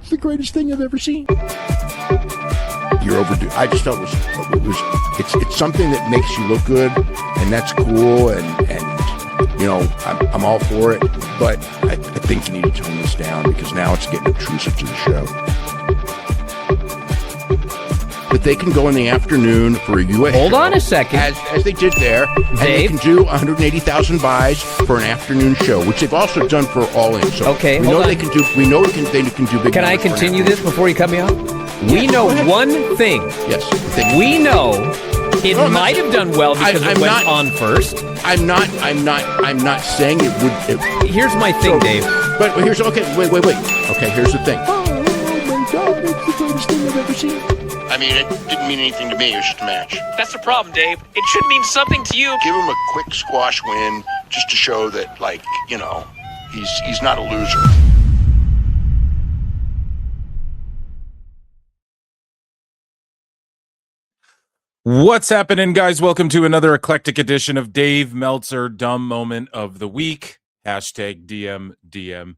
it's the greatest thing I've ever seen. You're overdue. I just felt it's something that makes you look good, and that's cool, and you know, I'm all for it, but I think you need to tone this down because now it's getting obtrusive to the show. But they can go in the afternoon for a U.S. Hold show, on a second. as they did there, and they Dave? can do 180,000 buys for an afternoon show, which they've also done for All In. So Okay, we hold know on. they can do. We know they can do big. Can I numbers for an continue afternoon. this before you cut me off? We Yeah, know go ahead. one thing. Yes. We know it No, I'm not- might have done well because I'm it went not- on first. I'm not saying it would. Here's my thing, Dave. But here's okay. Wait. Okay, here's the thing. Oh my God! It's the greatest thing I've ever seen. I mean, it didn't mean anything to me. It was just a match. That's the problem, Dave. It should mean something to you. Give him a quick squash win just to show that, like, you know, he's not a loser. What's happening, guys? Welcome to another eclectic edition of Dave Meltzer Dumb Moment of the Week. Hashtag DMDMW.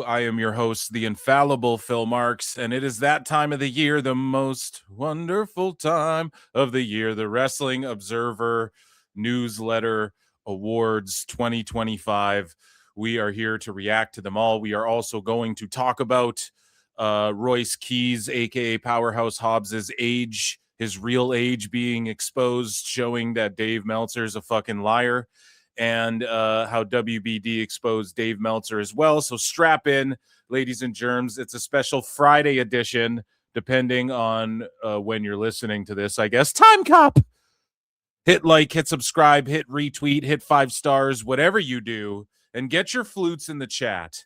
I am your host, the infallible Phil Marks, and it is that time of the year, the most wonderful time of the year, the Wrestling Observer Newsletter Awards 2025. We are here to react to them all. We are also going to talk about Royce Keys, aka Powerhouse Hobbs' age, his real age being exposed, showing that Dave Meltzer is a fucking liar, and how WBD exposed Dave Meltzer as well. So strap in, ladies and germs. It's a special Friday edition, depending on when you're listening to this, I guess. Time Cop! Hit like, hit subscribe, hit retweet, hit 5 stars, whatever you do, and get your flutes in the chat.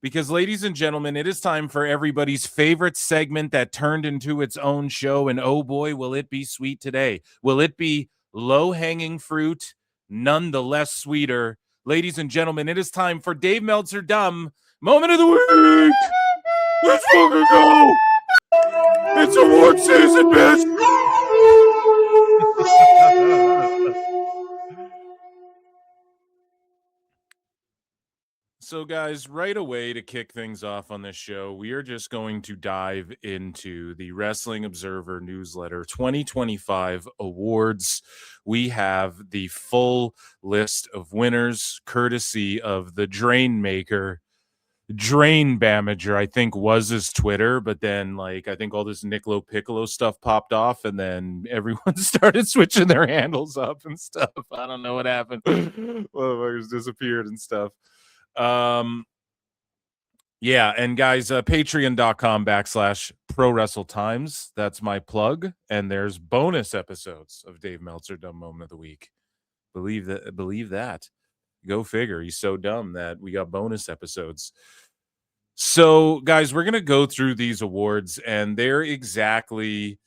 Because, ladies and gentlemen, it is time for everybody's favorite segment that turned into its own show, and oh boy, will it be sweet today. Will it be low-hanging fruit, nonetheless sweeter? Ladies and gentlemen, it is time for Dave Meltzer Dumb Moment of the Week! Let's fucking go! It's award season, bitch! So, guys, right away to kick things off on this show, we are just going to dive into the Wrestling Observer Newsletter 2025 awards. We have the full list of winners, courtesy of the Drain Maker. Drain Bamager, I think, was his Twitter, but then, like, I think all this Nicolo Piccolo stuff popped off, and then everyone started switching their handles up and stuff. I don't know what happened. Motherfuckers disappeared and stuff. Yeah, and guys, patreon.com/Pro Wrestle Times. That's my plug. And there's bonus episodes of Dave Meltzer Dumb Moment of the Week. Believe that. Go figure. He's so dumb that we got bonus episodes. So, guys, we're gonna go through these awards, and they're exactly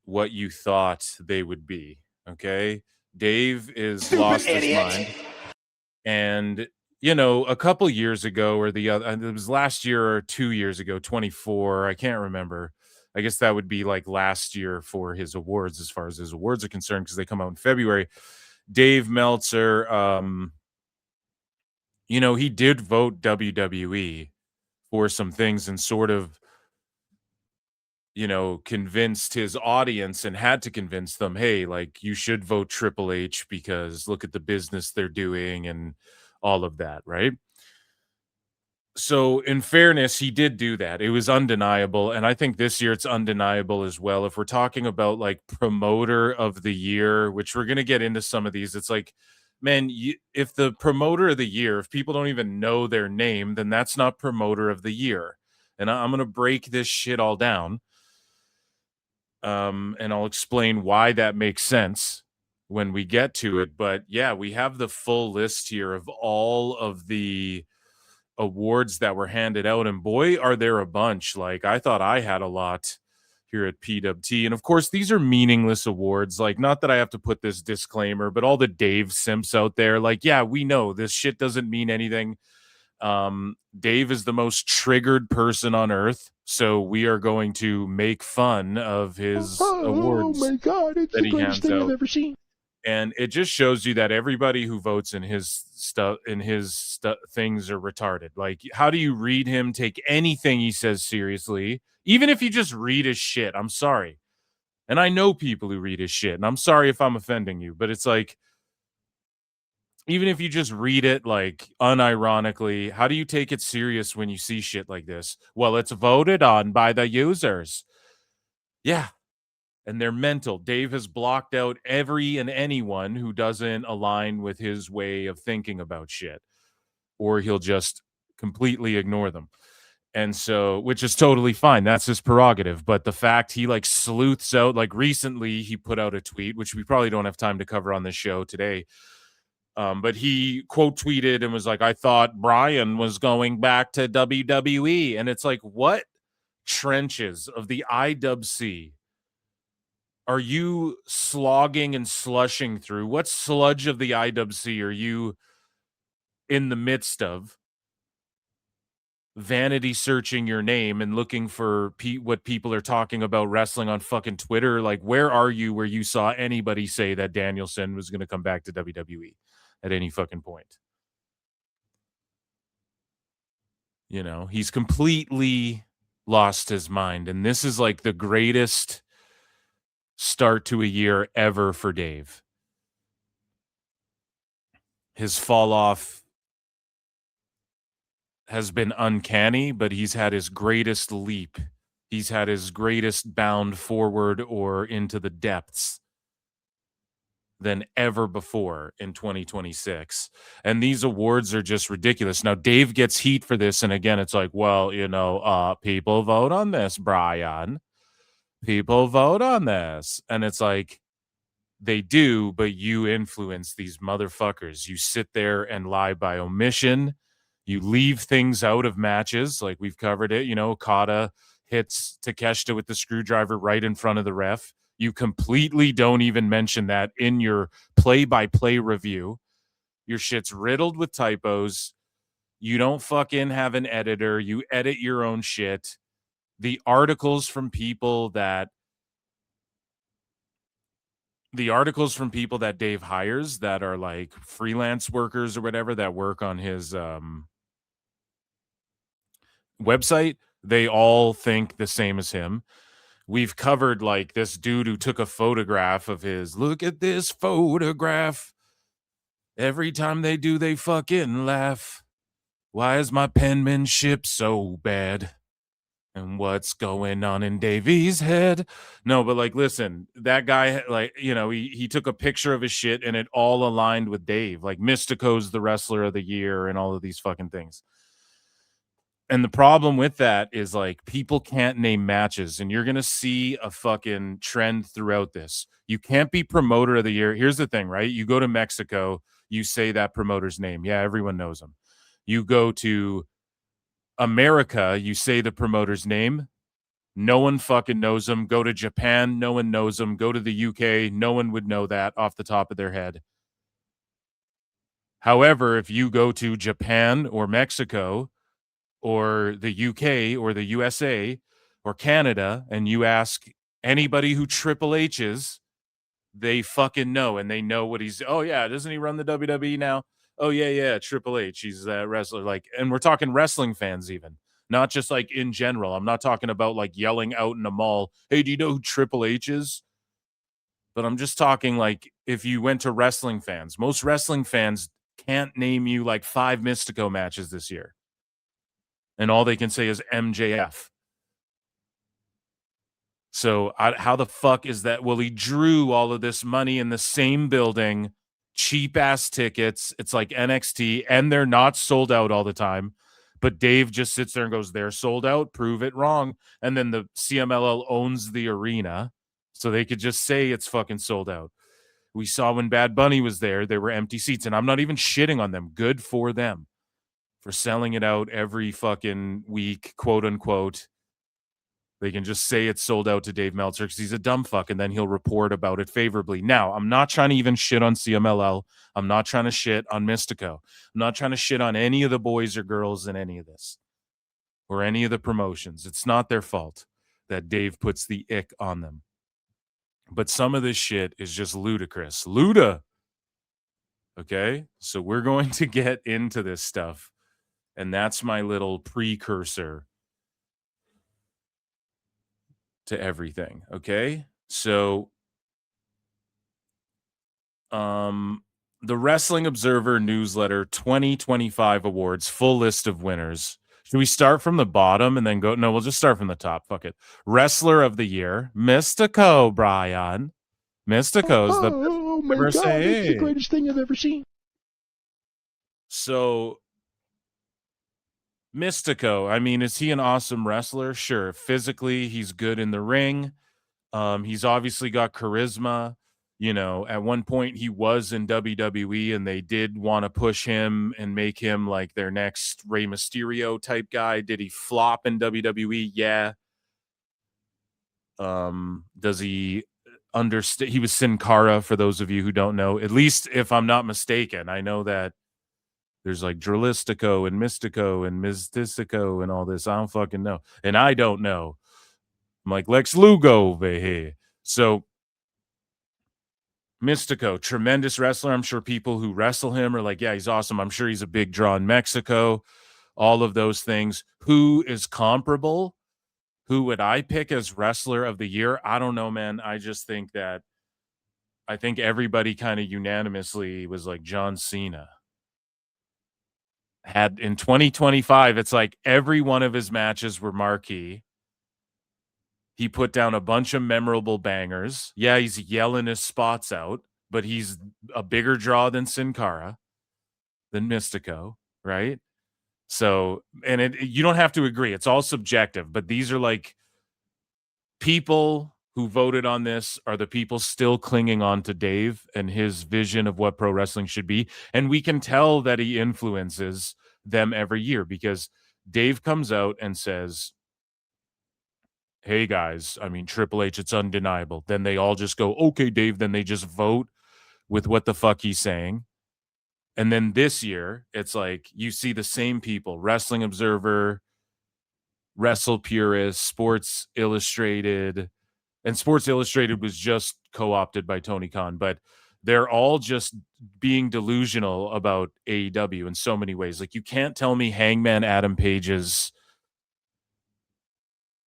what you thought they would be. Okay, Dave is lost his mind, and you know, a couple years ago, or the other, it was last year or 2 years ago, 24. I can't remember. I guess that would be like last year for his awards, as far as his awards are concerned, because they come out in February. Dave Meltzer, you know, he did vote WWE for some things and sort of, you know, convinced his audience and had to convince them, hey, like, you should vote Triple H because look at the business they're doing and all of that, right? So in fairness, he did do that. It was undeniable, and I think this year it's undeniable as well. If we're talking about like promoter of the year, which we're going to get into some of these, it's like, man, if the promoter of the year, if people don't even know their name, then that's not promoter of the year. And I'm going to break this shit all down, and I'll explain why that makes sense when we get to it. But yeah, we have the full list here of all of the awards that were handed out, and boy, are there a bunch. Like, I thought I had a lot here at PWT, and of course these are meaningless awards. Like, not that I have to put this disclaimer, but all the Dave simps out there, like, yeah, we know this shit doesn't mean anything. Dave is the most triggered person on earth, so we are going to make fun of his awards. Oh my God, it's that the he greatest hands thing out. I've ever seen. And it just shows you that everybody who votes in his things are retarded. Like, how do you read him, take anything he says seriously, even if you just read his shit? I'm sorry. And I know people who read his shit, and I'm sorry if I'm offending you, but it's like, even if you just read it like unironically, how do you take it serious when you see shit like this? Well, it's voted on by the users. Yeah. And they're mental. Dave has blocked out every and anyone who doesn't align with his way of thinking about shit, or he'll just completely ignore them. And so, which is totally fine. That's his prerogative. But the fact he like sleuths out, like recently he put out a tweet, which we probably don't have time to cover on this show today. But he quote tweeted and was like, I thought Brian was going back to WWE. And it's like, what trenches of the IWC are you slogging and slushing through? What sludge of the IWC are you in the midst of? Vanity searching your name and looking for what people are talking about wrestling on fucking Twitter. Like, where are you where you saw anybody say that Danielson was going to come back to WWE at any fucking point? You know, he's completely lost his mind. And this is like the greatest start to a year ever for Dave. His fall off has been uncanny, but he's had his greatest leap. He's had his greatest bound forward or into the depths than ever before in 2026. And these awards are just ridiculous. Now, Dave gets heat for this. And again, it's like, well, you know, people vote on this, Brian. People vote on this. And it's like, they do, but you influence these motherfuckers. You sit there and lie by omission. You leave things out of matches, like we've covered it. You know, Okada hits Takeshita with the screwdriver right in front of the ref. You completely don't even mention that in your play-by-play review. Your shit's riddled with typos. You don't fucking have an editor. You edit your own shit. The articles from people that Dave hires that are like freelance workers or whatever that work on his website, they all think the same as him. We've covered like this dude who took a photograph of his, look at this photograph. Every time they do, they fucking laugh. Why is my penmanship so bad? And what's going on in Davey's head? No, but like, listen, that guy, like, you know, he took a picture of his shit and it all aligned with Dave. Like, Mystico's the wrestler of the year and all of these fucking things. And the problem with that is like people can't name matches, and you're going to see a fucking trend throughout this. You can't be promoter of the year. Here's the thing, right? You go to Mexico, you say that promoter's name. Yeah, everyone knows him. You go to America, you say the promoter's name. No one fucking knows him. Go to Japan, no one knows him. Go to the UK, no one would know that off the top of their head. However, if you go to Japan or Mexico or the UK or the USA or Canada and you ask anybody who Triple H is, they fucking know, and they know what he's, oh yeah, doesn't he run the WWE now? Oh yeah, Triple H, he's that wrestler. Like, and we're talking wrestling fans even, not just like in general. I'm not talking about like yelling out in a mall, hey, do you know who Triple H is? But I'm just talking like if you went to wrestling fans, most wrestling fans can't name you like 5 Mystico matches this year. And all they can say is MJF. So how the fuck is that? Well, he drew all of this money in the same building, cheap ass tickets. It's like NXT, and they're not sold out all the time. But Dave just sits there and goes, they're sold out, prove it wrong. And then the CMLL owns the arena, so they could just say it's fucking sold out. We saw when Bad Bunny was there were empty seats, and I'm not even shitting on them. Good for them for selling it out every fucking week, quote unquote. They can just say it's sold out to Dave Meltzer because he's a dumb fuck, and then he'll report about it favorably. Now, I'm not trying to even shit on CMLL. I'm not trying to shit on Mystico. I'm not trying to shit on any of the boys or girls in any of this or any of the promotions. It's not their fault that Dave puts the ick on them. But some of this shit is just ludicrous. Luda. Okay? So we're going to get into this stuff. And that's my little precursor to everything. Okay? So the Wrestling Observer Newsletter 2025 awards, full list of winners. Should we start from the bottom and then go? No, we'll just start from the top. Fuck it. Wrestler of the Year, Mystico, Brian. Mystico's the Oh my ever God, say. it's the greatest thing I've ever seen. So, Mystico, I mean, is he an awesome wrestler? Sure. Physically, he's good in the ring. He's obviously got charisma. You know, at one point he was in WWE and they did want to push him and make him like their next Rey Mysterio type guy. Did he flop in WWE? Yeah. Does he understand? He was Sin Cara, for those of you who don't know, at least if I'm not mistaken. I know that there's like Drilistico and Mystico and Mystico and all this. I don't fucking know. And I don't know. I'm like Lex Lugo over here. So Mystico, tremendous wrestler. I'm sure people who wrestle him are like, yeah, he's awesome. I'm sure he's a big draw in Mexico. All of those things. Who is comparable? Who would I pick as wrestler of the year? I don't know, man. I just think that I think everybody kind of unanimously was like John Cena. Had in 2025, it's like every one of his matches were marquee. He put down a bunch of memorable bangers. Yeah, he's yelling his spots out, but he's a bigger draw than Sin Cara, than Mystico, right? So, and you don't have to agree. It's all subjective, but these are like people who voted on this are the people still clinging on to Dave and his vision of what pro wrestling should be. And we can tell that he influences them every year because Dave comes out and says, hey guys, I mean, Triple H, it's undeniable. Then they all just go, okay, Dave. Then they just vote with what the fuck he's saying. And then this year, it's like you see the same people, Wrestling Observer, Wrestle Purist, Sports Illustrated, and Sports Illustrated was just co-opted by Tony Khan, but they're all just being delusional about AEW in so many ways. Like you can't tell me Hangman Adam Page's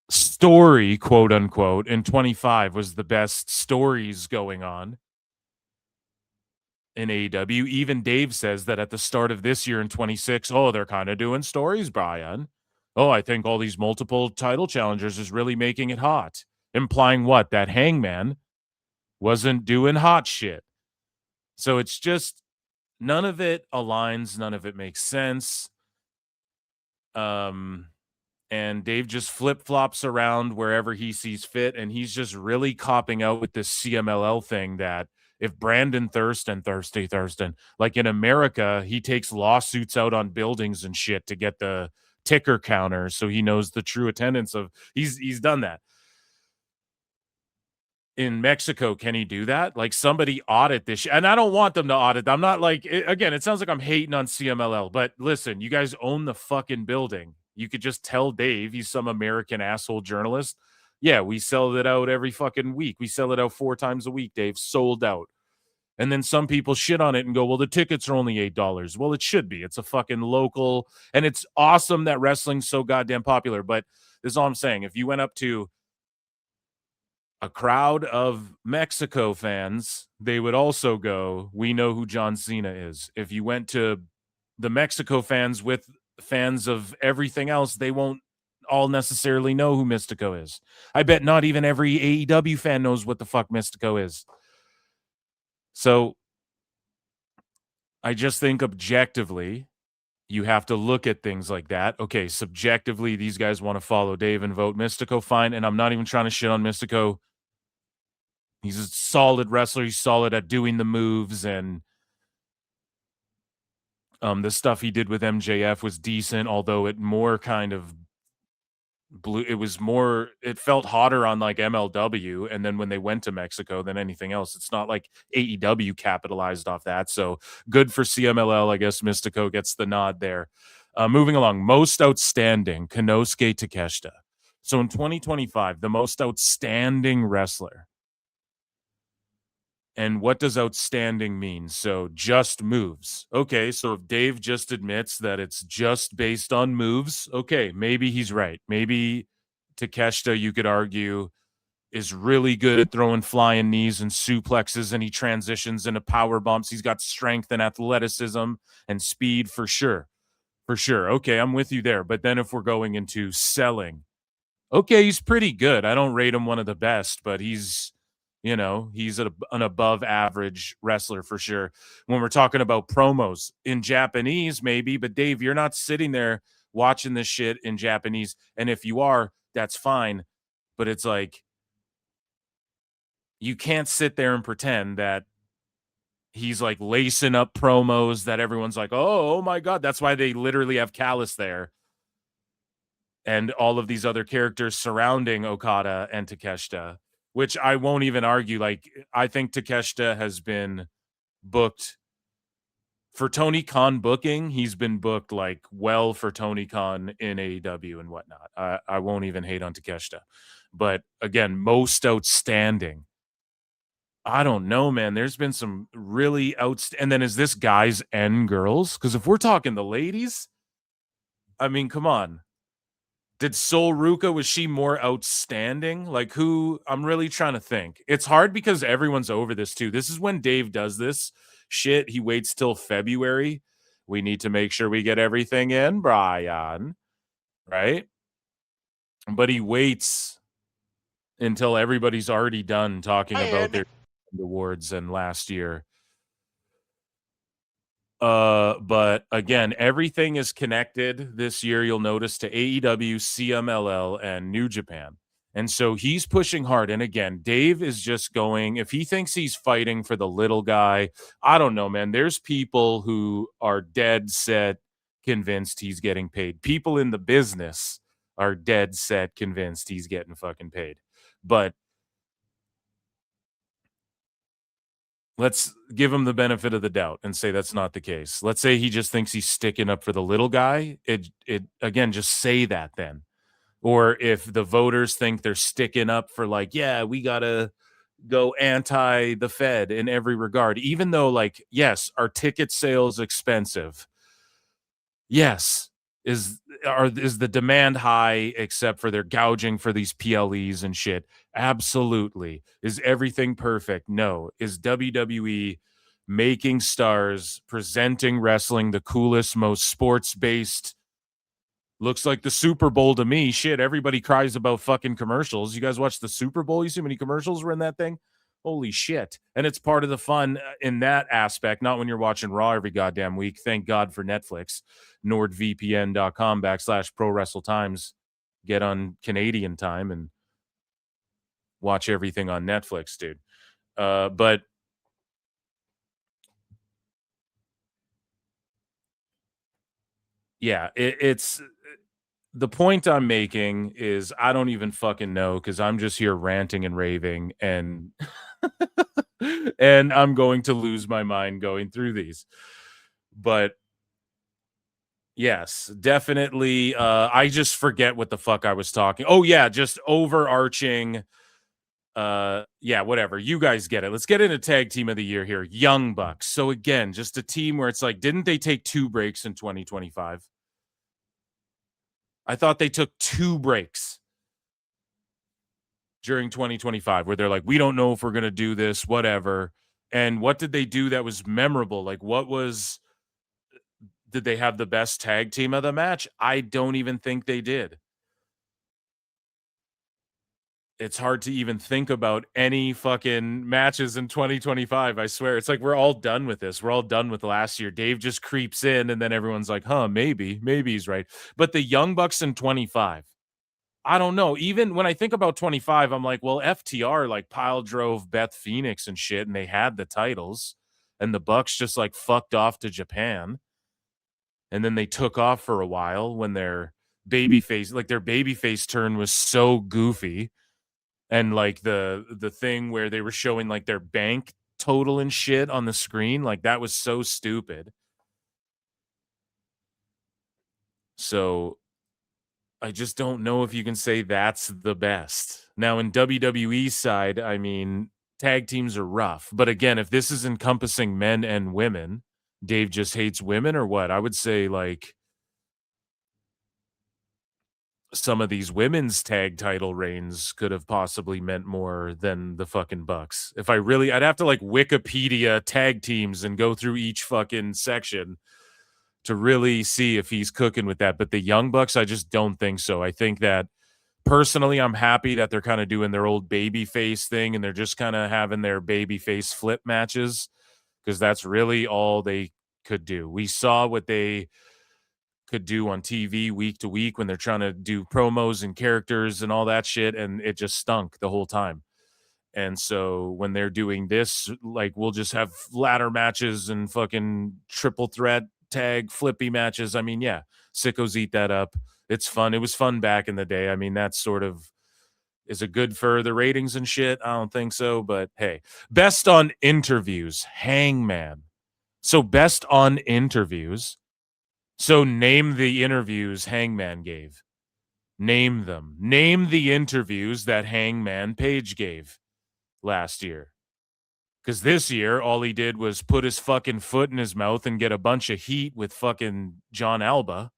story, quote unquote, in 25 was the best stories going on in AEW. Even Dave says that at the start of this year in 26, oh, they're kind of doing stories, Brian. Oh, I think all these multiple title challengers is really making it hot. Implying what? That Hangman wasn't doing hot shit. So it's just none of it aligns, none of it makes sense. And Dave just flip-flops around wherever he sees fit, and he's just really copping out with this CMLL thing that if Brandon Thurston, like in America, he takes lawsuits out on buildings and shit to get the ticker counter so he knows the true attendance of he's done that. In Mexico, can he do that? Like somebody audit this and I don't want them to audit. I'm not like again, it sounds like I'm hating on CMLL, but listen, you guys own the fucking building. You could just tell Dave he's some American asshole journalist. Yeah, we sell it out every fucking week. We sell it out 4 times a week, Dave. Sold out. And then some people shit on it and go, well, the tickets are only $8. Well, it should be. It's a fucking local, and it's awesome that wrestling's so goddamn popular. But this is all I'm saying. If you went up to a crowd of Mexico fans, they would also go, we know who John Cena is. If you went to the Mexico fans with fans of everything else, they won't all necessarily know who Mystico is. I bet not even every AEW fan knows what the fuck Mystico is. So I just think objectively, you have to look at things like that. Okay, subjectively, these guys want to follow Dave and vote Mystico, fine. And I'm not even trying to shit on Mystico. He's a solid wrestler. He's solid at doing the moves, and the stuff he did with MJF was decent, although it more kind of blew. It felt hotter on like MLW, and then when they went to Mexico than anything else. It's not like AEW capitalized off that. So good for CMLL. I guess Mystico gets the nod there. Moving along, most outstanding, Konosuke Takeshita. So in 2025, the most outstanding wrestler. And what does outstanding mean? So just moves. Okay, so if Dave just admits that it's just based on moves, okay, maybe he's right. Maybe Takeshita, you could argue, is really good at throwing flying knees and suplexes, and he transitions into power bumps. He's got strength and athleticism and speed for sure. For sure. Okay, I'm with you there. But then if we're going into selling, okay, he's pretty good. I don't rate him one of the best, but he's an above average wrestler for sure. When we're talking about promos in Japanese, maybe, but Dave, you're not sitting there watching this shit in Japanese. And if you are, that's fine. But it's like, you can't sit there and pretend that he's like lacing up promos that everyone's like, oh my God. That's why they literally have Callus there. And all of these other characters surrounding Okada and Takeshita, which I won't even argue. Like, I think Takeshita has been booked for Tony Khan booking. He's been booked like well for Tony Khan in AEW and whatnot. I won't even hate on Takeshita. But again, most outstanding. I don't know, man. There's been some really and then is this guys and girls? Because if we're talking the ladies, I mean, come on. Did Sol Ruka, was she more outstanding? Like, who? I'm really trying to think. It's hard because everyone's over this too. This is when Dave does this shit. He waits till February. We need to make sure we get everything in, Brian. Right? But he waits until everybody's already done talking about their awards and last year. But again, everything is connected this year. You'll notice to AEW, CMLL, and New Japan. And so he's pushing hard. And again, Dave is just going, if he thinks he's fighting for the little guy, I don't know, man. There's people who are dead set convinced he's getting paid. People in the business are dead set convinced he's getting fucking paid. But let's give him the benefit of the doubt and say that's not the case. Let's say he just thinks he's sticking up for the little guy. It again, just say that then. Or if the voters think they're sticking up for like, yeah, we got to go anti the Fed in every regard, even though like, yes, our ticket sales expensive. Yes. Is the demand high except for they're gouging for these PLEs and shit? Absolutely. Is everything perfect? No. Is WWE making stars, presenting wrestling the coolest, most sports-based? Looks like the Super Bowl to me. Shit, everybody cries about fucking commercials. You guys watch the Super Bowl? You see how many commercials were in that thing? Holy shit. And it's part of the fun in that aspect, not when you're watching Raw every goddamn week. Thank God for Netflix. NordVPN.com/Pro Wrestle Times. Get on Canadian time and watch everything on Netflix, dude. But yeah, it's the point I'm making is I don't even fucking know because I'm just here ranting and raving and and I'm going to lose my mind going through these. But yes, definitely. I just forget what the fuck I was talking. Oh yeah, just overarching. Yeah, whatever. You guys get it. Let's get into tag team of the year here. Young Bucks. So again, just a team where it's like, didn't they take 2 breaks in 2025? I thought they took 2 breaks during 2025 where they're like, we don't know if we're going to do this, whatever. And what did they do that was memorable? Like, did they have the best tag team of the match? I don't even think they did. It's hard to even think about any fucking matches in 2025. I swear. It's like we're all done with this. We're all done with last year. Dave just creeps in and then everyone's like, maybe he's right. But the Young Bucks in 25, I don't know. Even when I think about 25, I'm like, well, FTR like pile drove Beth Phoenix and shit, and they had the titles, and the Bucks just like fucked off to Japan. And then they took off for a while when their babyface turn was so goofy. And like the thing where they were showing like their bank total and shit on the screen, like that was so stupid. So I just don't know if you can say that's the best. Now in WWE side, I mean, tag teams are rough. But again, if this is encompassing men and women, Dave just hates women or what? I would say like some of these women's tag title reigns could have possibly meant more than the fucking Bucks. If I'd have to like Wikipedia tag teams and go through each fucking section to really see if he's cooking with that. But the Young Bucks, I just don't think so. I think that personally, I'm happy that they're kind of doing their old baby face thing and they're just kind of having their baby face flip matches because that's really all they could do. We saw what they could do on TV week to week when they're trying to do promos and characters and all that shit, and it just stunk the whole time. And so when they're doing this, like we'll just have ladder matches and fucking triple threat tag flippy matches. I mean, yeah, sickos eat that up. It's fun. It was fun back in the day. I mean, that's sort of, is it good for the ratings and shit? I don't think so, but hey. Best on interviews, Hangman. So best on interviews. So name the interviews Hangman gave. Name them. Name the interviews that Hangman Page gave last year. Because this year, all he did was put his fucking foot in his mouth and get a bunch of heat with fucking John Alba.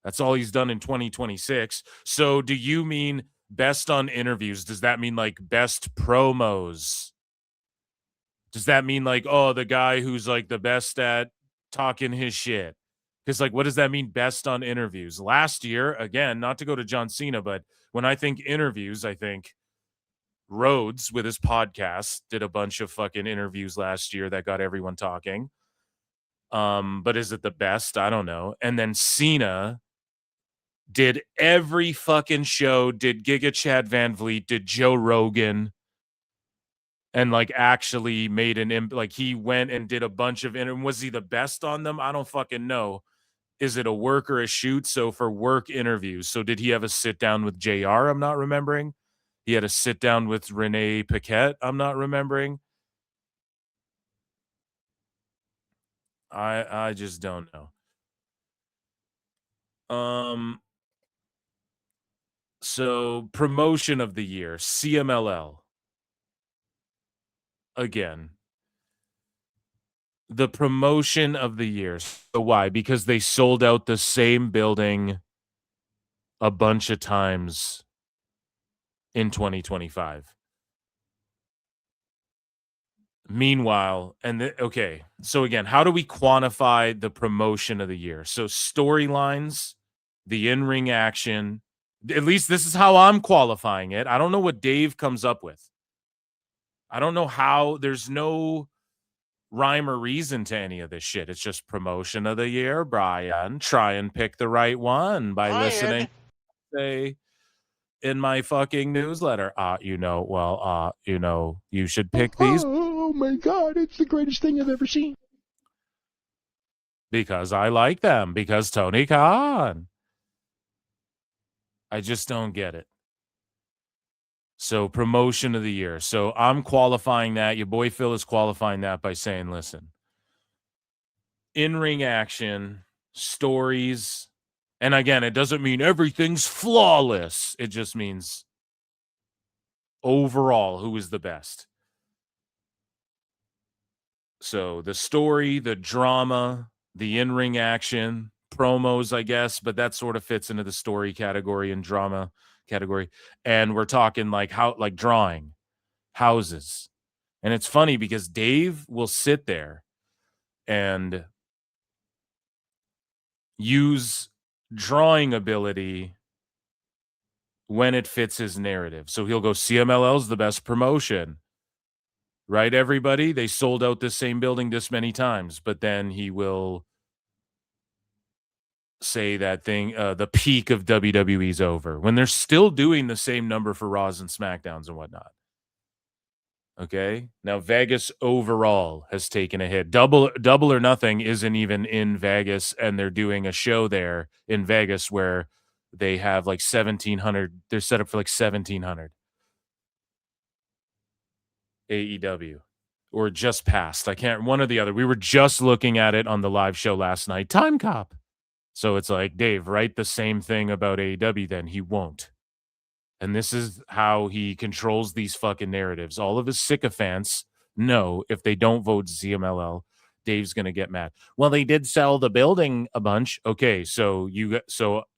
That's all he's done in 2026. So do you mean best on interviews? Does that mean like best promos? Does that mean like, oh, the guy who's like the best at talking his shit? Because like, what does that mean best on interviews? Last year, again, not to go to John Cena, but when I think interviews, I think Rhodes with his podcast did a bunch of fucking interviews last year that got everyone talking. But is it the best? I don't know. And then Cena did every fucking show, did Giga Chad Van Vliet, did Joe Rogan, and like actually made like he went and did a bunch of was he the best on them? I don't fucking know. Is it a work or a shoot? So for work interviews, so did he have a sit down with JR? I'm not remembering. He had a sit down with Renee Paquette. I'm not remembering. I just don't know. So promotion of the year, CMLL. Again, the promotion of the year. So why? Because they sold out the same building a bunch of times in 2025. Meanwhile, okay, so again, how do we quantify the promotion of the year? So storylines, the in-ring action, at least this is how I'm qualifying it. I don't know what Dave comes up with. I don't know how, there's no rhyme or reason to any of this shit. It's just promotion of the year, Brian. Try and pick the right one by listening. Say in my fucking newsletter. You should pick these. Oh my God, it's the greatest thing I've ever seen. Because I like them. Because Tony Khan. I just don't get it. So promotion of the year. So I'm qualifying that. Your boy Phil is qualifying that by saying, listen, in-ring action, stories, and again, it doesn't mean everything's flawless. It just means overall, who is the best. So the story, the drama, the in-ring action, promos, I guess, but that sort of fits into the story category and drama category. And we're talking like drawing houses. And it's funny because Dave will sit there and use drawing ability when it fits his narrative. So he'll go, CMLL's the best promotion. Right, everybody? They sold out this same building this many times, but then he will say that thing, the peak of WWE's over, when they're still doing the same number for Raws and SmackDowns and whatnot. Okay? Now, Vegas overall has taken a hit. Double or Nothing isn't even in Vegas, and they're doing a show there in Vegas where they have like 1,700. They're set up for like 1,700. AEW. Or just past. I can't, one or the other. We were just looking at it on the live show last night. Time Cop. So it's like, Dave, write the same thing about AEW then. He won't. And this is how he controls these fucking narratives. All of his sycophants know if they don't vote CMLL, Dave's going to get mad. Well, they did sell the building a bunch. Okay, so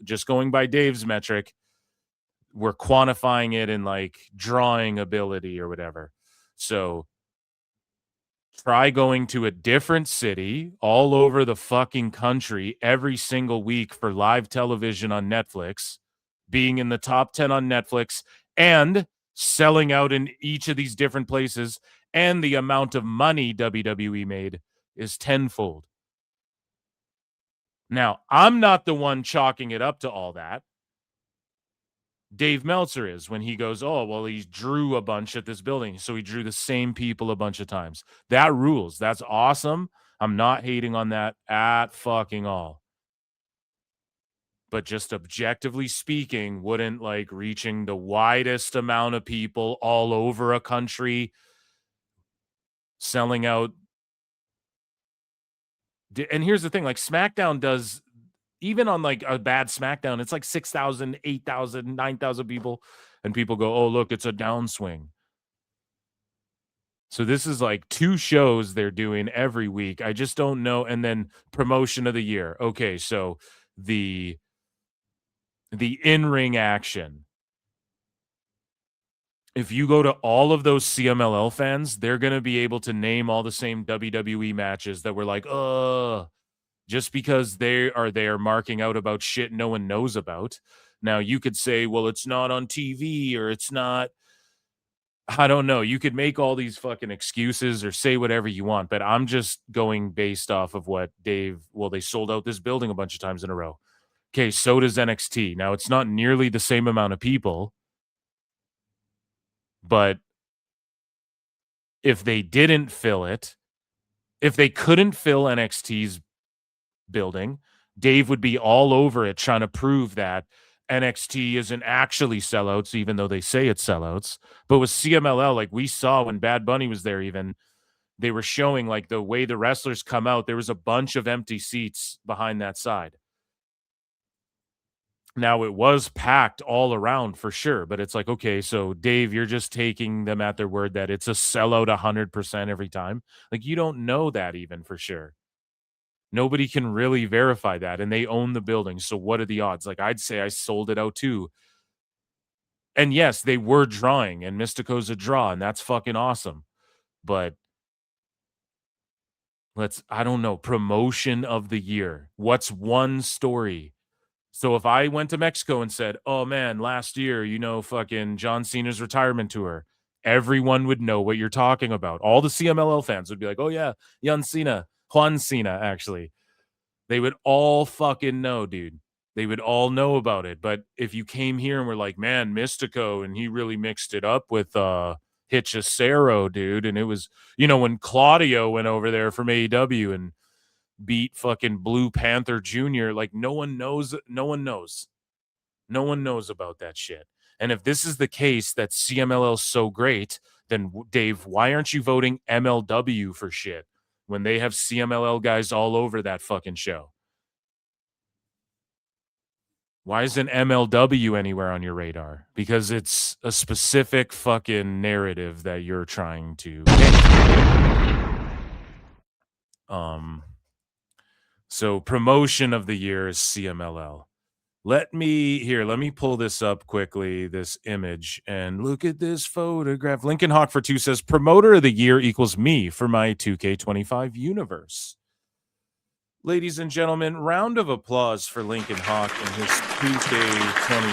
just going by Dave's metric, we're quantifying it in like drawing ability or whatever. So try going to a different city all over the fucking country every single week for live television on Netflix, being in the top 10 on Netflix and selling out in each of these different places, and the amount of money WWE made is tenfold. Now, I'm not the one chalking it up to all that. Dave Meltzer is, when he goes, oh, well, he drew a bunch at this building, so he drew the same people a bunch of times. That rules. That's awesome. I'm not hating on that at fucking all. But just objectively speaking, wouldn't like reaching the widest amount of people all over a country, selling out. And here's the thing, like SmackDown does, even on like a bad SmackDown, it's like 6,000, 8,000, 9,000 people. And people go, oh, look, it's a downswing. So this is like 2 shows they're doing every week. I just don't know. And then promotion of the year. Okay, so the in-ring action. If you go to all of those CMLL fans, they're going to be able to name all the same WWE matches that were like, just because they are there marking out about shit no one knows about. Now, you could say, well, it's not on TV, or it's not, I don't know. You could make all these fucking excuses or say whatever you want, but I'm just going based off of what Dave, well, they sold out this building a bunch of times in a row. Okay, so does NXT. Now, it's not nearly the same amount of people, but if they didn't fill it, if they couldn't fill NXT's building, Dave would be all over it trying to prove that NXT isn't actually sellouts, even though they say it's sellouts. But with CMLL, like we saw when Bad Bunny was there, even they were showing like the way the wrestlers come out, there was a bunch of empty seats behind that side. Now, it was packed all around for sure, but it's like, okay, so Dave, you're just taking them at their word that it's a sellout 100% every time. Like, you don't know that even for sure. Nobody can really verify that, and they own the building. So what are the odds? Like, I'd say I sold it out too. And yes, they were drawing, and Mystico's a draw, and that's fucking awesome. But I don't know, promotion of the year. What's one story? So if I went to Mexico and said, oh man, last year, fucking John Cena's retirement tour, everyone would know what you're talking about. All the CMLL fans would be like, oh yeah, Juan Cena, actually. They would all fucking know, dude. They would all know about it. But if you came here and were like, man, Mystico, and he really mixed it up with Hechicero, dude. And it was, when Claudio went over there from AEW and beat fucking Blue Panther Jr., like no one knows about that shit. And if this is the case that CMLL is so great, then Dave, why aren't you voting MLW for shit when they have CMLL guys all over that fucking show? Why isn't MLW anywhere on your radar? Because it's a specific fucking narrative that you're trying to So promotion of the year is CMLL. Let me pull this up quickly, this image, and look at this photograph. Lincoln Hawk for 2 says, promoter of the year equals me for my 2K25 universe. Ladies and gentlemen, round of applause for Lincoln Hawk and his 2K20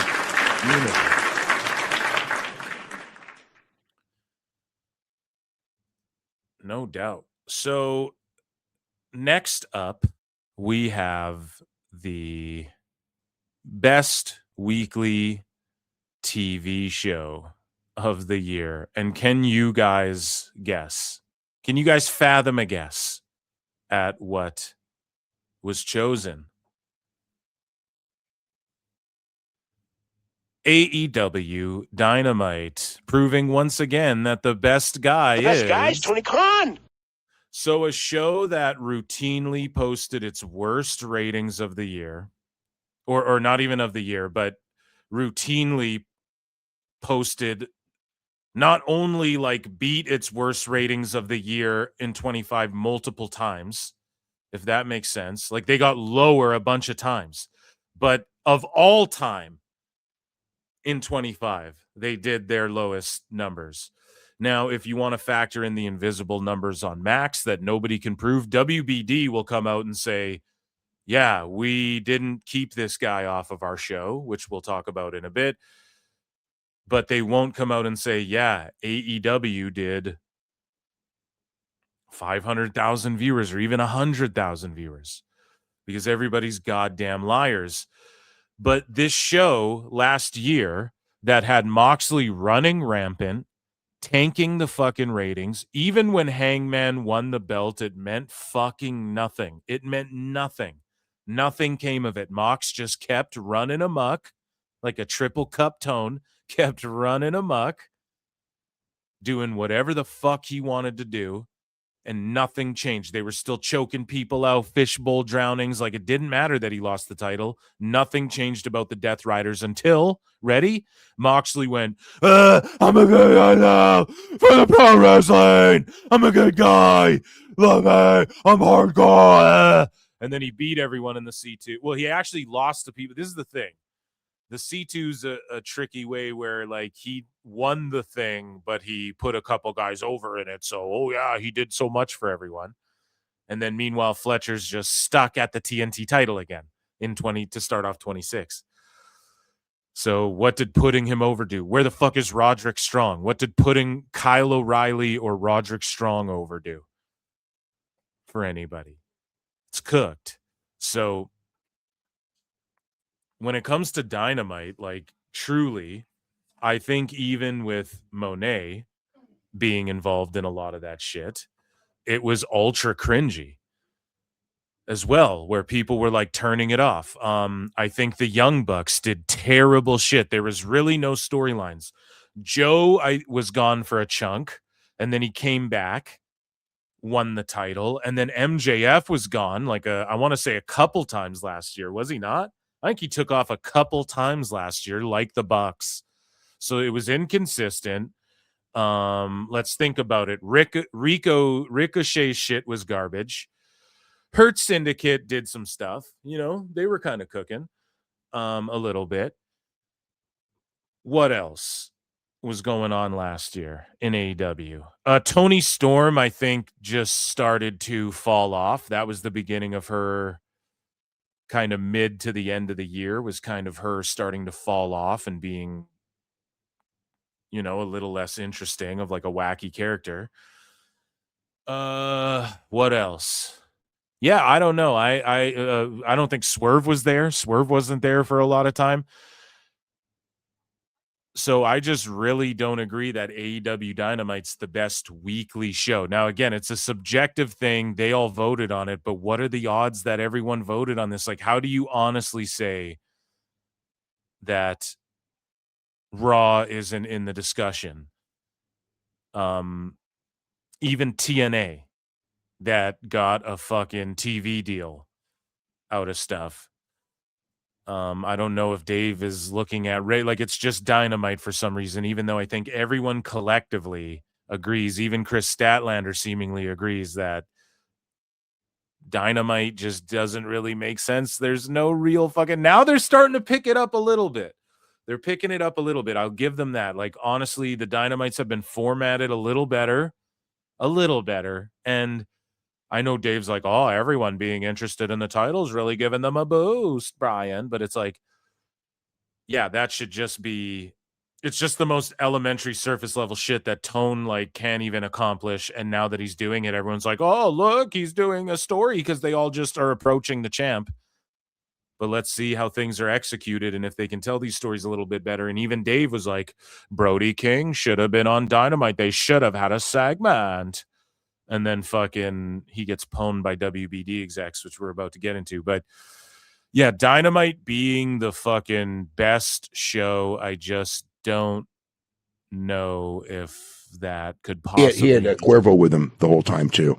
universe. No doubt. So next up, we have the best weekly TV show of the year. And can you guys guess? Can you guys fathom a guess at what was chosen? AEW Dynamite, proving once again that the best guy is Tony Khan. So a show that routinely posted its worst ratings of the year, or not even of the year, but routinely posted not only like beat its worst ratings of the year in 25 multiple times, if that makes sense. Like they got lower a bunch of times, but of all time in 25, they did their lowest numbers. Now, if you want to factor in the invisible numbers on Max that nobody can prove, WBD will come out and say, yeah, we didn't keep this guy off of our show, which we'll talk about in a bit. But they won't come out and say, yeah, AEW did 500,000 viewers or even 100,000 viewers, because everybody's goddamn liars. But this show last year that had Moxley running rampant, tanking the fucking ratings, even when Hangman won the belt, it meant fucking nothing. It meant nothing. Nothing came of it. Mox just kept running amok like a triple cup tone, kept running amok, doing whatever the fuck he wanted to do, and nothing changed. They were still choking people out, fishbowl drownings. Like, it didn't matter that he lost the title. Nothing changed about the Death Riders until, ready? Moxley went, I'm a good guy now for the pro wrestling. I'm a good guy. Look, I'm hardcore. And then he beat everyone in the C2. Well, he actually lost to people. This is the thing. The C2's a tricky way where, like, he won the thing, but he put a couple guys over in it. So, oh, yeah, he did so much for everyone. And then, meanwhile, Fletcher's just stuck at the TNT title again in 20 to start off 26. So what did putting him over do? Where the fuck is Roderick Strong? What did putting Kyle O'Reilly or Roderick Strong over do for anybody? It's cooked. So when it comes to Dynamite, like, truly, I think even with Monet being involved in a lot of that shit, it was ultra cringy as well, where people were like turning it off. I think the Young Bucks did terrible shit. There was really no storylines. Joe was gone for a chunk, and then he came back, won the title, and then MJF was gone I want to say a couple times last year. Was he not? I think he took off a couple times last year, like the Bucks. So it was inconsistent. Let's think about it. Ricochet shit was garbage. Hurt Syndicate did some stuff. You know, they were kind of cooking a little bit. What else was going on last year in AEW? Tony Storm, I think, just started to fall off. That was the beginning of her kind of mid to the end of the year, was kind of her starting to fall off and being, you know, a little less interesting, of like a wacky character. What else? Yeah, I don't know. I don't think Swerve was there. Swerve wasn't there for a lot of time. So I just really don't agree that AEW Dynamite's the best weekly show. Now, again, it's a subjective thing. They all voted on it, but what are the odds that everyone voted on this? Like, how do you honestly say that Raw isn't in the discussion? Even TNA, that got a fucking TV deal out of stuff. I don't know if Dave is looking at like it's just Dynamite for some reason, even though I think everyone collectively agrees, even Chris Statlander seemingly agrees, that Dynamite just doesn't really make sense. There's no real fucking, now they're starting to pick it up a little bit. They're picking it up a little bit. I'll give them that. Like, honestly, the Dynamites have been formatted a little better. And I know Dave's like, oh, everyone being interested in the title's really giving them a boost, Brian. But it's like, yeah, that should just be, it's just the most elementary surface level shit that Tone like can't even accomplish. And now that he's doing it, everyone's like, oh, look, he's doing a story, because they all just are approaching the champ. But let's see how things are executed and if they can tell these stories a little bit better. And even Dave was like, Brody King should have been on Dynamite. They should have had a segment. And then fucking he gets pwned by WBD execs, which we're about to get into. But yeah, Dynamite being the fucking best show, I just don't know if that could possibly. He had Cuervo with him the whole time too.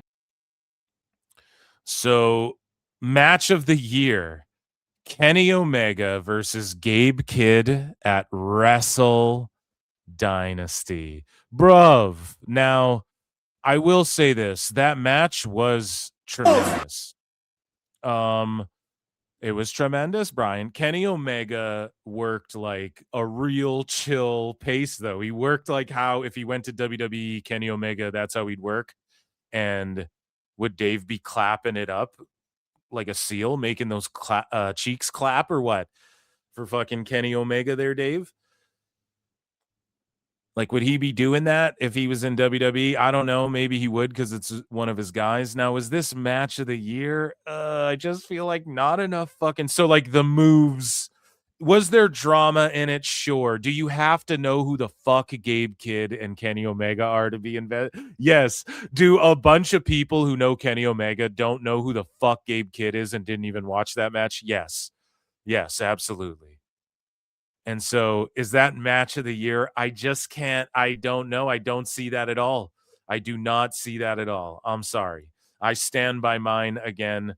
So, match of the year, Kenny Omega versus Gabe Kidd at Wrestle Dynasty. Bruv. Now, I will say this. That match was tremendous. It was tremendous, Brian. Kenny Omega worked like a real chill pace, though. He worked like how if he went to WWE, Kenny Omega, that's how he'd work. And would Dave be clapping it up like a seal, making those cheeks clap or what? For fucking Kenny Omega there, Dave? Like, would he be doing that if he was in WWE? I don't know. Maybe he would because it's one of his guys. Now, is this match of the year? I just feel like not enough fucking... So, like, the moves... Was there drama in it? Sure. Do you have to know who the fuck Gabe Kidd and Kenny Omega are to be invested? Yes. Do a bunch of people who know Kenny Omega don't know who the fuck Gabe Kidd is and didn't even watch that match? Yes. Yes, absolutely. And so is that match of the year? I just can't. I don't know. I don't see that at all. I do not see that at all. I'm sorry. I stand by mine again.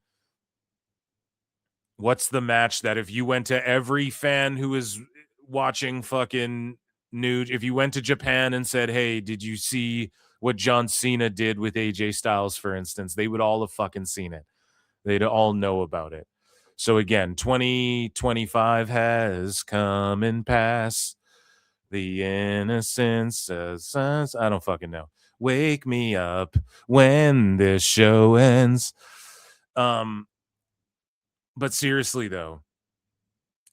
What's the match that if you went to every fan who is watching fucking Nude, if you went to Japan and said, hey, did you see what John Cena did with AJ Styles, for instance, they would all have fucking seen it. They'd all know about it. So again, 2025 has come and passed. The innocence says, I don't fucking know. Wake me up when this show ends. But seriously though,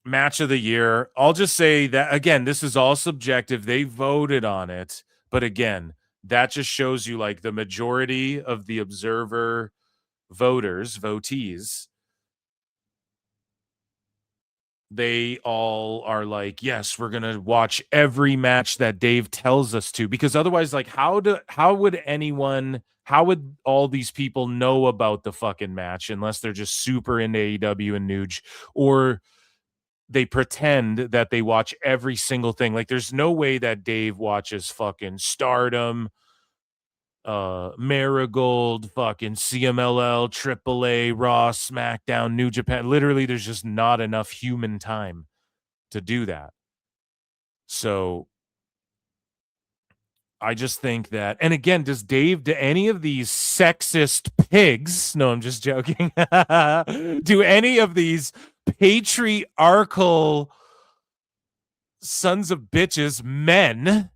match of the year, I'll just say that again, this is all subjective. They voted on it, but again, that just shows you like the majority of the observer votees, they all are like, yes, we're gonna watch every match that Dave tells us to, because otherwise, like, how would all these people know about the fucking match unless they're just super into AEW and Nuge, or they pretend that they watch every single thing? Like, there's no way that Dave watches fucking Stardom, Marigold, fucking CMLL, AAA, Raw, SmackDown, New Japan. Literally, there's just not enough human time to do that. So I just think that, and again, do any of these sexist pigs, no, I'm just joking, do any of these patriarchal sons of bitches, men,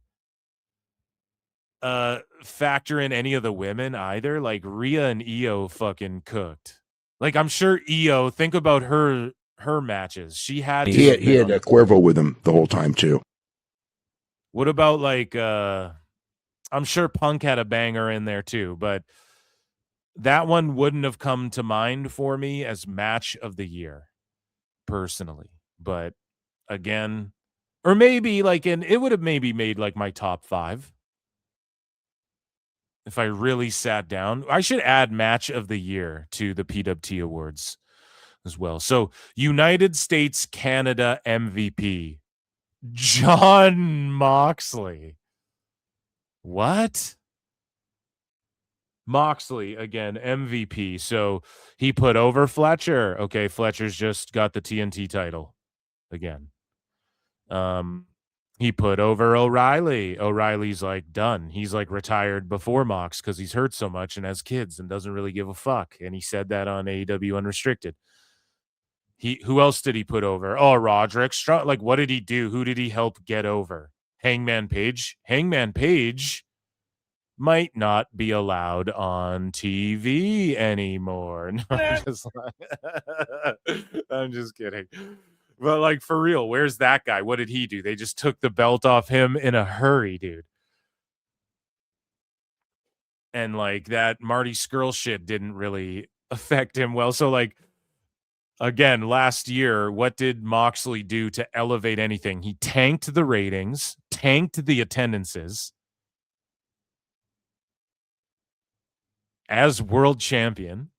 factor in any of the women either? Like Rhea and Io fucking cooked. Like, I'm sure Io, think about her matches. He had Cuervo with him the whole time too. What about like I'm sure Punk had a banger in there too, but that one wouldn't have come to mind for me as match of the year personally. But again, or maybe like it would have maybe made like my top 5. If I really sat down, I should add match of the year to the PWT awards as well. So United States, Canada MVP, Jon Moxley. What? Moxley, again, MVP. So he put over Fletcher. Okay, Fletcher's just got the TNT title again. He put over O'Reilly. O'Reilly's like done. He's like retired before Mox because he's hurt so much and has kids and doesn't really give a fuck. And he said that on AEW Unrestricted. Who else did he put over? Oh, Roderick Strong. Like, what did he do? Who did he help get over? Hangman Page. Hangman Page might not be allowed on TV anymore. No, I'm just kidding. But like, for real, where's that guy? What did he do? They just took the belt off him in a hurry, dude. And like that Marty Scurll shit didn't really affect him well. So like, again, last year, what did Moxley do to elevate anything? He tanked the ratings, tanked the attendances as world champion,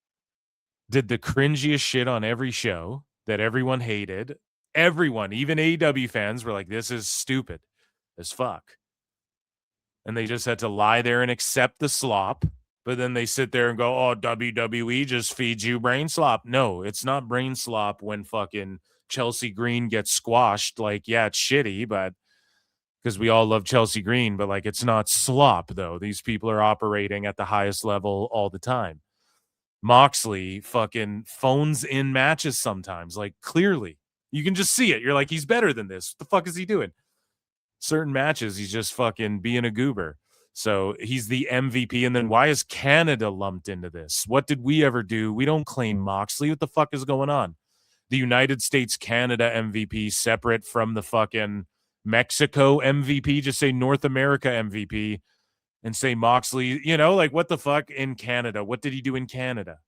did the cringiest shit on every show that everyone hated. Everyone, even AEW fans, were like, this is stupid as fuck. And they just had to lie there and accept the slop. But then they sit there and go, oh, WWE just feeds you brain slop. No, it's not brain slop when fucking Chelsea Green gets squashed. Like, yeah, it's shitty, but because we all love Chelsea Green, but like it's not slop though. These people are operating at the highest level all the time. Moxley fucking phones in matches sometimes, like clearly. You can just see it. You're like, he's better than this. What the fuck is he doing? Certain matches, he's just fucking being a goober. So he's the MVP. And then why is Canada lumped into this? What did we ever do? We don't claim Moxley. What the fuck is going on? The United States Canada MVP separate from the fucking Mexico MVP. Just say North America MVP and say Moxley. You know, like what the fuck in Canada? What did he do in Canada?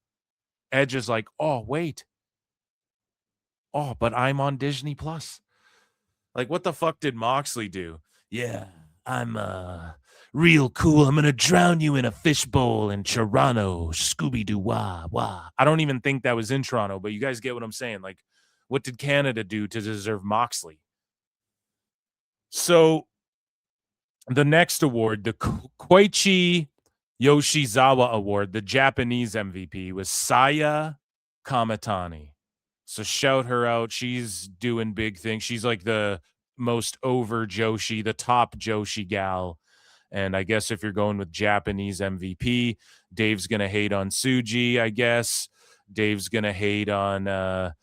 Edge is like, oh, wait. Oh, but I'm on Disney Plus. Like, what the fuck did Moxley do? Yeah, I'm real cool. I'm gonna drown you in a fishbowl in Toronto. Scooby-Doo, wah, wah. I don't even think that was in Toronto, but you guys get what I'm saying. Like, what did Canada do to deserve Moxley? So, the next award, the Koichi Yoshizawa Award, the Japanese MVP, was Saya Kamatani. So shout her out. She's doing big things. She's like the most over Joshi, the top Joshi gal. And I guess if you're going with Japanese MVP, Dave's going to hate on Tsuji, I guess. Dave's going to hate on, I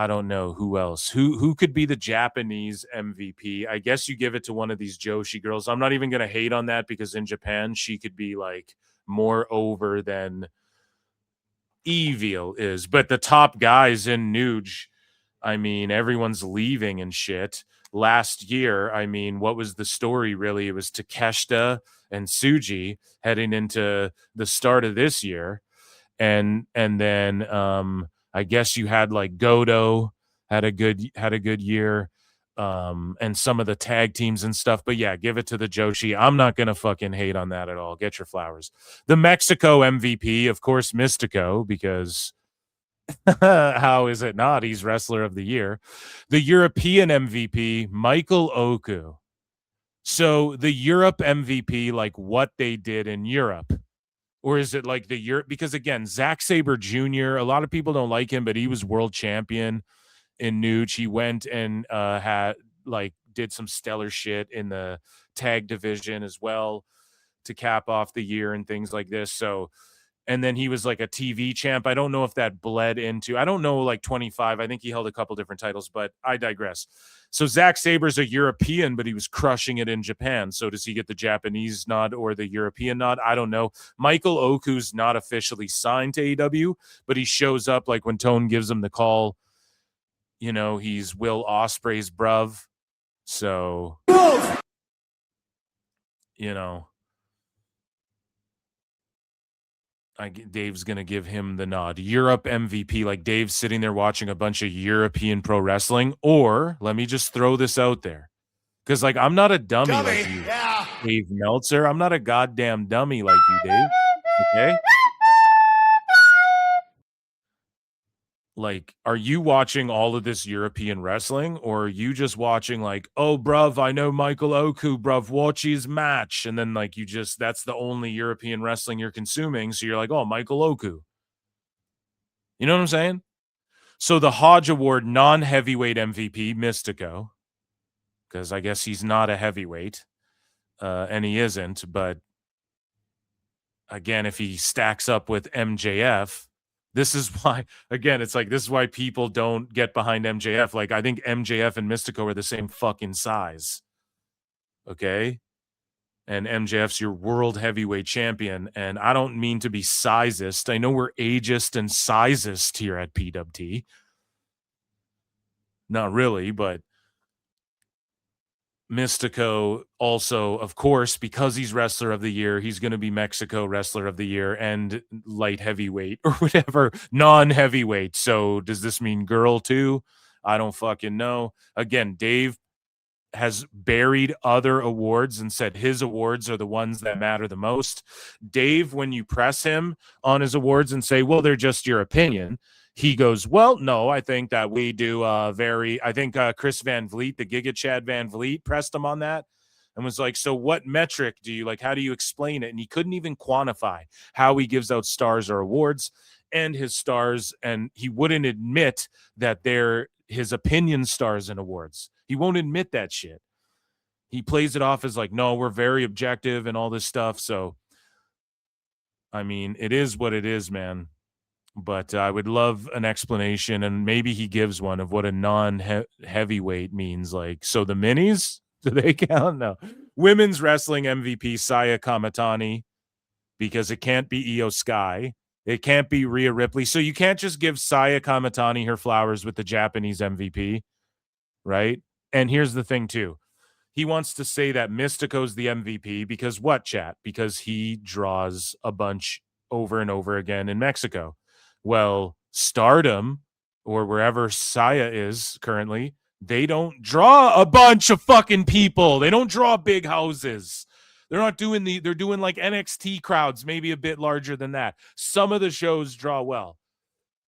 don't know who else. Who could be the Japanese MVP? I guess you give it to one of these Joshi girls. I'm not even going to hate on that because in Japan, she could be like more over than Evil is, but the top guys in Nuge, I mean, everyone's leaving and shit. Last year, I mean, what was the story really? It was Takeshita and Tsuji heading into the start of this year. And then I guess you had like Goto had a good year. And some of the tag teams and stuff. But yeah, give it to the Joshi. I'm not going to fucking hate on that at all. Get your flowers. The Mexico MVP, of course, Mystico, because how is it not? He's Wrestler of the Year. The European MVP, Michael Oku. So the Europe MVP, like what they did in Europe. Or is it like the Europe? Because again, Zack Sabre Jr., a lot of people don't like him, but he was world champion in Nuge. He went and did some stellar shit in the tag division as well to cap off the year and things like this. So, and then he was like a TV champ. I don't know if that bled into, I don't know, like 25. I think he held a couple different titles, but I digress. So Zack Saber's a European, but he was crushing it in Japan. So does he get the Japanese nod or the European nod? I don't know. Michael Oku's not officially signed to AEW, but he shows up like when Tone gives him the call. You know, he's Will Ospreay's bruv. So, you know, Dave's going to give him the nod. Europe MVP, like Dave's sitting there watching a bunch of European pro wrestling. Or let me just throw this out there. Because, like, I'm not a dummy like you, Dave Meltzer. I'm not a goddamn dummy like you, Dave. Okay? Like, are you watching all of this European wrestling, or are you just watching like, oh, bruv, I know Michael Oku, bruv, watch his match. And then like, that's the only European wrestling you're consuming. So you're like, oh, Michael Oku. You know what I'm saying? So the Hodge Award non-heavyweight MVP, Mystico, because I guess he's not a heavyweight, and he isn't. But again, if he stacks up with MJF, this is why, again, it's like, this is why people don't get behind MJF. Like, I think MJF and Mystico are the same fucking size. Okay? And MJF's your world heavyweight champion. And I don't mean to be sizist. I know we're ageist and sizist here at PWT. Not really, but Mystico also, of course, because he's Wrestler of the Year, he's going to be Mexico Wrestler of the Year and light heavyweight or whatever, non-heavyweight. So does this mean girl too? I don't fucking know. Again, Dave has buried other awards and said his awards are the ones that matter the most. Dave, when you press him on his awards and say, well, they're just your opinion, he goes, well, no, I think that we do I think Chris Van Vliet, the Giga Chad Van Vliet, pressed him on that and was like, so what metric do you like? How do you explain it? And he couldn't even quantify how he gives out stars or awards and his stars. And he wouldn't admit that they're his opinion stars and awards. He won't admit that shit. He plays it off as like, no, we're very objective and all this stuff. So, I mean, it is what it is, man. But I would love an explanation, and maybe he gives one of what a non-heavyweight means. Like, so the minis, do they count? No. Women's wrestling MVP, Saya Kamatani, because it can't be Io Sky. It can't be Rhea Ripley. So you can't just give Saya Kamatani her flowers with the Japanese MVP, right? And here's the thing, too. He wants to say that Mystico's the MVP because what, chat? Because he draws a bunch over and over again in Mexico. Well, Stardom, or wherever Saya is currently, they don't draw a bunch of fucking people. They don't draw big houses. They're not doing they're doing like NXT crowds, maybe a bit larger than that. Some of the shows draw well.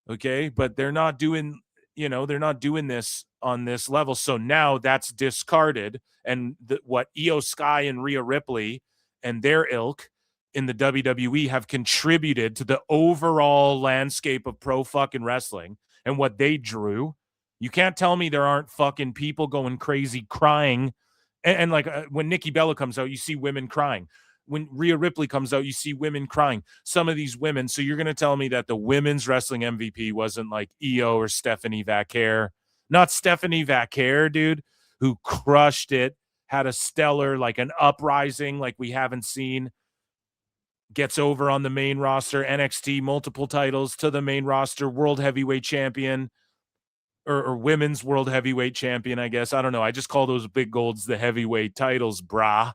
Okay, but they're not doing, they're not doing this on this level. So now that's discarded. And what Io Sky and Rhea Ripley and their ilk in the WWE have contributed to the overall landscape of pro fucking wrestling and what they drew. You can't tell me there aren't fucking people going crazy crying. And like when Nikki Bella comes out, you see women crying. When Rhea Ripley comes out, you see women crying. Some of these women. So you're going to tell me that the women's wrestling MVP wasn't like Io or Stephanie Vaquer. Not Stephanie Vaquer, dude, who crushed it, had a stellar, like an uprising like we haven't seen. Gets over on the main roster, NXT, multiple titles to the main roster, world heavyweight champion, or women's world heavyweight champion, I guess. I don't know. I just call those big golds the heavyweight titles, brah.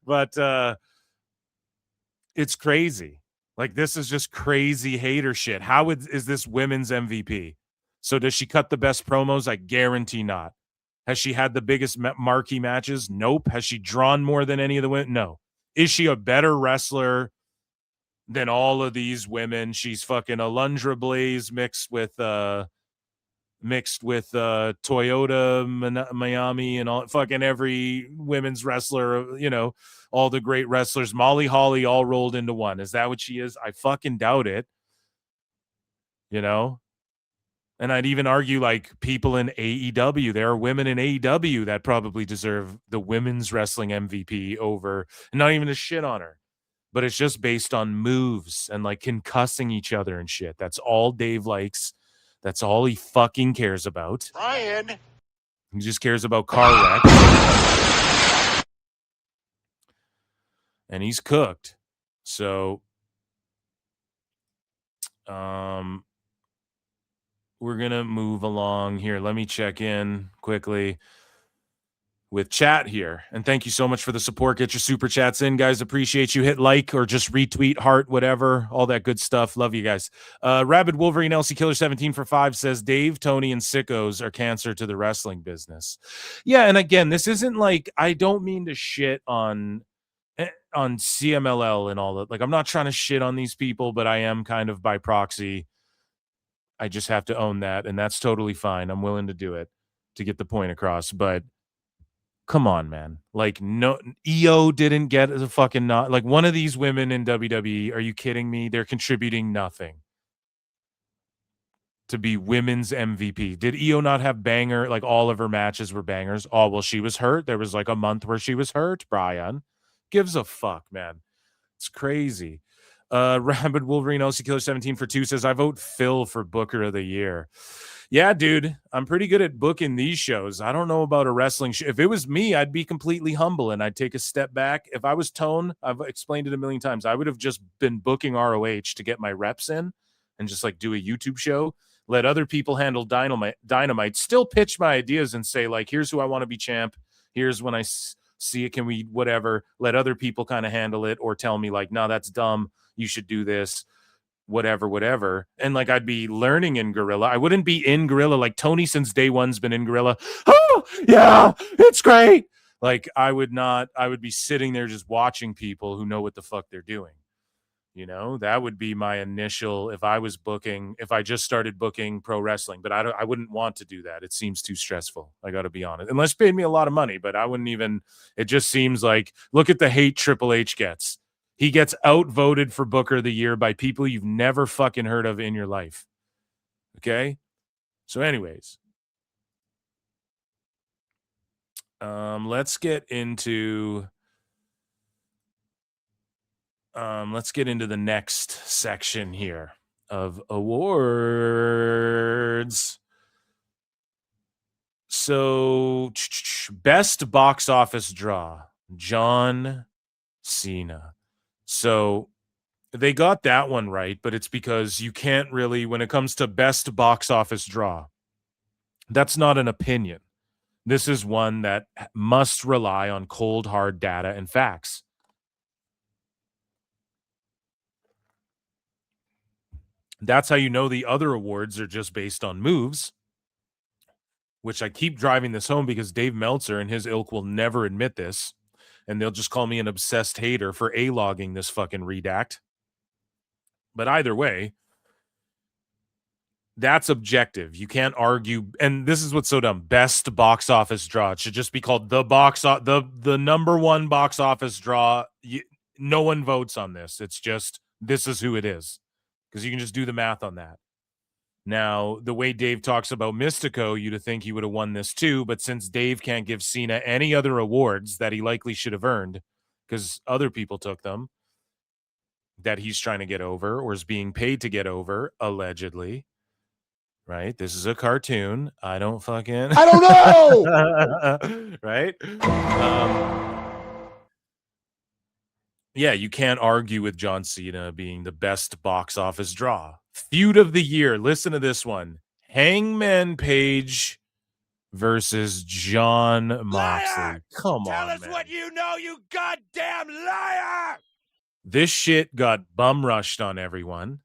But it's crazy. Like, this is just crazy hater shit. How is this women's MVP? So does she cut the best promos? I guarantee not. Has she had the biggest marquee matches? Nope. Has she drawn more than any of the women? No. Is she a better wrestler than all of these women? She's fucking Alundra Blaze mixed with Toyota Miami and all fucking every women's wrestler, all the great wrestlers, Molly Holly all rolled into one. Is that what she is? I fucking doubt it. And I'd even argue like people in AEW, there are women in AEW that probably deserve the women's wrestling MVP over, and not even a shit on her, but it's just based on moves and like concussing each other and shit. That's all Dave likes. That's all he fucking cares about. Brian. He just cares about car wrecks. And he's cooked. So, we're going to move along here. Let me check in quickly with chat here. And thank you so much for the support. Get your super chats in, guys. Appreciate you. Hit like or just retweet, heart, whatever, all that good stuff. Love you guys. Rabid Wolverine LC Killer 17 for 5 says Dave, Tony, and sickos are cancer to the wrestling business. Yeah, and again, this isn't like, I don't mean to shit on CMLL and all that. Like, I'm not trying to shit on these people, but I am kind of by proxy. I just have to own that, and that's totally fine. I'm willing to do it to get the point across, but come on, man. Like, no, Io didn't get a fucking not. Like, one of these women in WWE, are you kidding me? They're contributing nothing to be women's MVP. Did Io not have banger? Like, all of her matches were bangers. Oh, well, she was hurt. There was like a month where she was hurt, Brian. Gives a fuck, man. It's crazy. Rabid Wolverine LC Killer 17 for 2 says, I vote Phil for Booker of the Year. Yeah, dude, I'm pretty good at booking these shows. I don't know about a wrestling show. If it was me, I'd be completely humble and I'd take a step back. If I was Tone, I've explained it a million times, I would have just been booking ROH to get my reps in and just like do a YouTube show. Let other people handle Dynamite. Still pitch my ideas and say, like, here's who I want to be champ. Here's when I see it. Can we whatever? Let other people kind of handle it or tell me like, no, that's dumb. You should do this, whatever. And like, I'd be learning in Gorilla. I wouldn't be in Gorilla. Like Tony since day one's been in Gorilla. Oh yeah, it's great. Like I would be sitting there just watching people who know what the fuck they're doing. That would be my initial, if I just started booking pro wrestling, but I wouldn't want to do that. It seems too stressful. I got to be honest, unless paid me a lot of money, but I wouldn't even, it just seems like, look at the hate Triple H gets. He gets outvoted for Booker of the Year by people you've never fucking heard of in your life. Okay? So anyways. Let's get into the next section here of awards. So, best box office draw, John Cena. So they got that one right, but it's because you can't really, when it comes to best box office draw, that's not an opinion. This is one that must rely on cold, hard data and facts. That's how you know the other awards are just based on moves, which I keep driving this home because Dave Meltzer and his ilk will never admit this, and they'll just call me an obsessed hater for A-logging this fucking redact. But either way, that's objective. You can't argue, and this is what's so dumb. Best box office draw. It should just be called the number one box office draw. No one votes on this. It's just this is who it is, because you can just do the math on that. Now, the way Dave talks about Mystico, you'd think he would have won this too, but since Dave can't give Cena any other awards that he likely should have earned because other people took them, that he's trying to get over or is being paid to get over, allegedly, right? This is a cartoon. I don't know. Right? Yeah, you can't argue with John Cena being the best box office draw. Feud of the year. Listen to this one. Hangman Page versus John Moxley. Liar! Come Tell on, us man. what you know, you goddamn liar! This shit got bum rushed on everyone.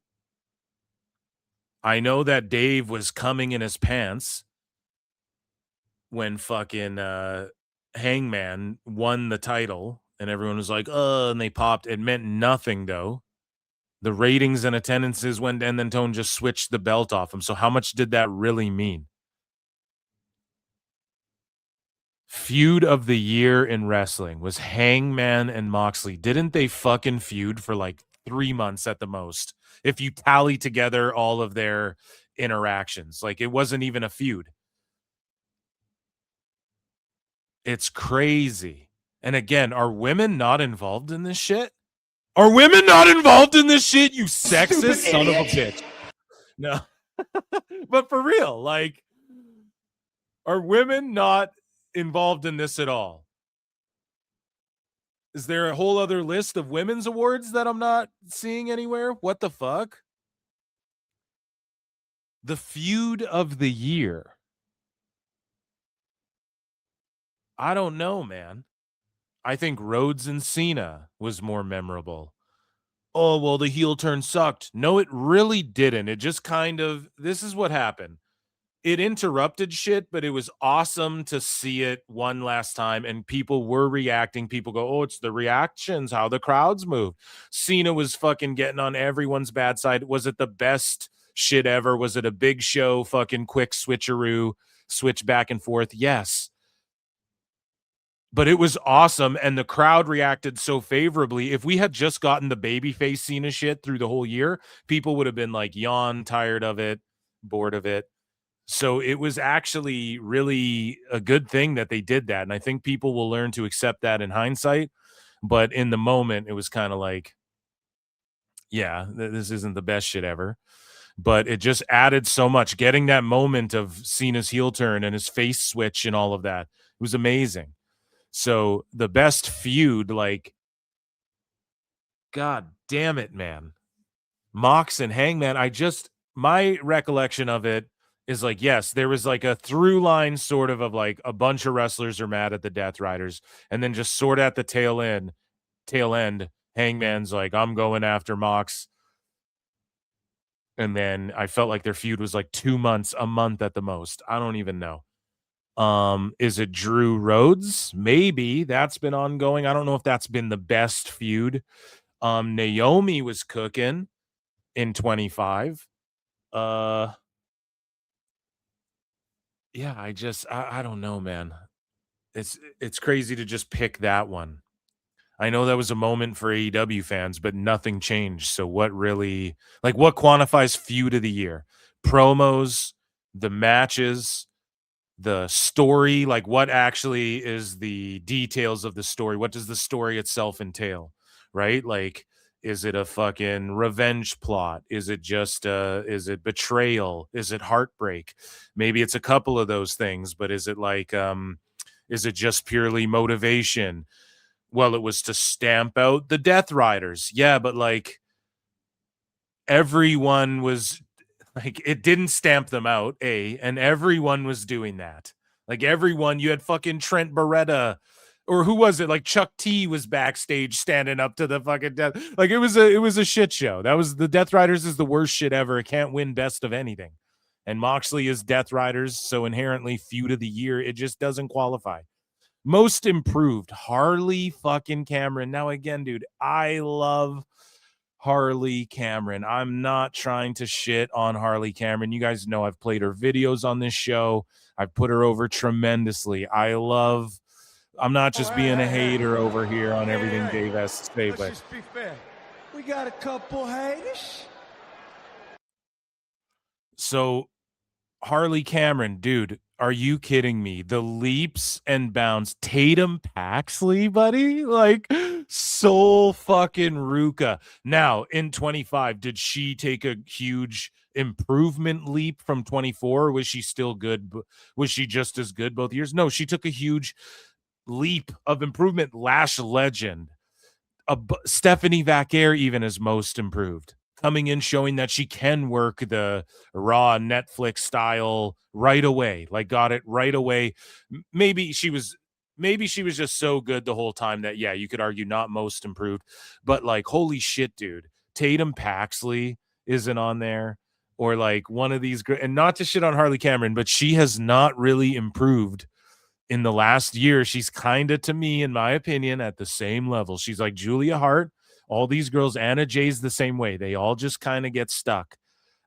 I know that Dave was coming in his pants when fucking Hangman won the title. And everyone was like, and they popped. It meant nothing, though. The ratings and attendances went, and then Tone just switched the belt off him. So how much did that really mean? Feud of the year in wrestling was Hangman and Moxley. Didn't they fucking feud for like 3 months at the most? If you tally together all of their interactions, like it wasn't even a feud. It's crazy. And again, are women not involved in this shit? Are women not involved in this shit, you sexist son of a bitch? No. But for real, like, are women not involved in this at all? Is there a whole other list of women's awards that I'm not seeing anywhere? What the fuck? The feud of the year. I don't know, man. I think Rhodes and Cena was more memorable. Oh, well, the heel turn sucked. No, it really didn't. It just kind of, this is what happened. It interrupted shit, but it was awesome to see it one last time, and people were reacting. People go, oh, it's the reactions, how the crowds move. Cena was fucking getting on everyone's bad side. Was it the best shit ever? Was it a big show, fucking quick switcheroo, switch back and forth? Yes. But it was awesome, and the crowd reacted so favorably. If we had just gotten the babyface Cena shit through the whole year, people would have been like, yawn, tired of it, bored of it. So it was actually really a good thing that they did that, and I think people will learn to accept that in hindsight. But in the moment, it was kind of like, yeah, this isn't the best shit ever. But it just added so much. Getting that moment of Cena's heel turn and his face switch and all of that, it was amazing. So the best feud, like, God damn it, man. Mox and Hangman, my recollection of it is like, yes, there was like a through line sort of like a bunch of wrestlers are mad at the Death Riders. And then just sort of at the tail end, Hangman's like, I'm going after Mox. And then I felt like their feud was like 2 months, a month at the most. I don't even know. Is it Drew Rhodes? Maybe that's been ongoing. I don't know if that's been the best feud. Naomi was cooking in 25. Yeah, I don't know, man. It's crazy to just pick that one. I know that was a moment for AEW fans, but nothing changed. So what really, like, what quantifies feud of the year? Promos, the matches, the story, like what actually is the details of the story? What does the story itself entail, right? Like, is it a fucking revenge plot? Is it just is it betrayal? Is it heartbreak? Maybe it's a couple of those things, but is it like is it just purely motivation? Well, it was to stamp out the Death Riders. Yeah, but like everyone was like, it didn't stamp them out, and everyone was doing that. Like everyone, you had fucking Trent Beretta, or who was it? Like Chuck T was backstage standing up to the fucking death. Like it was a shit show. That was the Death Riders is the worst shit ever. It can't win best of anything. And Moxley is Death Riders, so inherently feud of the year. It just doesn't qualify. Most improved, Harley fucking Cameron. Now again, dude, I love Harley Cameron. I'm not trying to shit on Harley Cameron. You guys know I've played her videos on this show. I've put her over tremendously. I'm not just being a hater over here on everything Dave has to say, but Let's just be fair. We got a couple haters. so Harley Cameron, dude, are you kidding me? The leaps and bounds. Tatum Paxley, buddy? Like, soul fucking Ruka. Now, in 25, did she take a huge improvement leap from 24? Or was she still good? Was she just as good both years? No, she took a huge leap of improvement. Lash legend. Stephanie Vaquer even is most improved, coming in showing that she can work the raw Netflix style right away, like got it right away. Maybe she was just so good the whole time that yeah, you could argue not most improved, but like holy shit, dude, Tatum Paxley isn't on there, or like one of these and not to shit on Harley Cameron, but she has not really improved in the last year. She's kind of, to me, in my opinion, at the same level. She's like Julia Hart. All these girls, Anna Jay's the same way. They all just kind of get stuck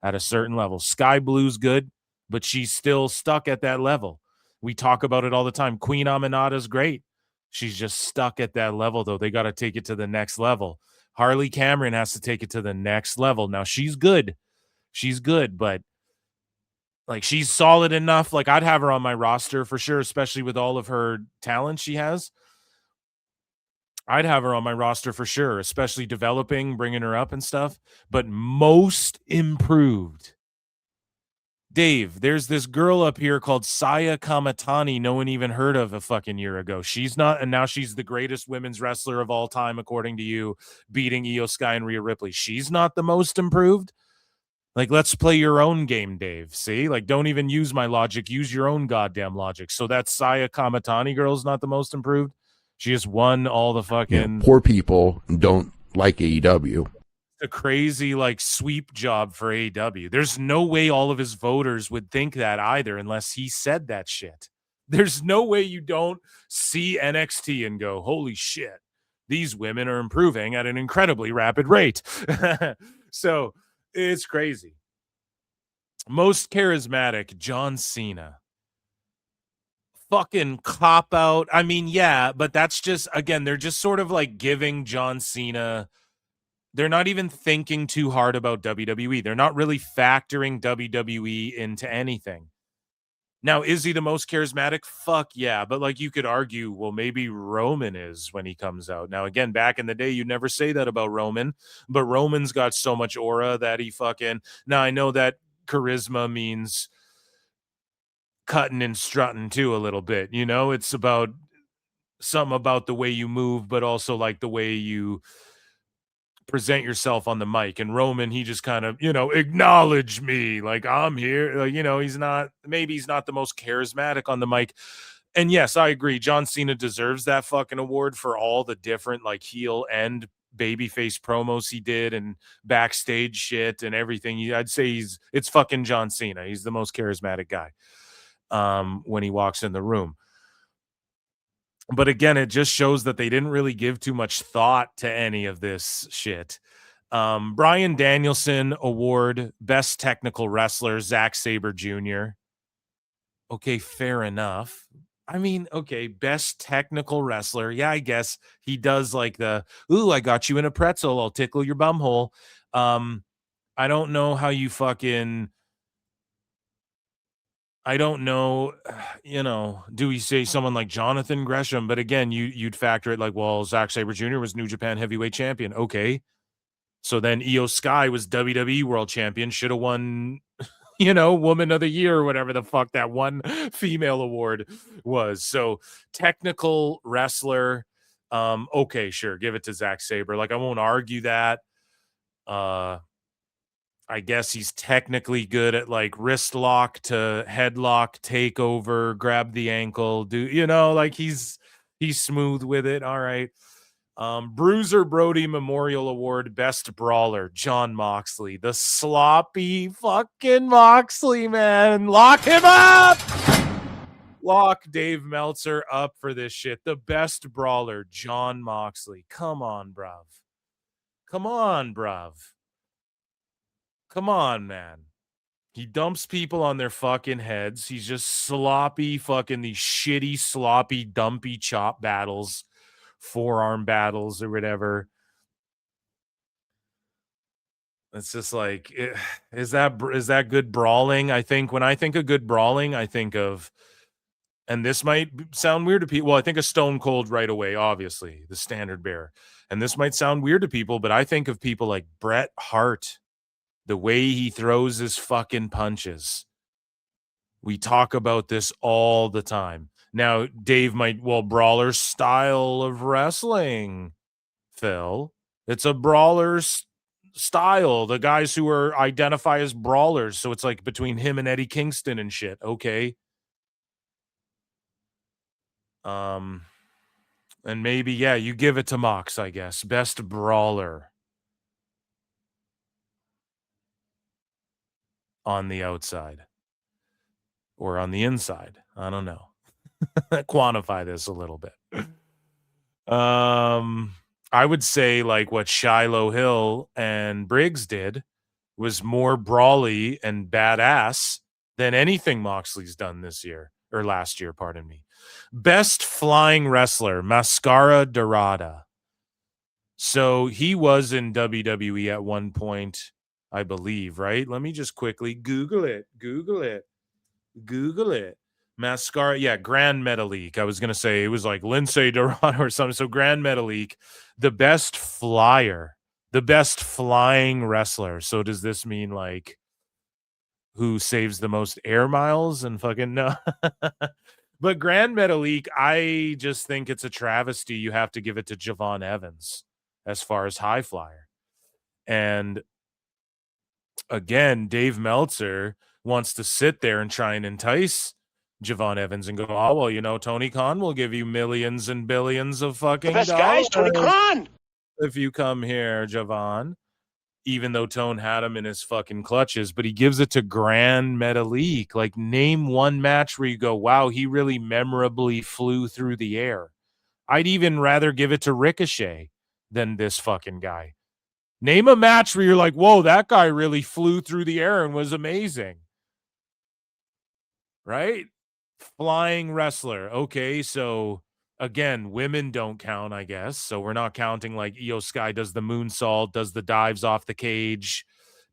at a certain level. Sky Blue's good, but she's still stuck at that level. We talk about it all the time. Queen Aminata's great. She's just stuck at that level, though. They got to take it to the next level. Harley Cameron has to take it to the next level. Now, she's good. She's good, but like she's solid enough. Like I'd have her on my roster for sure, especially with all of her talent she has. I'd have her on my roster for sure, especially developing, bringing her up and stuff. But most improved, Dave, there's this girl up here called Saya Kamatani. No one even heard of a fucking year ago. She's not, and now she's the greatest women's wrestler of all time, according to you, beating Io Sky and Rhea Ripley. She's not the most improved. Like, let's play your own game, Dave. See? Like, don't even use my logic. Use your own goddamn logic. So that Saya Kamatani girl's not the most improved? She just won all the fucking... Yeah, poor people don't like AEW. A crazy, like, sweep job for AEW. There's no way all of his voters would think that either unless he said that shit. There's no way you don't see NXT and go, holy shit, these women are improving at an incredibly rapid rate. So... it's crazy. Most charismatic, John Cena. Fucking cop out. I mean, yeah, but that's just, again, they're just sort of like giving John Cena. They're not even thinking too hard about WWE. They're not really factoring WWE into anything. Now, is he the most charismatic? Fuck yeah. But like you could argue, well, maybe Roman is when he comes out. Now, again, back in the day, you'd never say that about Roman, but Roman's got so much aura that he fucking... Now, I know that charisma means cutting and strutting too a little bit. You know, it's about something about the way you move, but also like the way you present yourself on the mic. And Roman, he just kind of, you know, acknowledge me, like I'm here. You know, he's not the most charismatic on the mic. And yes, I agree, John Cena deserves that fucking award for all the different like heel and babyface promos he did and backstage shit and everything. I'd say it's fucking John Cena. He's the most charismatic guy when he walks in the room. But again, it just shows that they didn't really give too much thought to any of this shit. Bryan Danielson Award, Best Technical Wrestler, Zack Sabre Jr. Okay, fair enough. I mean, okay, Best Technical Wrestler. Yeah, I guess he does like the, ooh, I got you in a pretzel, I'll tickle your bumhole. I don't know how you fucking I don't know, do we say someone like Jonathan Gresham? But again, you'd factor it like, well, Zack Sabre Jr. was New Japan heavyweight champion. Okay. So then Io Sky was WWE world champion, should have won, Woman of the Year or whatever the fuck that one female award was. So technical wrestler. Okay, sure. Give it to Zack Sabre. Like, I won't argue that. I guess he's technically good at like wrist lock to headlock, takeover, grab the ankle, he's smooth with it. All right. Bruiser Brody Memorial Award, Best Brawler, John Moxley. The sloppy fucking Moxley, man. Lock him up! Lock Dave Meltzer up for this shit. The best brawler, John Moxley. Come on, bruv. Come on, bruv. Come on, man. He dumps people on their fucking heads. He's just sloppy fucking these shitty, sloppy, dumpy chop battles, forearm battles or whatever. It's just like, is that good brawling? I think when I think of good brawling, I think of, and this might sound weird to people. Well, I think of Stone Cold right away, obviously, the standard bearer. And this might sound weird to people, but I think of people like Bret Hart. The way he throws his fucking punches. We talk about this all the time. Now, Dave brawler style of wrestling, Phil. It's a brawler style. The guys who identify as brawlers. So it's like between him and Eddie Kingston and shit. Okay. And maybe, you give it to Mox, I guess. Best brawler. On the outside or on the inside. I don't know. Quantify this a little bit. I would say like what Shiloh Hill and Briggs did was more brawly and badass than anything Moxley's done this year or last year, pardon me. Best flying wrestler, Mascara Dorada. So he was in WWE at one point, I believe, right? Let me just quickly Google it. Mascara, Grand Metalik. I was going to say it was like Lindsay Dorado or something. So Grand Metalik, the best flyer, the best flying wrestler. So does this mean like who saves the most air miles and fucking no? But Grand Metalik, I just think it's a travesty. You have to give it to Javon Evans as far as high flyer. And again, Dave Meltzer wants to sit there and try and entice Javon Evans and go, oh, well, Tony Khan will give you millions and billions of fucking The best dollars. guys, Tony Khan. If you come here, Javon, even though Tone had him in his fucking clutches, but he gives it to Grand Metalik. Like, name one match where you go, wow, he really memorably flew through the air. I'd even rather give it to Ricochet than this fucking guy. Name a match where you're like, whoa, that guy really flew through the air and was amazing. Right? Flying wrestler. Okay, so again, women don't count, I guess. So we're not counting like Io Sky does the moonsault, does the dives off the cage,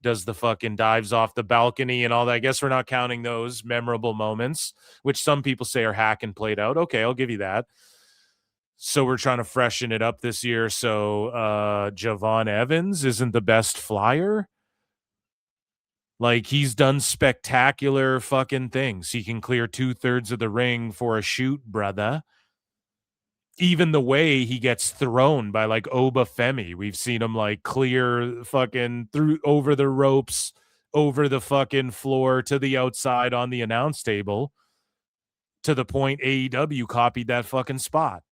does the fucking dives off the balcony and all that. I guess we're not counting those memorable moments, which some people say are hack and played out. Okay, I'll give you that. So we're trying to freshen it up this year. So Javon Evans isn't the best flyer. Like, he's done spectacular fucking things. He can clear 2/3 of the ring for a shoot, brother. Even the way he gets thrown by like Oba Femi. We've seen him like clear fucking through over the ropes, over the fucking floor to the outside on the announce table, to the point AEW copied that fucking spot.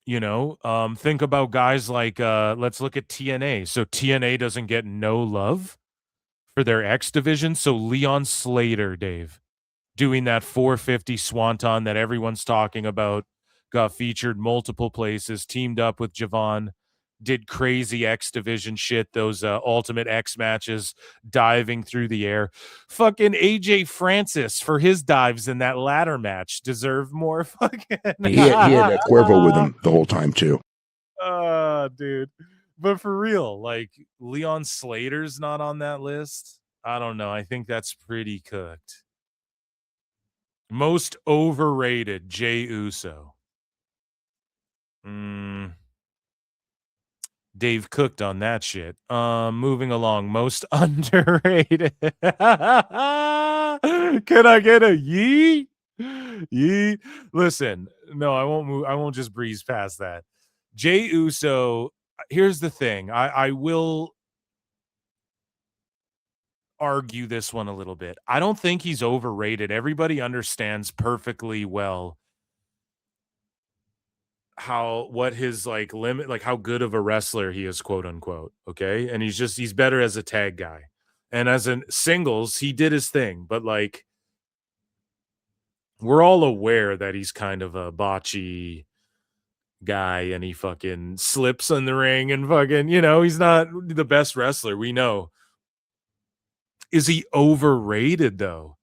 Think about guys like, let's look at TNA. So TNA doesn't get no love for their X division. So Leon Slater, Dave, doing that 450 swanton that everyone's talking about, got featured multiple places, teamed up with Javon, did crazy X division shit, those Ultimate X matches, diving through the air. Fucking AJ Francis for his dives in that ladder match deserve more fucking. He had Cuervo with him the whole time too. Dude. But for real, like, Leon Slater's not on that list. I don't know. I think that's pretty cooked. Most overrated, Jey Uso. Dave cooked on that shit. Moving along. Most underrated. Can I get a yee? Yee. Listen, no, I won't move. I won't just breeze past that. Jey Uso. Here's the thing. I will argue this one a little bit. I don't think he's overrated. Everybody understands perfectly well what his like limit, like how good of a wrestler he is, quote unquote. Okay. And he's better as a tag guy. And as in singles, he did his thing, but like we're all aware that he's kind of a botchy guy and he fucking slips in the ring and fucking, he's not the best wrestler. We know. Is he overrated though?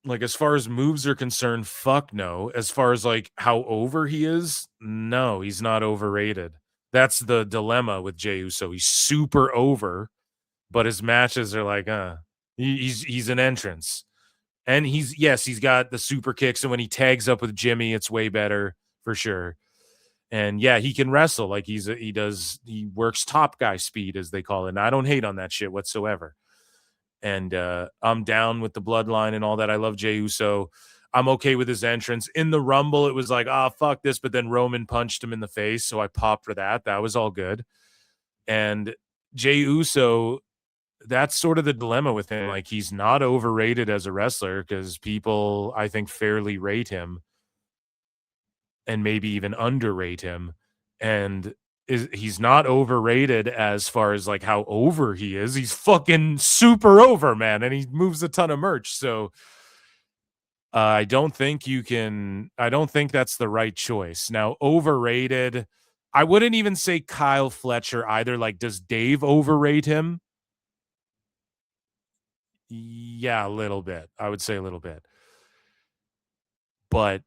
Like as far as moves are concerned, fuck no. As far as like how over he is, no, he's not overrated. That's the dilemma with Jey Uso. He's super over, but his matches are like, he's an entrance. And he's got the super kicks, and when he tags up with Jimmy, it's way better for sure. And yeah, he can wrestle like he works top guy speed, as they call it. And I don't hate on that shit whatsoever. And I'm down with the bloodline and all that. I love Jey Uso. I'm okay with his entrance. In the Rumble, it was like, fuck this. But then Roman punched him in the face, so I popped for that. That was all good. And Jey Uso, that's sort of the dilemma with him. Like, he's not overrated as a wrestler because people, I think, fairly rate him and maybe even underrate him. And he's not overrated as far as like how over he is. He's fucking super over, man, and he moves a ton of merch. So I don't think that's the right choice. Now, overrated, I wouldn't even say Kyle Fletcher either. Like, does Dave overrate him? Yeah, a little bit. I would say a little bit. But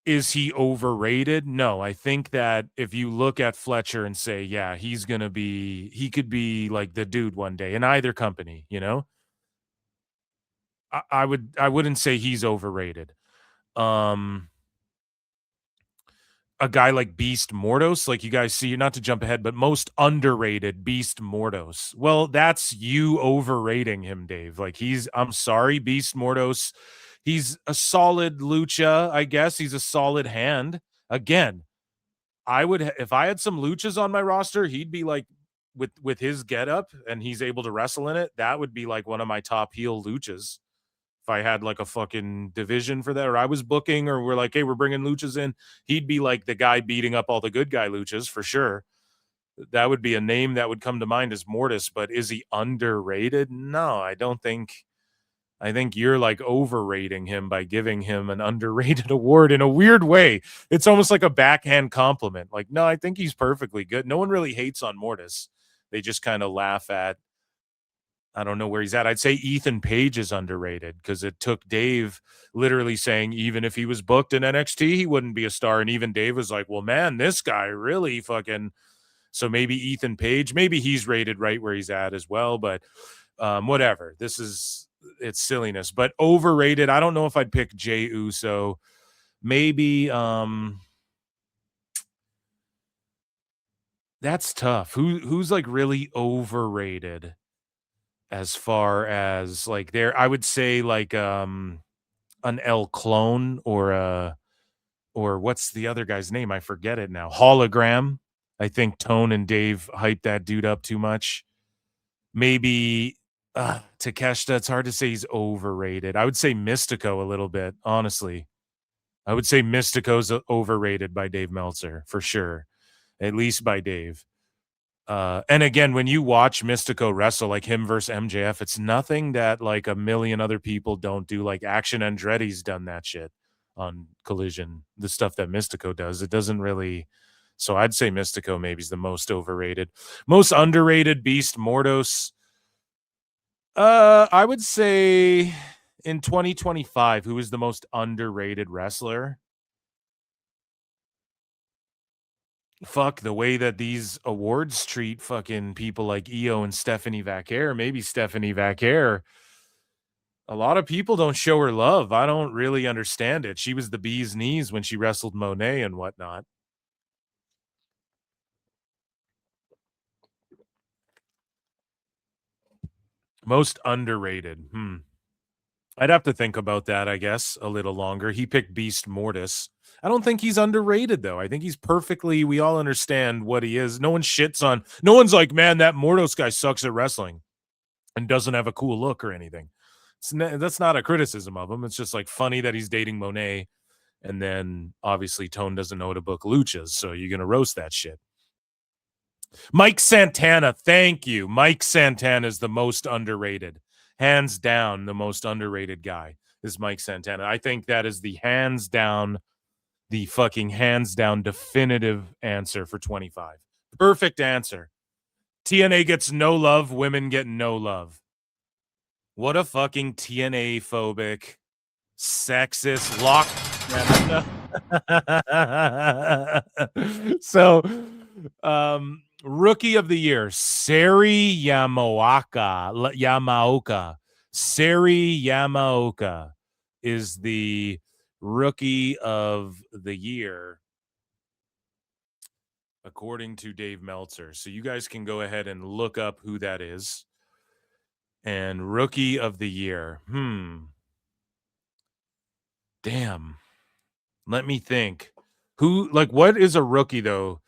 is he overrated? No, I think that if you look at Fletcher and say, yeah, he could be like the dude one day in either company, I wouldn't say he's overrated. A guy like Beast Mordos, like you guys see, not to jump ahead, but most underrated Beast Mordos. Well, that's you overrating him, Dave. Like I'm sorry, Beast Mordos. He's a solid lucha, I guess. He's a solid hand. Again, if I had some luchas on my roster, he'd be like with his getup and he's able to wrestle in it. That would be like one of my top heel luchas. If I had like a fucking division for that, or I was booking, or we're like, hey, we're bringing luchas in, he'd be like the guy beating up all the good guy luchas for sure. That would be a name that would come to mind as Mortis. But is he underrated? No, I don't think. I think you're like overrating him by giving him an underrated award in a weird way. It's almost like a backhand compliment. Like, no, I think he's perfectly good. No one really hates on Mortis. They just kind of laugh at, I don't know where he's at. I'd say Ethan Page is underrated because it took Dave literally saying even if he was booked in NXT, he wouldn't be a star. And even Dave was like, well, man, this guy really fucking. So maybe Ethan Page, maybe he's rated right where he's at as well. But whatever. It's silliness. But overrated, I don't know if I'd pick Jey Uso. Maybe that's tough. Who's like really overrated? As far as like I would say like an El Clone or what's the other guy's name? I forget it now. Hologram. I think Tone and Dave hyped that dude up too much. Maybe Takeshita. It's hard to say he's overrated. I would say Mystico a little bit, honestly. I would say Mystico's overrated by Dave Meltzer for sure, at least by Dave. And again, when you watch Mystico wrestle, like him versus MJF, it's nothing that like a million other people don't do. Like Action Andretti's done that shit on Collision, the stuff that Mystico does. It doesn't really. So I'd say Mystico maybe is the most overrated. Most underrated, Beast Mordos. I would say in 2025, who is the most underrated wrestler? fuck, the way that these awards treat fucking people like Io and Stephanie Vaquer, maybe Stephanie Vaquer, a lot of people don't show her love. I don't really understand it. She was the bee's knees when she wrestled Monet and whatnot. Most underrated. I'd have to think about that, I guess, a little longer. He picked Beast Mortis. I don't think he's underrated, though. I think he's perfectly, we all understand what he is. No one shits on, no one's like, man, that Mortis guy sucks at wrestling and doesn't have a cool look or anything. That's not a criticism of him. It's just like funny that he's dating Monet. And then obviously Tone doesn't know how to book luchas. So you're going to roast that shit. Mike Santana. Thank you. Mike Santana is the most underrated. Hands down, the most underrated guy is Mike Santana. I think that is the fucking hands down definitive answer for 25. Perfect answer. TNA gets no love. Women get no love. What a fucking TNA phobic, sexist lock. So, rookie of the year, Sari Yamaoka. Sari Yamaoka is the rookie of the year, according to Dave Meltzer. So you guys can go ahead and look up who that is. And rookie of the year. Damn. Let me think. What is a rookie, though?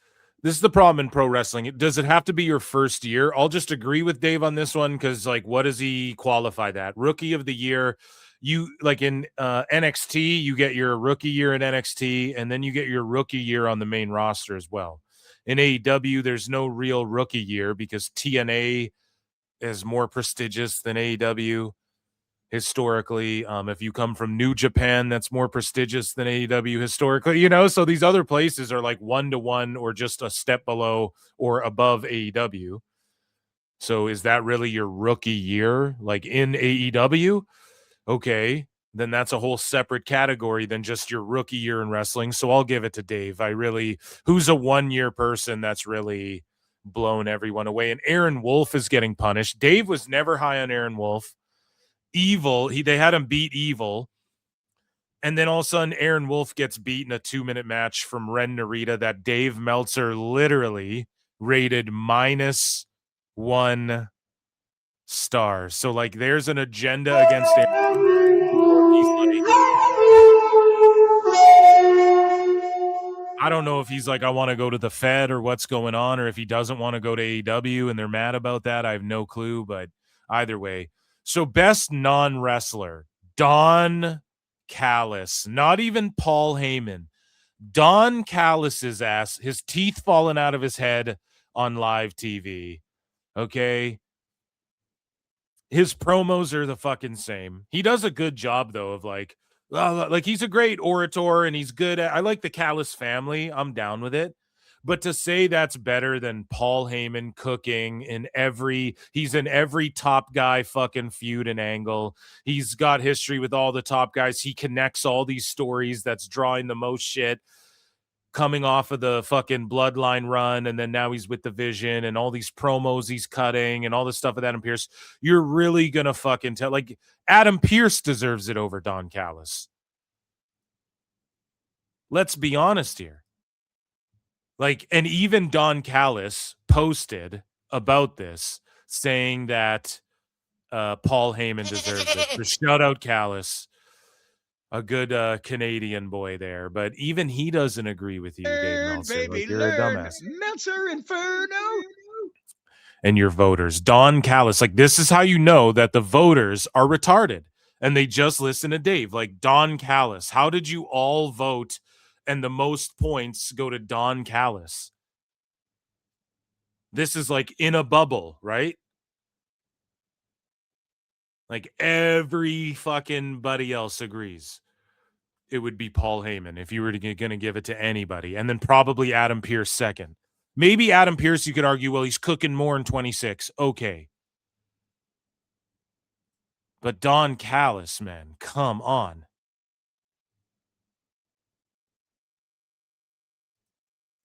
This is the problem in pro wrestling. Does it have to be your first year? I'll just agree with Dave on this one because, what does he qualify that? Rookie of the year, you in NXT, you get your rookie year in NXT, and then you get your rookie year on the main roster as well. In AEW, there's no real rookie year because TNA is more prestigious than AEW. Historically, if you come from New Japan, that's more prestigious than AEW historically, so these other places are like 1-to-1 or just a step below or above AEW. So is that really your rookie year, like in AEW? Okay, then that's a whole separate category than just your rookie year in wrestling. So I'll give it to Dave. Who's a 1-year person that's really blown everyone away. And Aaron Wolf is getting punished. Dave was never high on Aaron Wolf. Evil, they had him beat Evil, and then all of a sudden Aaron Wolf gets beat in a 2-minute match from Ren Narita that Dave Meltzer literally rated -1 star. So there's an agenda against Aaron. I don't know if he's like, I want to go to the Fed or what's going on, or if he doesn't want to go to AEW and they're mad about that. I have no clue, but either way. So best non-wrestler, Don Callis, not even Paul Heyman. Don Callis's ass, his teeth falling out of his head on live TV. Okay. His promos are the fucking same. He does a good job though of he's a great orator and he's good at, I like the Callis family. I'm down with it. But to say that's better than Paul Heyman cooking he's in every top guy fucking feud and angle. He's got history with all the top guys. He connects all these stories that's drawing the most shit coming off of the fucking Bloodline run. And then now he's with the Vision and all these promos he's cutting and all this stuff with Adam Pearce. You're really going to fucking tell, Adam Pearce deserves it over Don Callis. Let's be honest here. And even Don Callis posted about this, saying that Paul Heyman deserves it. So shout out Callis, a good Canadian boy there. But even he doesn't agree with you, Dave Meltzer. You're a dumbass. Meltzer Inferno. And your voters. Don Callis. This is how you know that the voters are retarded. And they just listen to Dave. Don Callis. How did you all vote? And the most points go to Don Callis. This is in a bubble, right? Every fucking buddy else agrees. It would be Paul Heyman if you were going to give it to anybody. And then probably Adam Pearce second. Maybe Adam Pearce, you could argue, well, he's cooking more in 26. Okay. But Don Callis, man, come on.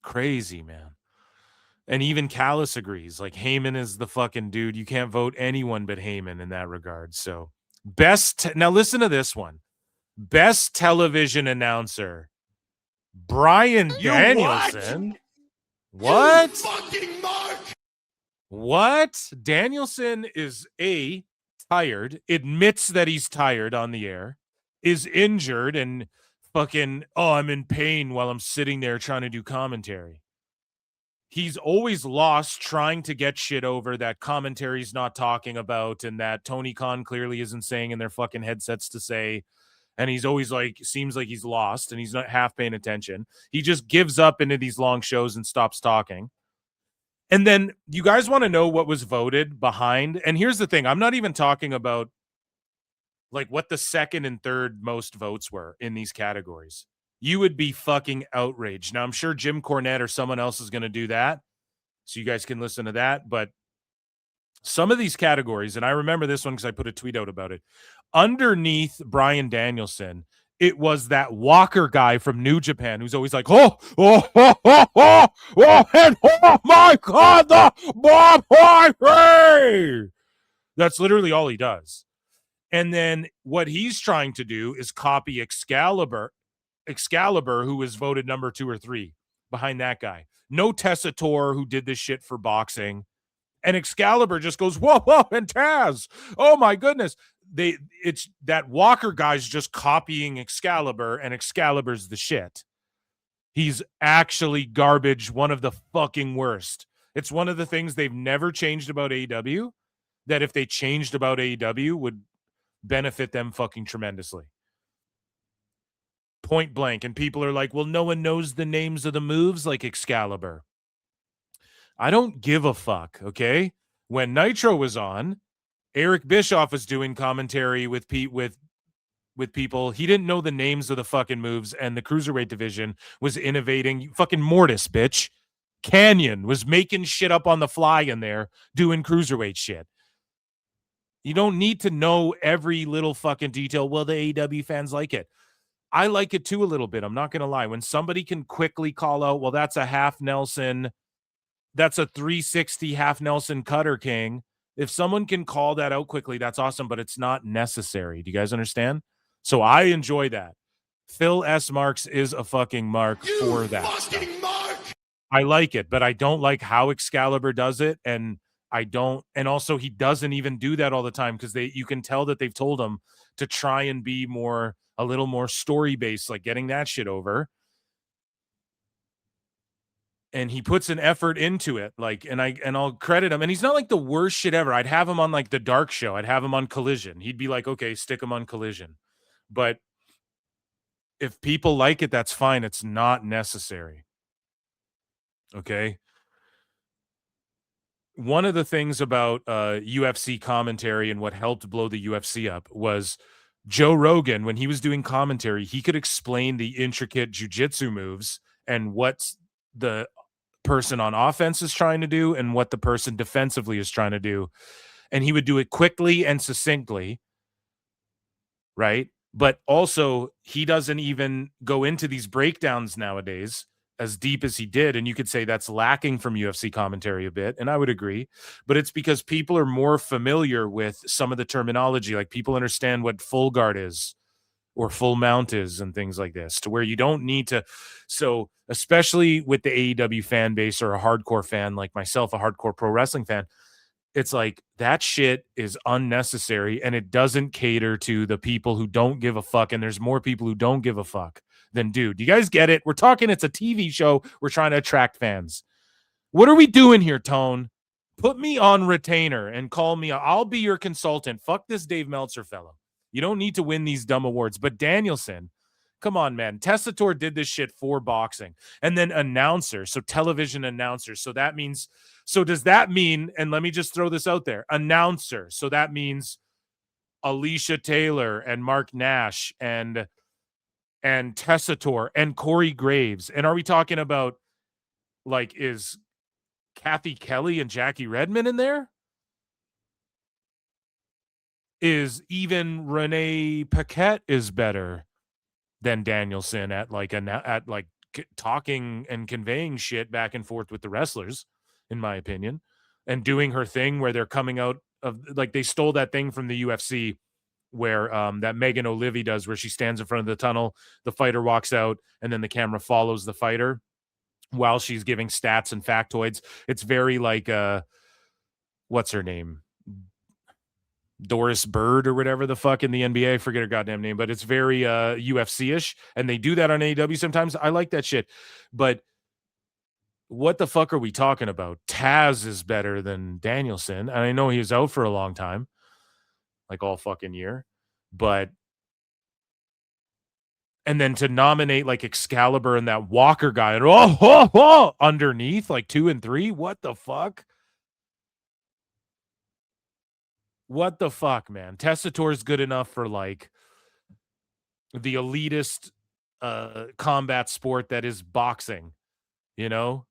Crazy, man. And even Callis agrees. Like, Heyman is the fucking dude. You can't vote anyone but Heyman in that regard. So, now listen to this one. Best television announcer, Bryan Danielson. What? Fucking Mark! What? Danielson is tired, admits that he's tired on the air, is injured, and fucking, I'm in pain while I'm sitting there trying to do commentary. He's always lost trying to get shit over that commentary's not talking about and that Tony Khan clearly isn't saying in their fucking headsets to say. And he's always like, seems like he's lost and he's not half paying attention. He just gives up into these long shows and stops talking. And then you guys want to know what was voted behind? And here's the thing. I'm not even talking about like what the second and third most votes were in these categories. You would be fucking outraged. Now, I'm sure Jim Cornette or someone else is going to do that, so you guys can listen to that. But some of these categories, and I remember this one because I put a tweet out about it, underneath Bryan Danielson, it was that Walker guy from New Japan who's always like, and oh my God, the Bob Hartley. That's literally all he does. And then what he's trying to do is copy Excalibur, who was voted number 2 or 3 behind that guy. No Tessitore, who did this shit for boxing. And Excalibur just goes, whoa, and Taz. Oh my goodness. It's that Walker guy's just copying Excalibur, and Excalibur's the shit. He's actually garbage, one of the fucking worst. It's one of the things they've never changed about AEW, that if they changed about AEW would benefit them fucking tremendously. Point blank. And people are like, well, no one knows the names of the moves like Excalibur. I don't give a fuck, okay? When Nitro was on, Eric Bischoff was doing commentary with people. He didn't know the names of the fucking moves, and the Cruiserweight division was innovating. Fucking Mortis, bitch. Canyon was making shit up on the fly in there, doing Cruiserweight shit. You don't need to know every little fucking detail. Well, the AEW fans like it. I like it too a little bit. I'm not going to lie. When somebody can quickly call out, well, that's a half Nelson, that's a 360 half Nelson Cutter King. If someone can call that out quickly, that's awesome, but it's not necessary. Do you guys understand? So I enjoy that. Phil S. Marks is a fucking mark for that. Fucking mark! I like it, but I don't like how Excalibur does it, and also he doesn't even do that all the time because you can tell that they've told him to try and be a little more story-based, like getting that shit over. And he puts an effort into it, like, and I'll credit him. And he's not like the worst shit ever. I'd have him on like the Dark Show. I'd have him on Collision. He'd be like, okay, stick him on Collision. But if people like it, that's fine. It's not necessary. Okay. One of the things about UFC commentary and what helped blow the UFC up was Joe Rogan, when he was doing commentary, he could explain the intricate jiu-jitsu moves and what the person on offense is trying to do and what the person defensively is trying to do. And he would do it quickly and succinctly, right? But also, he doesn't even go into these breakdowns nowadays as deep as he did. And you could say that's lacking from UFC commentary a bit. And I would agree. But it's because people are more familiar with some of the terminology. Like, people understand what full guard is or full mount is and things like this, to where you don't need to. So especially with the AEW fan base or a hardcore fan like myself, a hardcore pro wrestling fan, it's like that shit is unnecessary and it doesn't cater to the people who don't give a fuck. And there's more people who don't give a fuck than do. Do you guys get it? We're talking, it's a TV show. We're trying to attract fans. What are we doing here, Tone? Put me on retainer and call me. I'll be your consultant. Fuck this Dave Meltzer fellow. You don't need to win these dumb awards. But Danielson, come on, man. Tessitore did this shit for boxing. And then announcer, so television announcer. So that means, so does that mean, and let me just throw this out there, announcer. So that means Alicia Taylor and Mark Nash and Tessitore and Corey Graves. And are we talking about, like, is Kathy Kelly and Jackie Redmond in there? Is even Renee Paquette is better than Danielson at like talking and conveying shit back and forth with the wrestlers, in my opinion, and doing her thing where they're coming out of, like, they stole that thing from the UFC where that Megan O'Leary does, where she stands in front of the tunnel, the fighter walks out, and then the camera follows the fighter while she's giving stats and factoids. It's very like what's her name? Doris Bird or whatever the fuck in the NBA. I forget her goddamn name, but it's very UFC-ish. And they do that on AEW sometimes. I like that shit. But what the fuck are we talking about? Taz is better than Danielson. And I know he was out for a long time, like all fucking year. But and then to nominate like Excalibur and that Walker guy underneath like 2 and 3, what the fuck? What the fuck, man? Tessator's good enough for like the elitist combat sport that is boxing, you know?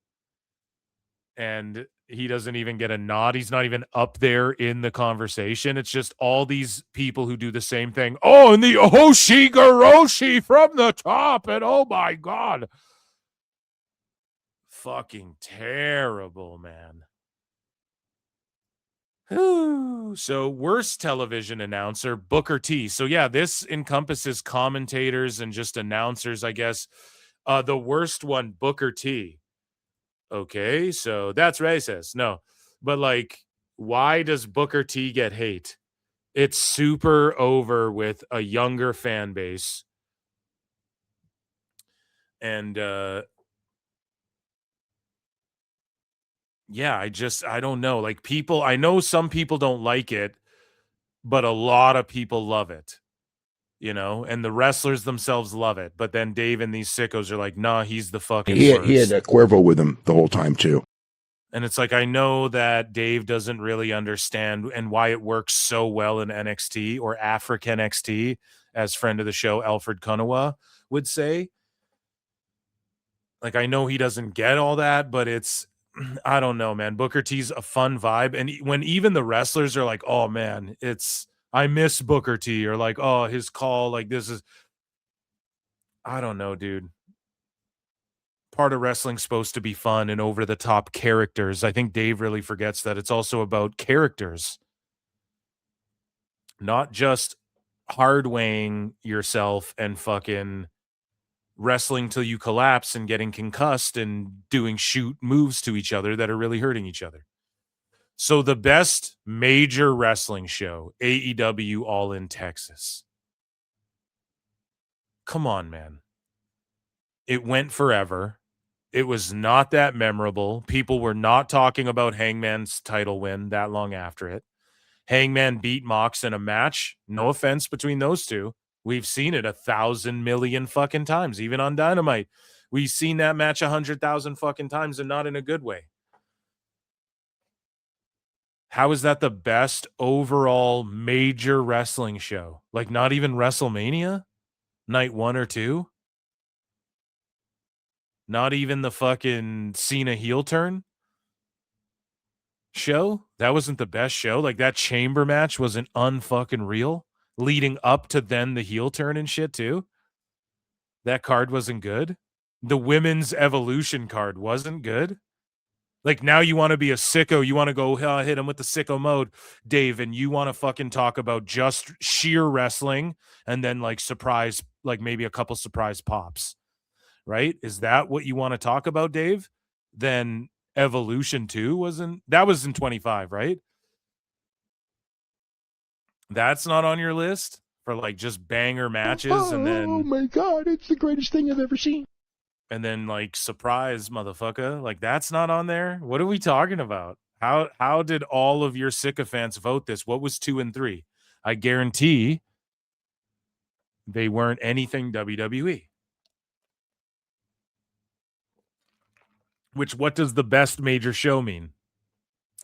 And he doesn't even get a nod. He's not even up there in the conversation. It's just all these people who do the same thing. Oh, and the Oshigoroshi from the top. And oh my God. Fucking terrible, man. So worst television announcer, Booker T. So yeah, this encompasses commentators and just announcers, I guess. The worst one, Booker T. Okay, so that's racist. No, but like, why does Booker T get hate? It's super over with a younger fan base. And yeah, I don't know. Like, people, I know some people don't like it, but a lot of people love it, you know, and the wrestlers themselves love it. But then Dave and these sickos are like, nah, he's the fucking He worst. had Cuervo with him the whole time too. And it's like, I know that Dave doesn't really understand and why it works so well in NXT or African NXT, as friend of the show Alfred Konuwa would say. Like, I know he doesn't get all that, but it's, I don't know, man. Booker T's a fun vibe. And when even the wrestlers are like, oh man, I miss Booker T, or like, oh, his call, like, this is, I don't know, dude. Part of wrestling's supposed to be fun and over the top characters. I think Dave really forgets that it's also about characters, not just hard weighing yourself and fucking wrestling till you collapse and getting concussed and doing shoot moves to each other that are really hurting each other. So the best major wrestling show, AEW All in Texas. Come on, man. It went forever. It was not that memorable. People were not talking about Hangman's title win that long after it. Hangman beat Mox in a match. No offense between those two. We've seen it 1,000 million fucking times, even on Dynamite. We've seen that match 100,000 fucking times, and not in a good way. How is that the best overall major wrestling show? Like, not even WrestleMania? Night 1 or 2? Not even the fucking Cena heel turn show? That wasn't the best show? Like, that chamber match wasn't unfucking real? Leading up to then the heel turn and shit too? That card wasn't good? The women's evolution card wasn't good? Like, now you want to be a sicko. You want to go hit him with the sicko mode, Dave, and you want to fucking talk about just sheer wrestling and then like surprise, like maybe a couple surprise pops, right? Is that what you want to talk about, Dave? Then Evolution 2 that was in 25, right? That's not on your list for like just banger matches and then, oh my God, it's the greatest thing I've ever seen. And then like surprise, motherfucker. Like, that's not on there. What are we talking about? How did all of your sycophants vote this? What was 2 and 3? I guarantee they weren't anything WWE. Which, what does the best major show mean?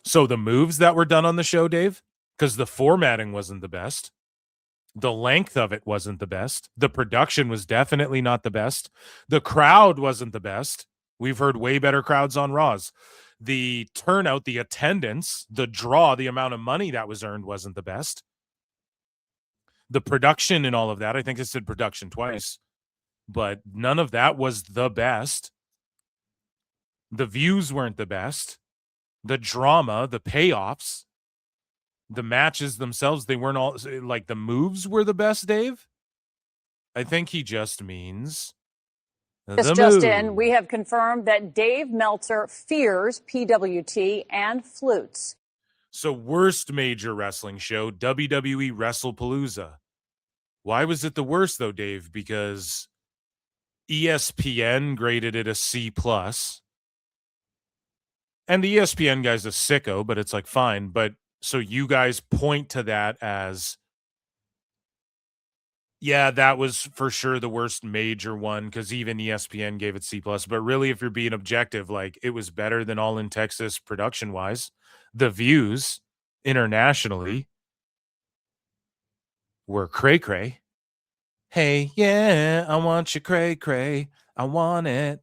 So the moves that were done on the show, Dave, because the formatting wasn't the best. The length of it wasn't the best. The production was definitely not the best. The crowd wasn't the best. We've heard way better crowds on Raws. The turnout, the attendance, the draw, the amount of money that was earned wasn't the best. The production and all of that, I think I said production twice, but none of that was the best. The views weren't the best. The drama, the payoffs, the matches themselves, they weren't all like the moves were the best, Dave. I think he just means the Just move. in, we have confirmed that Dave Meltzer fears PWT and flutes. So worst major wrestling show, WWE WrestlePalooza. Why was it the worst though, Dave? Because ESPN graded it a C+. And the ESPN guy's a sicko, but it's like fine. But so you guys point to that as, yeah, that was for sure the worst major one because even ESPN gave it C+. But really, if you're being objective, like it was better than All in Texas production wise. The views internationally were cray cray. Hey, yeah, I want you cray cray. I want it.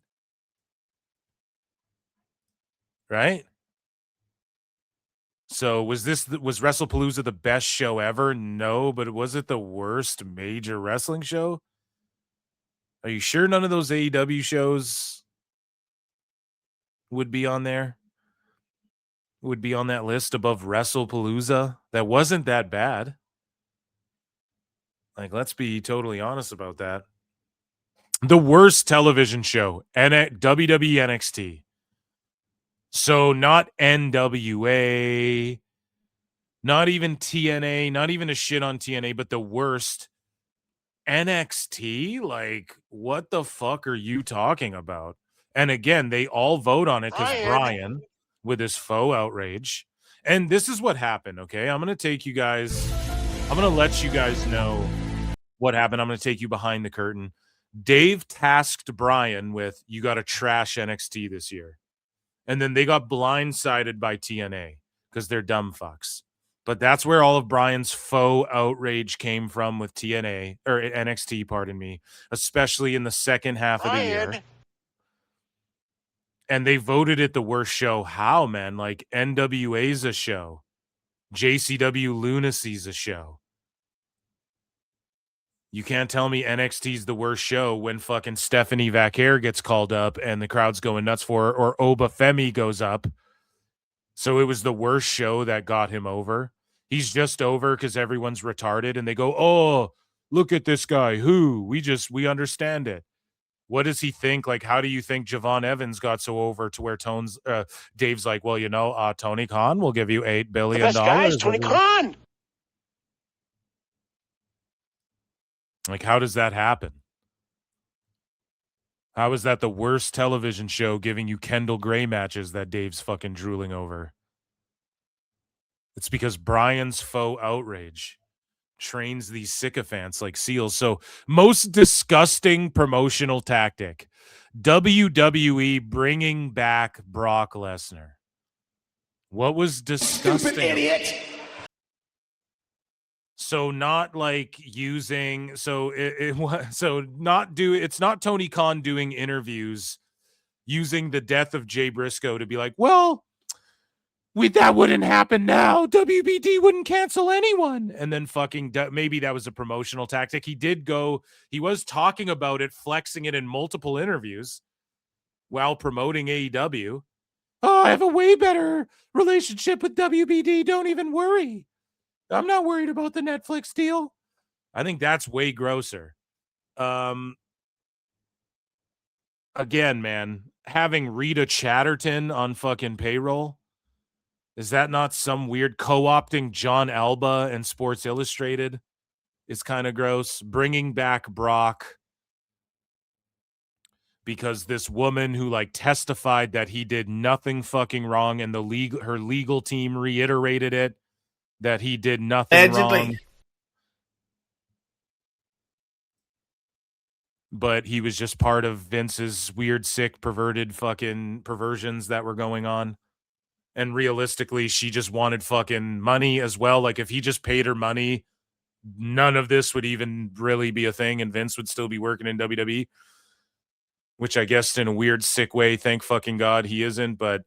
Right? So was WrestlePalooza the best show ever? No, but was it the worst major wrestling show? Are you sure none of those AEW shows would be on there? Would be on that list above WrestlePalooza? That wasn't that bad. Like, let's be totally honest about that. The worst television show, WWE NXT. So not NWA, not even TNA, not even a shit on TNA, but the worst NXT. Like, what the fuck are you talking about? And again, they all vote on it because Brian, with his faux outrage. And this is what happened, okay? I'm going to let you guys know what happened. I'm going to take you behind the curtain. Dave tasked Brian with, you got to trash NXT this year. And then they got blindsided by TNA because they're dumb fucks. But that's where all of Brian's faux outrage came from with TNA or NXT, pardon me, especially in the second half of the year. And they voted it the worst show. How, man? Like NWA's a show. JCW Lunacy's a show. You can't tell me NXT's the worst show when fucking Stephanie Vaquer gets called up and the crowd's going nuts for her, or Oba Femi goes up. So it was the worst show that got him over. He's just over because everyone's retarded and they go, oh, look at this guy. Who? We understand it. What does he think? Like, how do you think Javon Evans got so over to where Dave's like, well, Tony Khan will give you $8 billion. The best guy is Tony Khan. Like, how does that happen? How is that the worst television show giving you Kendall Gray matches that Dave's fucking drooling over? It's because Brian's faux outrage trains these sycophants like seals. So, most disgusting promotional tactic, WWE bringing back Brock Lesnar. What was disgusting? Stupid idiot. So not like using, it's not Tony Khan doing interviews using the death of Jay Briscoe to be like, well, that wouldn't happen now. WBD wouldn't cancel anyone. And then maybe that was a promotional tactic. He was talking about it, flexing it in multiple interviews while promoting AEW. Oh, I have a way better relationship with WBD. Don't even worry. I'm not worried about the Netflix deal. I think that's way grosser. Again, man, having Rita Chatterton on fucking payroll, is that not some weird co-opting John Alba and Sports Illustrated? Is kind of gross. Bringing back Brock because this woman who testified that he did nothing fucking wrong and her legal team reiterated it. That he did nothing wrong. But he was just part of Vince's weird, sick, perverted fucking perversions that were going on. And realistically, she just wanted fucking money as well. Like, if he just paid her money, none of this would even really be a thing, and Vince would still be working in WWE. Which I guess in a weird, sick way, thank fucking God he isn't, but...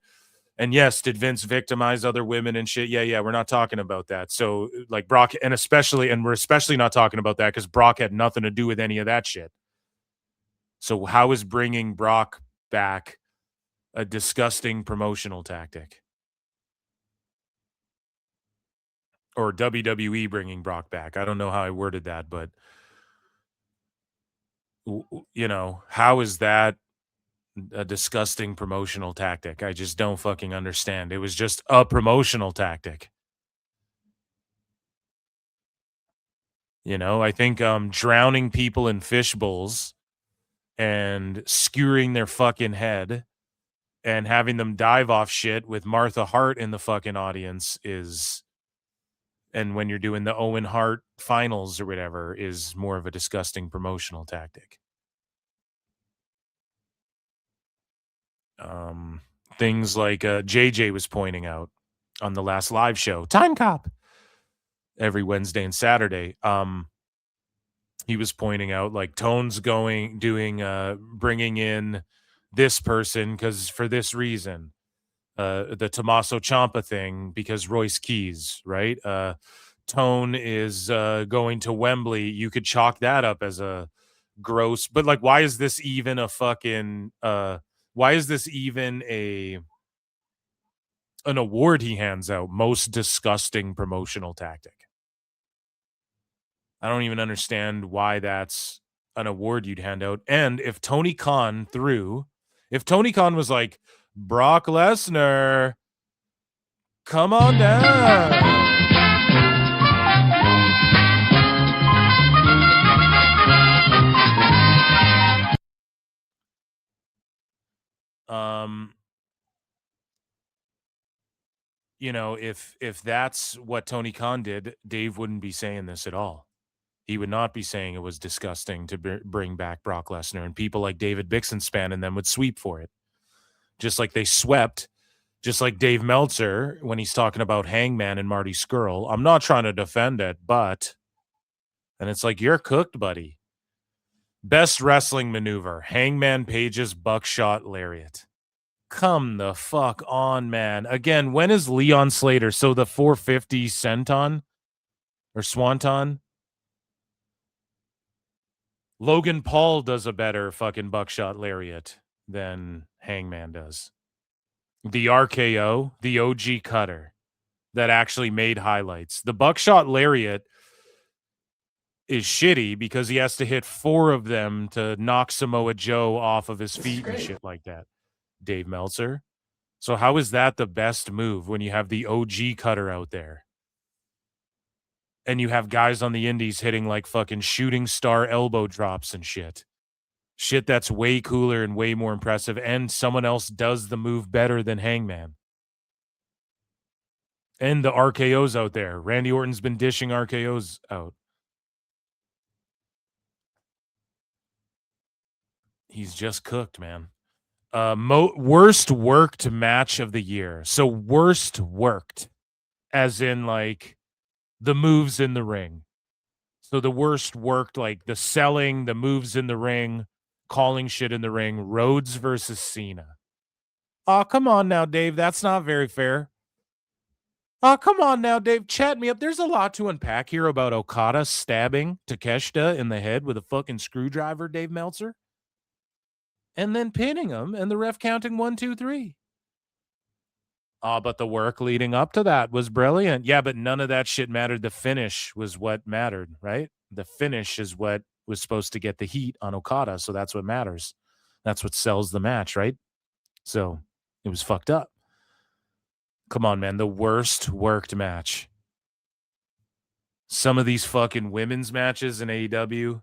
And yes, did Vince victimize other women and shit? Yeah, we're not talking about that. So, Brock, and we're especially not talking about that because Brock had nothing to do with any of that shit. So how is bringing Brock back a disgusting promotional tactic? Or WWE bringing Brock back. I don't know how I worded that, but how is that a disgusting promotional tactic? I just don't fucking understand. It was just a promotional tactic. I think drowning people in fish bowls and skewering their fucking head and having them dive off shit with Martha Hart in the fucking audience and when you're doing the Owen Hart finals or whatever, is more of a disgusting promotional tactic. Things like JJ was pointing out on the last live show, Time Cop, every Wednesday and Saturday. He was pointing out like Tone's bringing in this person because for this reason, the Tommaso Ciampa thing because Royce Keys, right? Tone is going to Wembley. You could chalk that up as a gross, but like, why is this even a fucking? Why is this even an award he hands out? Most disgusting promotional tactic. I don't even understand why that's an award you'd hand out. And if Tony Khan was like, Brock Lesnar, come on down. If that's what Tony Khan did, Dave wouldn't be saying this at all. He would not be saying it was disgusting to bring back Brock Lesnar, and people like David Bixenspan and them would sweep for it. Just like they swept, just like Dave Meltzer when he's talking about Hangman and Marty Scurll. I'm not trying to defend it, but... And it's like, you're cooked, buddy. Best wrestling maneuver, Hangman Page's buckshot lariat. Come the fuck on, man. Again, when is Leon Slater? So the 450 senton or swanton? Logan Paul does a better fucking buckshot lariat than Hangman does. The RKO, the OG cutter that actually made highlights. The buckshot lariat is shitty because he has to hit 4 of them to knock Samoa Joe off of his feet and shit like that. Dave Meltzer. So how is that the best move when you have the OG cutter out there? And you have guys on the indies hitting like fucking shooting star elbow drops and shit. Shit that's way cooler and way more impressive, and someone else does the move better than Hangman. And the RKO's out there. Randy Orton's been dishing RKO's out. He's just cooked, man. Worst worked match of the year. So worst worked, as in like the moves in the ring. So the worst worked, like the selling, the moves in the ring, calling shit in the ring. Rhodes versus Cena. Oh, come on now, Dave. That's not very fair. Oh, come on now, Dave. Chat me up. There's a lot to unpack here about Okada stabbing Takeshita in the head with a fucking screwdriver, Dave Meltzer. And then pinning him and the ref counting 1, 2, 3. Oh, but the work leading up to that was brilliant. Yeah, but none of that shit mattered. The finish was what mattered, right? The finish is what was supposed to get the heat on Okada, so that's what matters. That's what sells the match, right? So it was fucked up. Come on, man. The worst worked match. Some of these fucking women's matches in AEW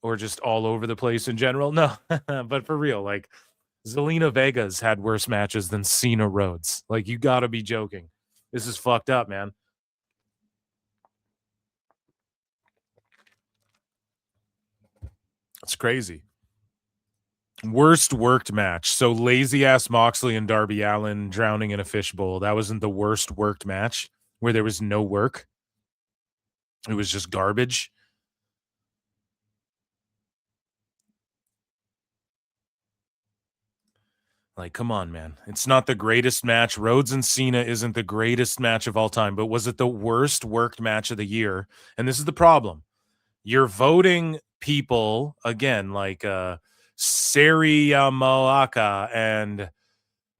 or just all over the place in general. No, but for real, like Zelina Vega's had worse matches than Cena Rhodes. Like, you got to be joking. This is fucked up, man. It's crazy. Worst worked match. So lazy ass Moxley and Darby Allin drowning in a fishbowl. That wasn't the worst worked match where there was no work. It was just garbage. Like, come on, man. It's not the greatest match. Rhodes and Cena isn't the greatest match of all time, but was it the worst worked match of the year? And this is the problem. You're voting people again like Seri Moaka and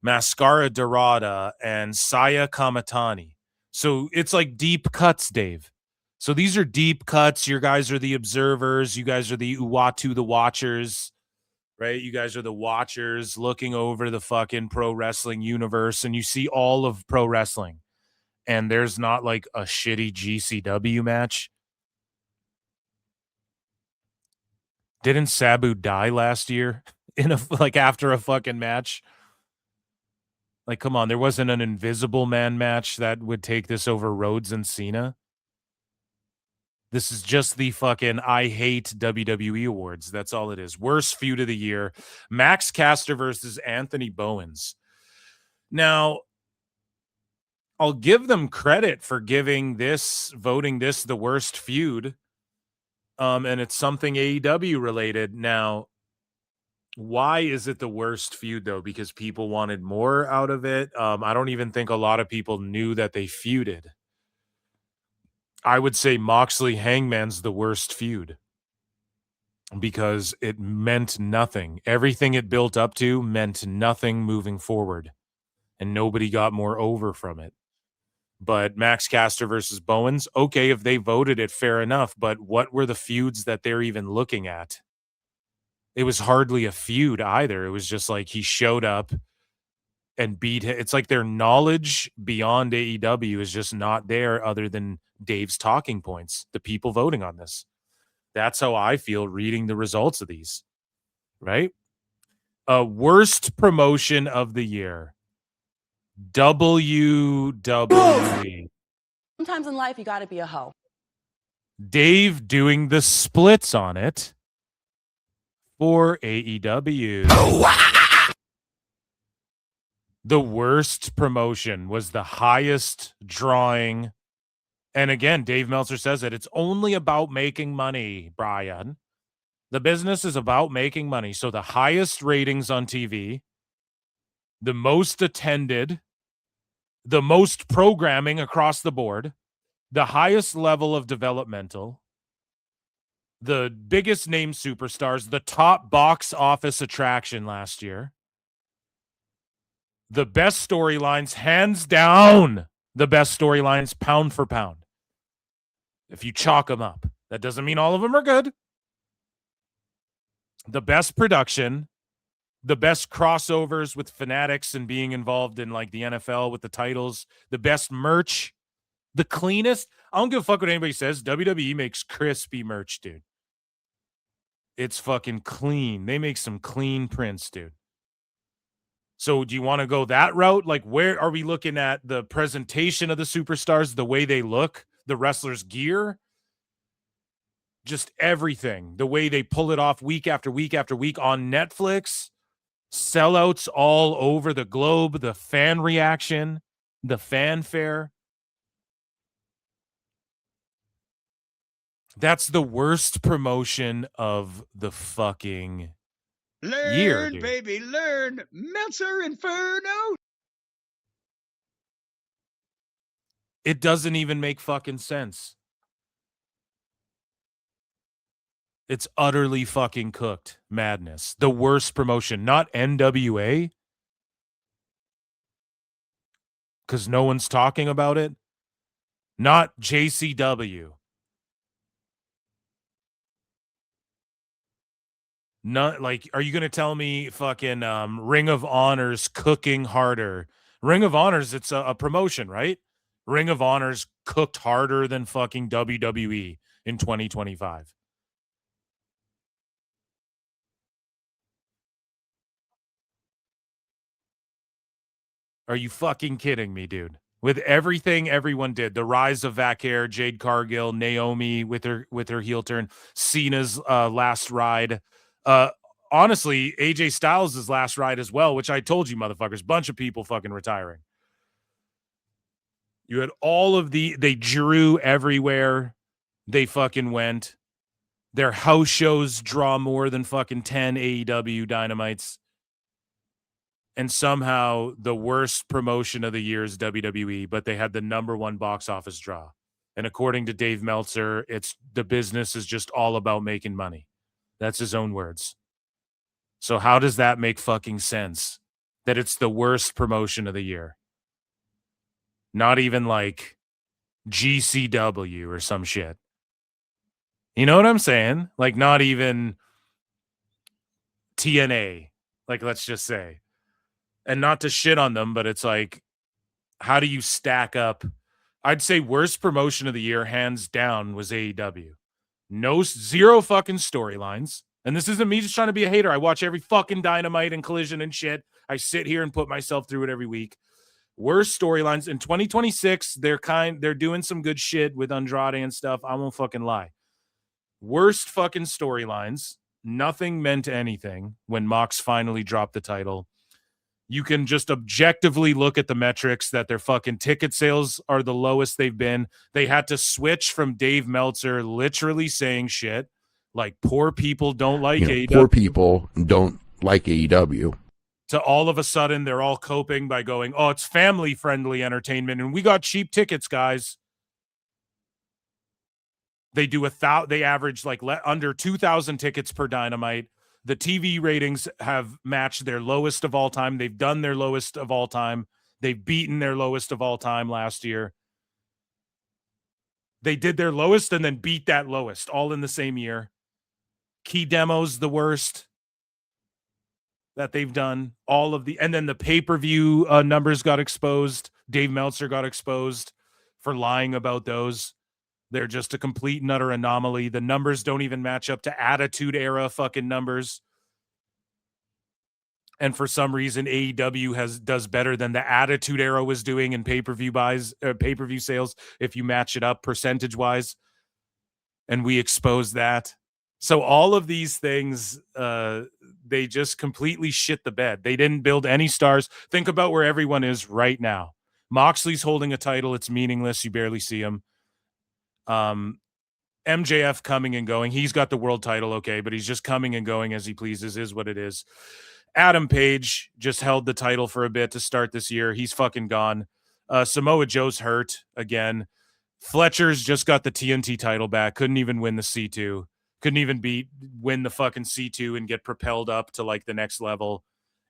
Mascara Dorada and Saya Kamatani. So it's like deep cuts, Dave. So these are deep cuts. You guys are the observers. You guys are the Uwatu, the watchers, right? You guys are the watchers looking over the fucking pro wrestling universe, and you see all of pro wrestling. And there's not like a shitty GCW match. Didn't Sabu die last year in a like after a fucking match? Like, come on, there wasn't an Invisible Man match that would take this over Rhodes and Cena. This is just the fucking I hate WWE awards. That's all it is. Worst feud of the year. Max Caster versus Anthony Bowens. Now, I'll give them credit for voting this the worst feud. And it's something AEW related. Now, why is it the worst feud, though? Because people wanted more out of it. I don't even think a lot of people knew that they feuded. I would say Moxley Hangman's the worst feud because it meant nothing. Everything it built up to meant nothing moving forward, and nobody got more over from it. But Max Caster versus Bowens, okay, if they voted it, fair enough. But what were the feuds that they're even looking at? It was hardly a feud either. It was just like he showed up and beat him. It's like their knowledge beyond AEW is just not there other than Dave's talking points, the people voting on this. That's how I feel reading the results of these, right? Worst promotion of the year. WWE. Sometimes in life, you got to be a hoe. Dave doing the splits on it for AEW. The worst promotion was the highest drawing. And again, Dave Meltzer says it. It's only about making money, Brian. The business is about making money. So the highest ratings on TV, the most attended, the most programming across the board, the highest level of developmental, the biggest name superstars, the top box office attraction last year, the best storylines, hands down, the best storylines, pound for pound. If you chalk them up, that doesn't mean all of them are good. The best production, the best crossovers with fanatics and being involved in like the NFL with the titles, the best merch, the cleanest. I don't give a fuck what anybody says. WWE makes crispy merch, dude. It's fucking clean. They make some clean prints, dude. So do you want to go that route? Like, where are we looking at the presentation of the superstars, the way they look, the wrestlers' gear? Just everything. The way they pull it off week after week after week on Netflix. Sellouts all over the globe. The fan reaction. The fanfare. That's the worst promotion of the fucking year, dude. Baby, learn. Meltzer Inferno. It doesn't even make fucking sense. It's utterly fucking cooked madness. The worst promotion, not NWA, because no one's talking about it. Not JCW. Not like, are you going to tell me fucking Ring of Honor's cooking harder? Ring of Honor's, it's a promotion, right? Ring of Honor's cooked harder than fucking WWE in 2025. Are you fucking kidding me, dude? With everything everyone did, the rise of Vaquer, Jade Cargill, Naomi with her heel turn, Cena's last ride, honestly, AJ Styles' last ride as well, which I told you, motherfuckers, bunch of people fucking retiring. You had all of they drew everywhere they fucking went. Their house shows draw more than fucking 10 AEW Dynamites. And somehow the worst promotion of the year is WWE, but they had the #1 box office draw. And according to Dave Meltzer, the business is just all about making money. That's his own words. So how does that make fucking sense? That it's the worst promotion of the year? Not even like GCW or some shit. You know what I'm saying? Like not even TNA, like let's just say. And not to shit on them, but it's like, how do you stack up? I'd say worst promotion of the year, hands down, was AEW. Zero fucking storylines. And this isn't me just trying to be a hater. I watch every fucking Dynamite and Collision and shit. I sit here and put myself through it every week. Worst storylines in 2026. They're doing some good shit with Andrade and stuff. I won't fucking lie. Worst fucking storylines. Nothing meant anything when Mox finally dropped the title. You can just objectively look at the metrics that their fucking ticket sales are the lowest they've been. They had to switch from Dave Meltzer literally saying shit like poor people don't like AEW. Poor people don't like AEW. To all of a sudden, they're all coping by going, oh, it's family-friendly entertainment, and we got cheap tickets, guys. They average like under 2,000 tickets per Dynamite. The TV ratings have matched their lowest of all time. They've done their lowest of all time. They've beaten their lowest of all time last year. They did their lowest and then beat that lowest all in the same year. Key demos, the worst that they've done. And then the pay-per-view numbers got exposed. Dave Meltzer got exposed for lying about those. They're just a complete and utter anomaly. The numbers don't even match up to Attitude Era fucking numbers. And for some reason, AEW does better than the Attitude Era was doing in pay-per-view sales, if you match it up percentage-wise. And we expose that. So all of these things, they just completely shit the bed. They didn't build any stars. Think about where everyone is right now. Moxley's holding a title. It's meaningless. You barely see him. MJF coming and going. He's got the world title, okay, but he's just coming and going as he pleases, is what it is. Adam Page just held the title for a bit to start this year. He's fucking gone. Samoa Joe's hurt again. Fletcher's just got the TNT title back. Couldn't even win the C2. Couldn't even win the fucking C2 and get propelled up to like the next level.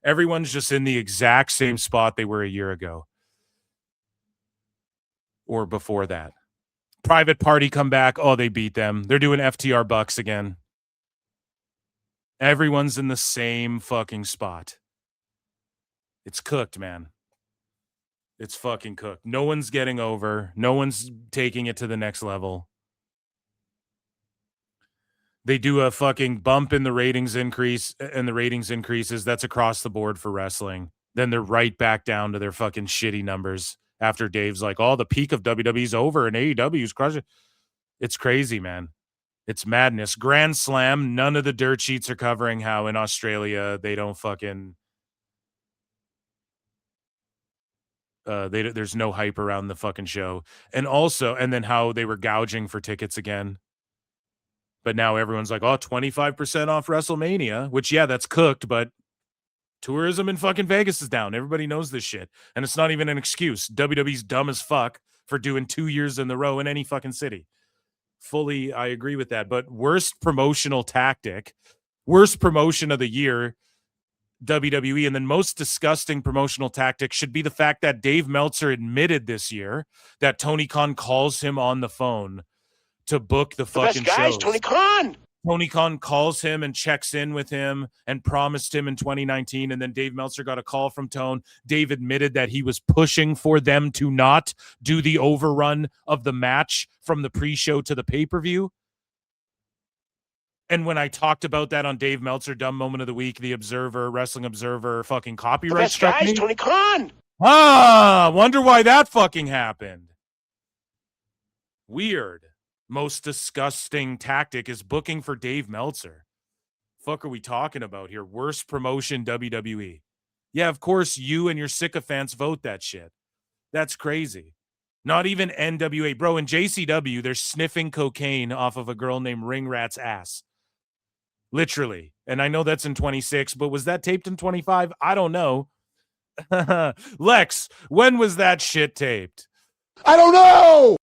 Everyone's just in the exact same spot they were a year ago. Or before that. Private Party come back. Oh, they beat them. They're doing FTR Bucks again. Everyone's in the same fucking spot. It's cooked, man. It's fucking cooked. No one's getting over. No one's taking it to the next level. They do a fucking bump in the ratings increase, and the ratings increases. That's across the board for wrestling. Then they're right back down to their fucking shitty numbers. After Dave's like, oh, the peak of WWE's over and AEW's crushing. It's crazy, man. It's madness. Grand Slam, none of the dirt sheets are covering how in Australia they don't fucking... there's no hype around the fucking show. And then how they were gouging for tickets again. But now everyone's like, oh, 25% off WrestleMania, which, yeah, that's cooked, but tourism in fucking Vegas is down. Everybody knows this shit. And it's not even an excuse. WWE's dumb as fuck for doing 2 years in a row in any fucking city. Fully, I agree with that. But worst promotional tactic, worst promotion of the year, WWE, and then most disgusting promotional tactic should be the fact that Dave Meltzer admitted this year that Tony Khan calls him on the phone to book the fucking best guys, shows. Tony Khan. Tony Khan calls him and checks in with him and promised him in 2019. And then Dave Meltzer got a call from Tone. Dave admitted that he was pushing for them to not do the overrun of the match from the pre-show to the pay-per-view. And when I talked about that on Dave Meltzer, Dumb Moment of the Week, the Observer, Wrestling Observer, fucking copyright struck guys, me. Tony Khan. Wonder why that fucking happened. Weird. Most disgusting tactic is booking for Dave Meltzer. Fuck are we talking about here? Worst promotion WWE. Yeah, of course you and your sycophants vote that shit. That's crazy. Not even NWA. Bro, in JCW, they're sniffing cocaine off of a girl named Ringrat's ass. Literally. And I know that's in 26, but was that taped in 25? I don't know. Lex, when was that shit taped? I don't know.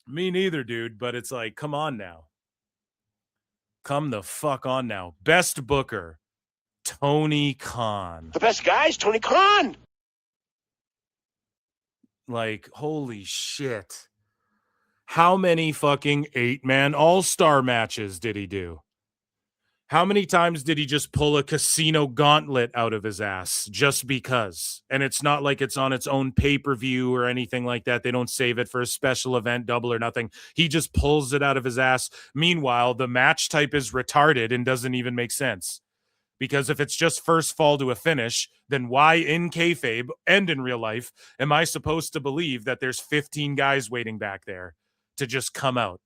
Me neither, dude. But it's like, come on now. Come the fuck on now. Best booker, Tony Khan. The best guy is Tony Khan. Like, holy shit. How many fucking 8-man all-star matches did he do? How many times did he just pull a casino gauntlet out of his ass just because? And it's not like it's on its own pay-per-view or anything like that. They don't save it for a special event, double or nothing. He just pulls it out of his ass. Meanwhile, the match type is retarded and doesn't even make sense. Because if it's just first fall to a finish, then why in kayfabe and in real life am I supposed to believe that there's 15 guys waiting back there to just come out?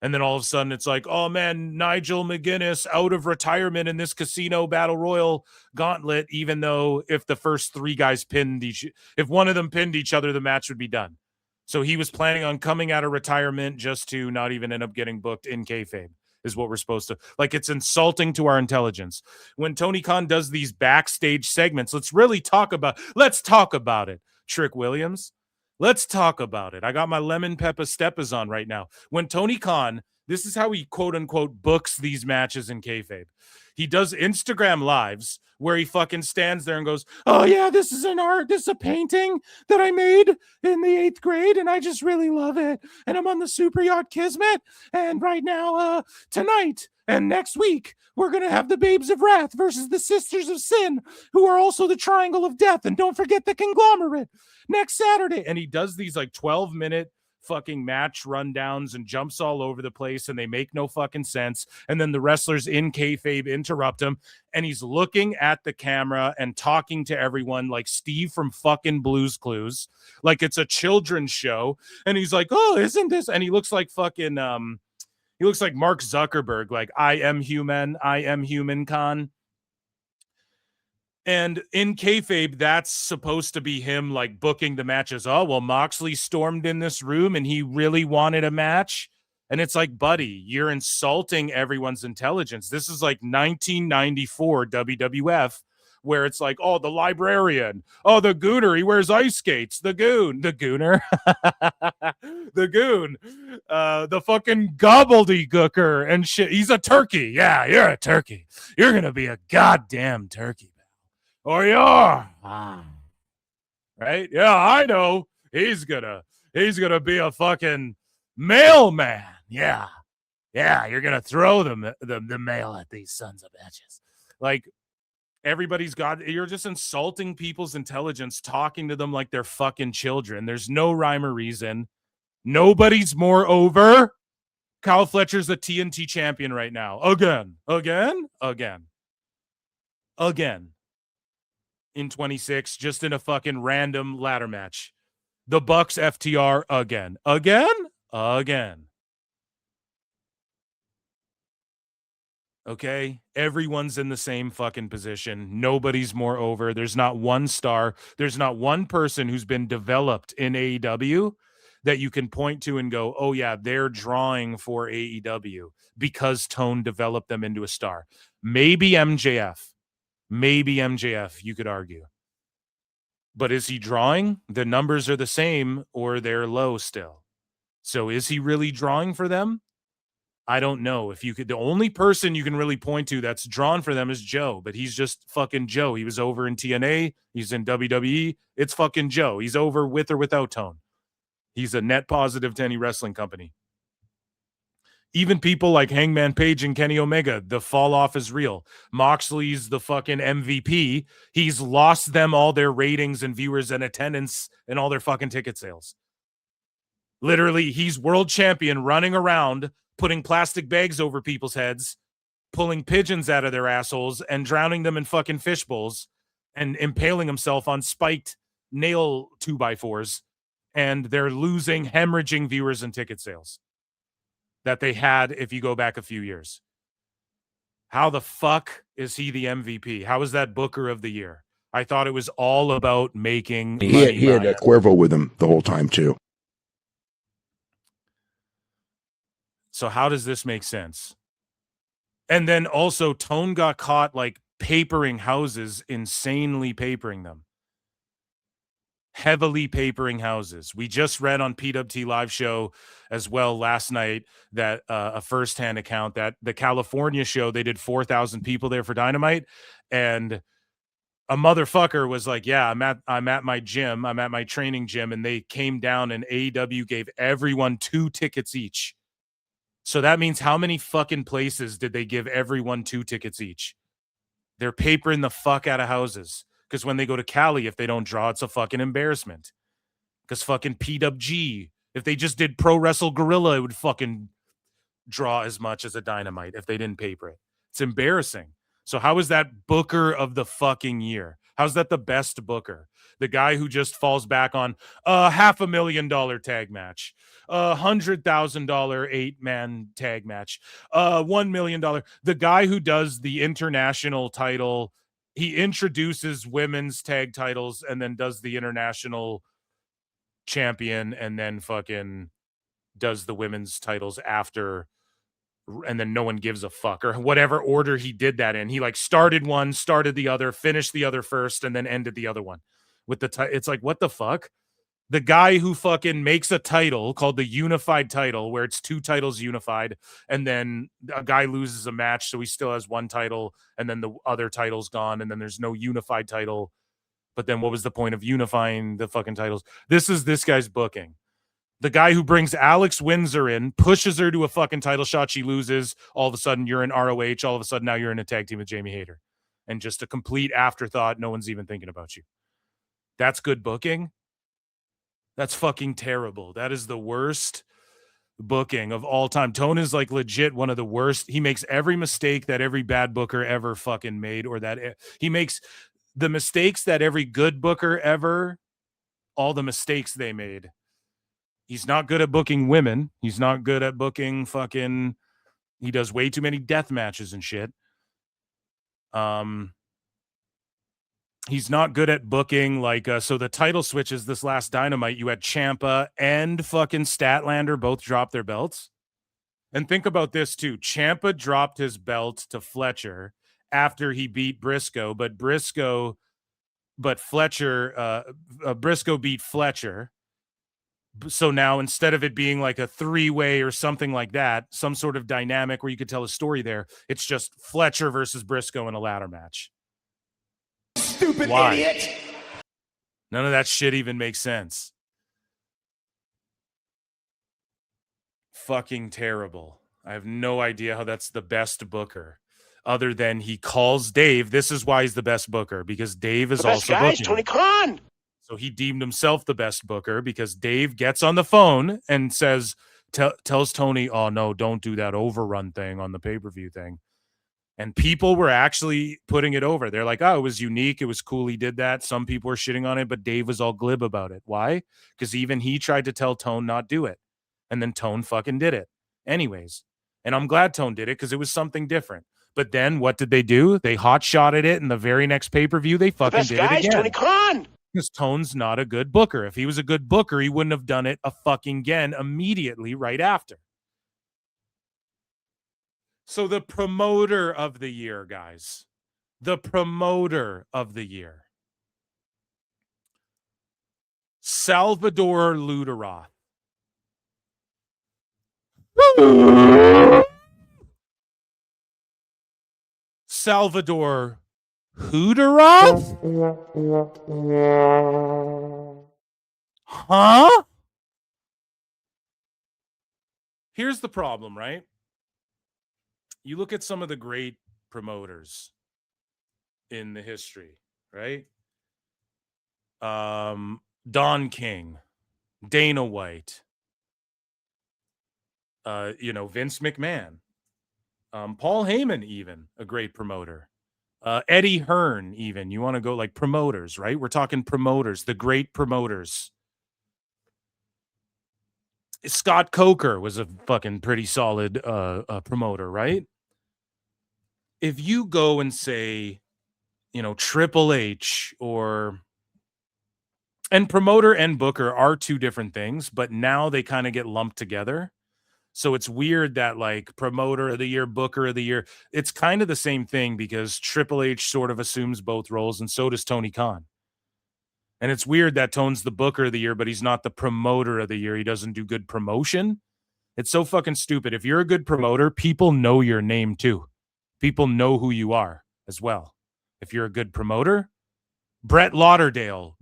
And then all of a sudden it's like, oh man, Nigel McGuinness out of retirement in this casino battle royal gauntlet, even though if the first 3 guys if one of them pinned each other, the match would be done. So he was planning on coming out of retirement just to not even end up getting booked in kayfabe is what we're supposed to, like, it's insulting to our intelligence. When Tony Khan does these backstage segments, let's talk about it. Trick Williams. Let's talk about it. I got my lemon pepper steppers on right now. When Tony Khan, this is how he quote unquote books these matches in kayfabe. He does Instagram lives where he fucking stands there and goes, oh yeah, this is an art. This is a painting that I made in the 8th grade and I just really love it. And I'm on the Super Yacht Kismet. And right now, tonight and next week, we're going to have the Babes of Wrath versus the Sisters of Sin, who are also the Triangle of Death. And don't forget the Conglomerate next Saturday. And he does these like 12-minute fucking match rundowns and jumps all over the place and they make no fucking sense. And then the wrestlers in kayfabe interrupt him and he's looking at the camera and talking to everyone like Steve from fucking Blue's Clues, like it's a children's show. And he's like, oh, isn't this? And he looks like fucking, he looks like Mark Zuckerberg, like I am human Khan. And in kayfabe, that's supposed to be him like booking the matches. Oh, well, Moxley stormed in this room and he really wanted a match. And it's like, buddy, you're insulting everyone's intelligence. This is like 1994 WWF, where it's like, oh, the librarian. Oh, the gooner. He wears ice skates. The gooner. The goon. The fucking gobbledygooker and shit. He's a turkey. Yeah, you're a turkey. You're going to be a goddamn turkey. Or you're right? Yeah, I know. He's gonna be a fucking mailman. Yeah, you're gonna throw the mail at these sons of bitches. Like you're just insulting people's intelligence, talking to them like they're fucking children. There's no rhyme or reason. Nobody's more over. Kyle Fletcher's the TNT champion right now. Again. In 26, just in a fucking random ladder match. The Bucks FTR again. Okay? Everyone's in the same fucking position. Nobody's more over. There's not one star. There's not one person who's been developed in AEW that you can point to and go, oh yeah, they're drawing for AEW because Tone developed them into a star. Maybe MJF, you could argue. But is he drawing? The numbers are the same or they're low still. So is he really drawing for them? I don't know. The only person you can really point to that's drawn for them is Joe, but he's just fucking Joe. He was over in TNA. He's in WWE. It's fucking Joe. He's over with or without Tone. He's a net positive to any wrestling company. Even people like Hangman Page and Kenny Omega, the fall off is real. Moxley's the fucking MVP. He's lost them all their ratings and viewers and attendance and all their fucking ticket sales. Literally, he's world champion running around, putting plastic bags over people's heads, pulling pigeons out of their assholes and drowning them in fucking fish bowls and impaling himself on spiked nail 2x4s. And they're losing, hemorrhaging viewers and ticket sales that they had if you go back a few years. How the fuck is he the MVP? How is that Booker of the Year? I thought it was all about making money. He had Cuervo with him the whole time too. So how does this make sense? And then also Tone got caught like papering houses, insanely papering them. heavily papering houses. We just read on PWT Live Show as well last night that a firsthand account that the California show, they did 4,000 people there for Dynamite, and a motherfucker was like, yeah, I'm at my gym, I'm at my training gym, and they came down and AEW gave everyone 2 tickets each. So that means how many fucking places did they give everyone 2 tickets each? They're papering the fuck out of houses. Because when they go to Cali, if they don't draw, it's a fucking embarrassment. Because fucking PWG, if they just did Pro Wrestle Gorilla, it would fucking draw as much as a Dynamite if they didn't paper it. It's embarrassing. So how is that booker of the fucking year? How's that the best booker? The guy who just falls back on a $500,000 tag match, $100,000 8-man tag match, $1 million. The guy who does the international title, he introduces women's tag titles and then does the international champion and then fucking does the women's titles after, and then no one gives a fuck, or whatever order he did that in. He like started one, started the other, finished the other first, and then ended the other one with the it's like, what the fuck? The guy who fucking makes a title called the unified title, where it's 2 titles unified, and then a guy loses a match, so he still has 1 title, and then the other title's gone, and then there's no unified title. But then what was the point of unifying the fucking titles? This is this guy's booking. The guy who brings Alex Windsor in, pushes her to a fucking title shot, she loses, all of a sudden you're in ROH, all of a sudden now you're in a tag team with Jamie Hayter. And just a complete afterthought, no one's even thinking about you. That's good booking? That's fucking terrible. That is the worst booking of all time. Tone is like legit one of the worst. He makes every mistake that every bad booker ever fucking made, or that he makes the mistakes that every good booker ever, all the mistakes they made. He's not good at booking women. He's not good at booking fucking, he does way too many death matches and shit. He's not good at booking like, so the title switches this last Dynamite, you had Ciampa and fucking Statlander both drop their belts. And think about this too. Ciampa dropped his belt to Fletcher after he beat Briscoe, but Briscoe beat Fletcher. So now instead of it being like a 3-way or something like that, some sort of dynamic where you could tell a story there, it's just Fletcher versus Briscoe in a ladder match. Stupid Why? idiot. None of that shit even makes sense. Fucking terrible. I have no idea how that's the best booker, other than he calls Dave. This is why he's the best booker, because Dave is also booking. Tony Khan. So he deemed himself the best booker because Dave gets on the phone and says, tells Tony, oh no, don't do that overrun thing on the pay-per-view thing. And people were actually putting it over. They're like, oh, it was unique. It was cool. He did that. Some people were shitting on it, but Dave was all glib about it. Why? Because even he tried to tell Tone not do it. And then Tone fucking did it anyways. And I'm glad Tone did it because it was something different. But then what did they do? They hot-shotted it in the very next pay-per-view. They fucking did it again. Tony Khan. Because Tone's not a good booker. If he was a good booker, he wouldn't have done it a fucking again immediately right after. So the promoter of the year, guys. The promoter of the year. Salvador Luderoth. Salvador Hooteroth? Huh? Here's the problem, right? You look at some of the great promoters in the history, right? Don King, Dana White, Vince McMahon, Paul Heyman, even a great promoter. Eddie Hearn, even. You want to go like promoters, right? We're talking promoters, the great promoters. Scott Coker was a fucking pretty solid promoter, right? If you go and say, Triple H and promoter and booker are 2 different things, but now they kind of get lumped together. So it's weird that like promoter of the year, booker of the year, it's kind of the same thing because Triple H sort of assumes both roles and so does Tony Khan. And it's weird that Tone's the booker of the year, but he's not the promoter of the year. He doesn't do good promotion. It's so fucking stupid. If you're a good promoter, people know your name too. People know who you are as well. If you're a good promoter, Brett Lauderdale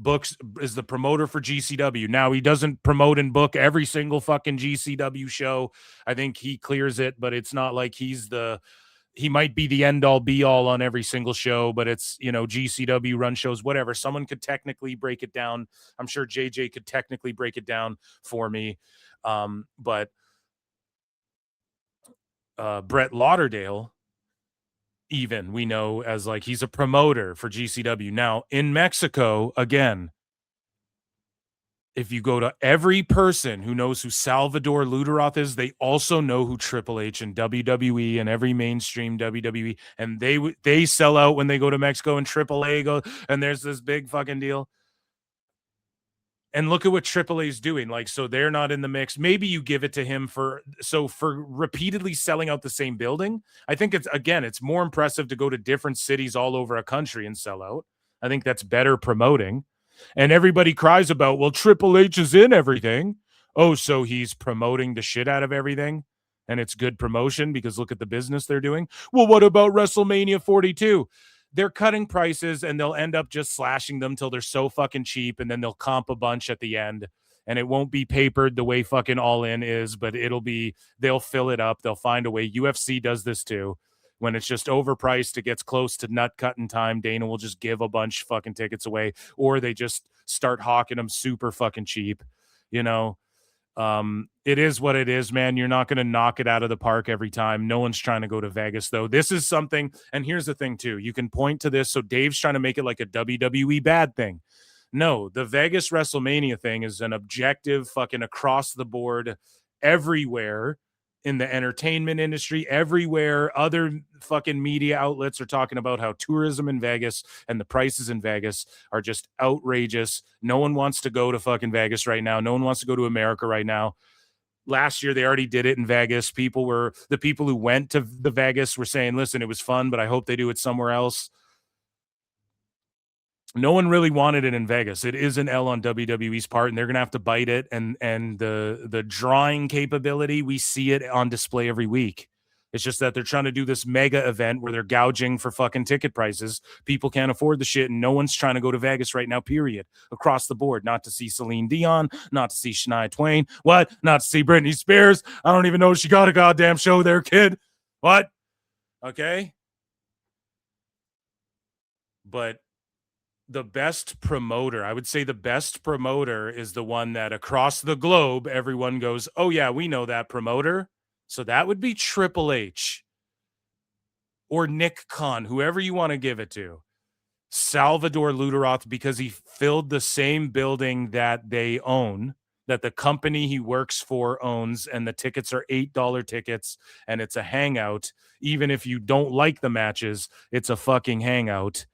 is the promoter for GCW. Now, he doesn't promote and book every single fucking GCW show. I think he clears it, but it's not like he might be the end all be all on every single show, but it's, GCW run shows, whatever. Someone could technically break it down. I'm sure JJ could technically break it down for me. But Brett Lauderdale, even we know as like he's a promoter for GCW. Now in Mexico, again, if you go to every person who knows who Salvador Luderoth is, they also know who Triple H and WWE and every mainstream WWE, and they sell out when they go to Mexico, and AAA go, and there's this big fucking deal. And look at what AAA is doing. Like, so they're not in the mix. Maybe you give it to him for repeatedly selling out the same building. I think it's more impressive to go to different cities all over a country and sell out. I think that's better promoting. And everybody cries about, well, Triple H is in everything. Oh, so he's promoting the shit out of everything. And it's good promotion because look at the business they're doing. Well, what about WrestleMania 42? They're cutting prices and they'll end up just slashing them till they're so fucking cheap, and then they'll comp a bunch at the end, and it won't be papered the way fucking All In is, but they'll fill it up. They'll find a way. UFC does this too. When it's just overpriced, it gets close to nut cutting time. Dana will just give a bunch fucking tickets away, or they just start hawking them super fucking cheap, It is what it is, man. You're not going to knock it out of the park every time. No one's trying to go to Vegas, though. This is something, and here's the thing, too. You can point to this. So Dave's trying to make it like a WWE bad thing. No, the Vegas WrestleMania thing is an objective fucking across the board everywhere in the entertainment industry, everywhere. Other fucking media outlets are talking about how tourism in Vegas and the prices in Vegas are just outrageous. No one wants to go to fucking Vegas right now. No one wants to go to America right now. Last year, they already did it in Vegas. The people who went to the Vegas were saying, listen, it was fun, but I hope they do it somewhere else. No one really wanted it in Vegas. It is an L on WWE's part, and they're going to have to bite it. And the drawing capability, we see it on display every week. It's just that they're trying to do this mega event where they're gouging for fucking ticket prices. People can't afford the shit, and no one's trying to go to Vegas right now, period. Across the board. Not to see Celine Dion, not to see Shania Twain. What? Not to see Britney Spears. I don't even know if she got a goddamn show there, kid. What? Okay? But the best promoter, I would say the best promoter is the one that across the globe, everyone goes, oh yeah, we know that promoter. So that would be Triple H or Nick Khan, whoever you want to give it to. Salvador Luderoth, because he filled the same building that they own, that the company he works for owns, and the tickets are $8 tickets, and it's a hangout. Even if you don't like the matches, it's a fucking hangout.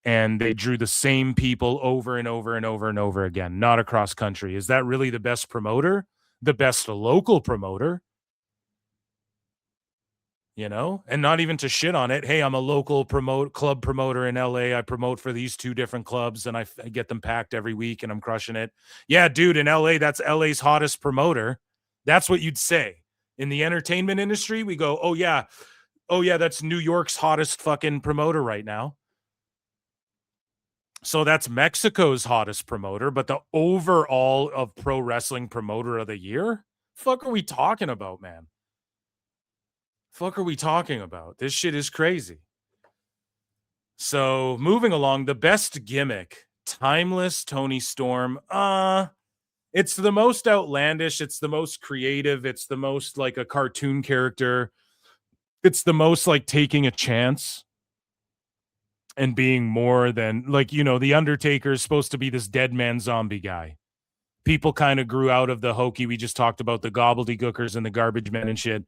And they drew the same people over and over and over and over again, not across country. Is that really the best promoter? The best local promoter? And not even to shit on it. Hey, I'm a local club promoter in LA. I promote for these two different clubs, and I get them packed every week, and I'm crushing it. Yeah, dude, in LA, that's LA's hottest promoter. That's what you'd say. In the entertainment industry, we go, oh yeah, that's New York's hottest fucking promoter right now. So that's Mexico's hottest promoter, but the overall of pro wrestling promoter of the year? Fuck are we talking about, man? Fuck are we talking about? This shit is crazy. So moving along, the best gimmick, timeless Tony Storm. It's the most outlandish. It's the most creative. It's the most like a cartoon character. It's the most like taking a chance. And being more than like, the Undertaker is supposed to be this dead man zombie guy. People kind of grew out of the hokey. We just talked about the gobbledygookers and the garbage men and shit.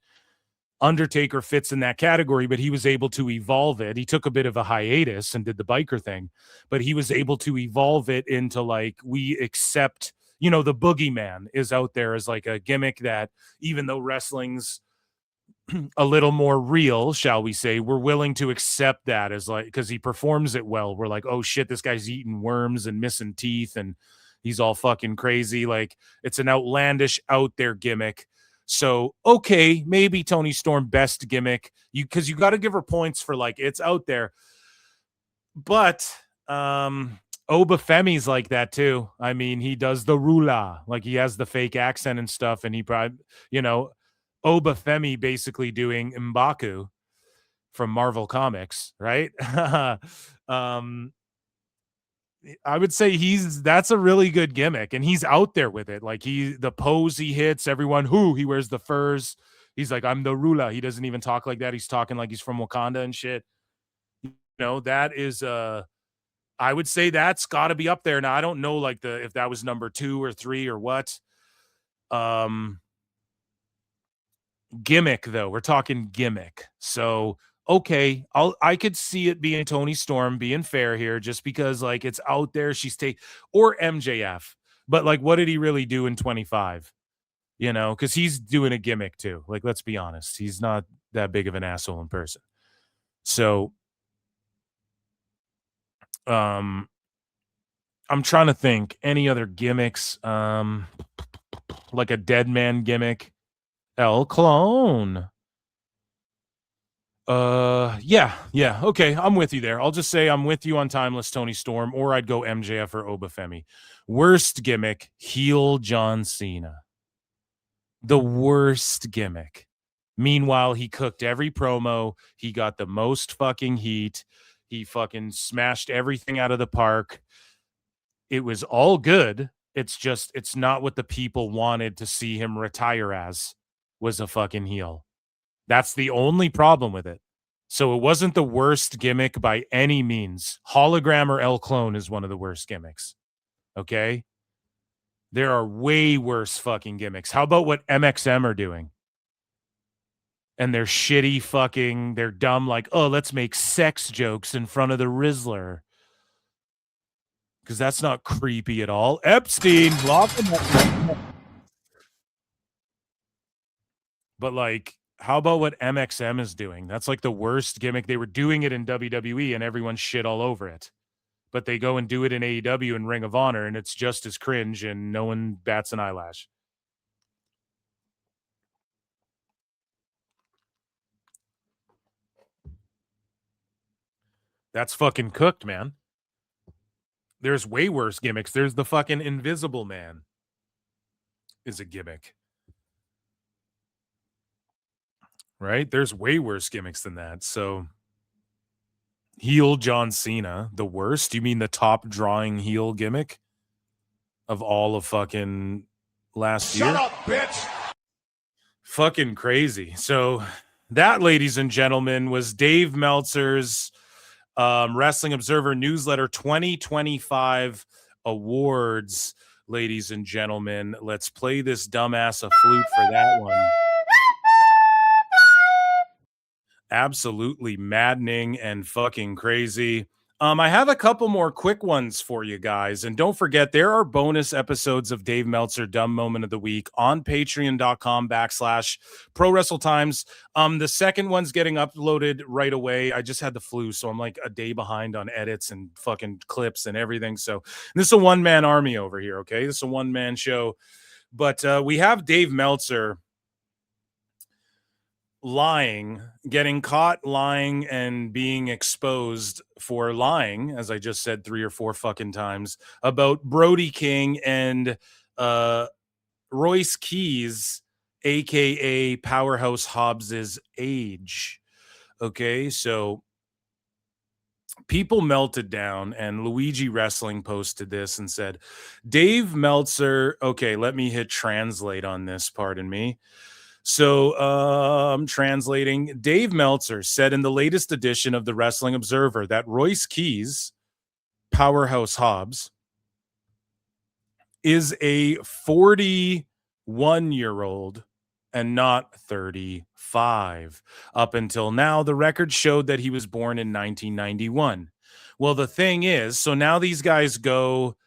Undertaker fits in that category, but he was able to evolve it. He took a bit of a hiatus and did the biker thing, but he was able to evolve it into like, we accept, the boogeyman is out there as like a gimmick that even though wrestling's a little more real, shall we say. We're willing to accept that as like, because he performs it well. We're like, oh shit, this guy's eating worms and missing teeth and he's all fucking crazy. Like, it's an outlandish, out there gimmick. So, okay, maybe Toni Storm best gimmick. Because you got to give her points for like, it's out there. But Obafemi's like that too. I mean, he does the rula, like he has the fake accent and stuff, and he probably, Obafemi basically doing M'Baku from Marvel Comics, right? I would say that's a really good gimmick, and he's out there with it. Like the pose he hits, everyone he wears the furs. He's like, I'm the rula. He doesn't even talk like that. He's talking like he's from Wakanda and shit. That is I would say that's got to be up there. Now I don't know like if that was number 2 or 3 or what. Gimmick though, we're talking gimmick. So okay, I could see it being Toni Storm, being fair here, just because like it's out there. Or MJF, but like, what did he really do in 25? Because he's doing a gimmick too. Like, let's be honest, he's not that big of an asshole in person. So I'm trying to think any other gimmicks, like a dead man gimmick. El Clone. Yeah, okay, I'm with you there. I'll just say I'm with you on Timeless Toni Storm, or I'd go MJF or Obafemi. Worst gimmick, heel John Cena. The worst gimmick. Meanwhile, he cooked every promo. He got the most fucking heat. He fucking smashed everything out of the park. It was all good. It's not what the people wanted to see him retire as, was a fucking heel. That's the only problem with it. So it wasn't the worst gimmick by any means. Hologram or El Clone is one of the worst gimmicks. Okay? There are way worse fucking gimmicks. How about what MXM are doing? And they're shitty fucking, they're dumb, like, oh, let's make sex jokes in front of the Rizzler. Because that's not creepy at all. Epstein, lock him up. But like, how about what MXM is doing? That's like the worst gimmick. They were doing it in WWE and everyone shit all over it. But they go and do it in AEW and Ring of Honor, and it's just as cringe and no one bats an eyelash. That's fucking cooked, man. There's way worse gimmicks. There's the fucking Invisible Man is a gimmick. Right? There's way worse gimmicks than that. So heel John Cena, the worst? You mean the top drawing heel gimmick of all of fucking last year? Shut up, bitch! Fucking crazy. So that, ladies and gentlemen, was Dave Meltzer's Wrestling Observer Newsletter 2025 awards. Ladies and gentlemen, let's play this dumbass a flute for that one. Absolutely maddening and fucking crazy. I have a couple more quick ones for you guys. And don't forget, there are bonus episodes of Dave Meltzer Dumb Moment of the Week on patreon.com/Pro Wrestle Times. The second one's getting uploaded right away. I just had the flu, so I'm like a day behind on edits and fucking clips and everything. So this is a one-man army over here, okay? This is a one-man show. But we have Dave Meltzer getting caught lying and being exposed for lying, as I just said 3 or 4 fucking times, about Brody King and Royce Keys, aka Powerhouse Hobbs' age. Okay, so people melted down, and Luigi Wrestling posted this and said, Dave Meltzer, okay, let me hit translate on this, pardon me. So I'm translating. Dave Meltzer said in the latest edition of the Wrestling Observer that Royce Keys, Powerhouse Hobbs, is a 41-year-old and not 35. Up until now, the record showed that he was born in 1991. Well, the thing is, so now these guys go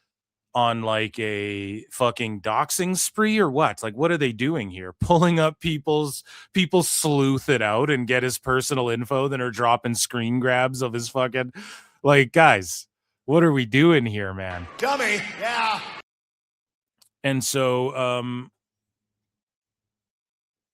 on like a fucking doxing spree or what? Like, what are they doing here? Pulling up people sleuth it out and get his personal info, then are dropping screen grabs of his fucking, like, guys, what are we doing here, man? Dummy. Yeah. And so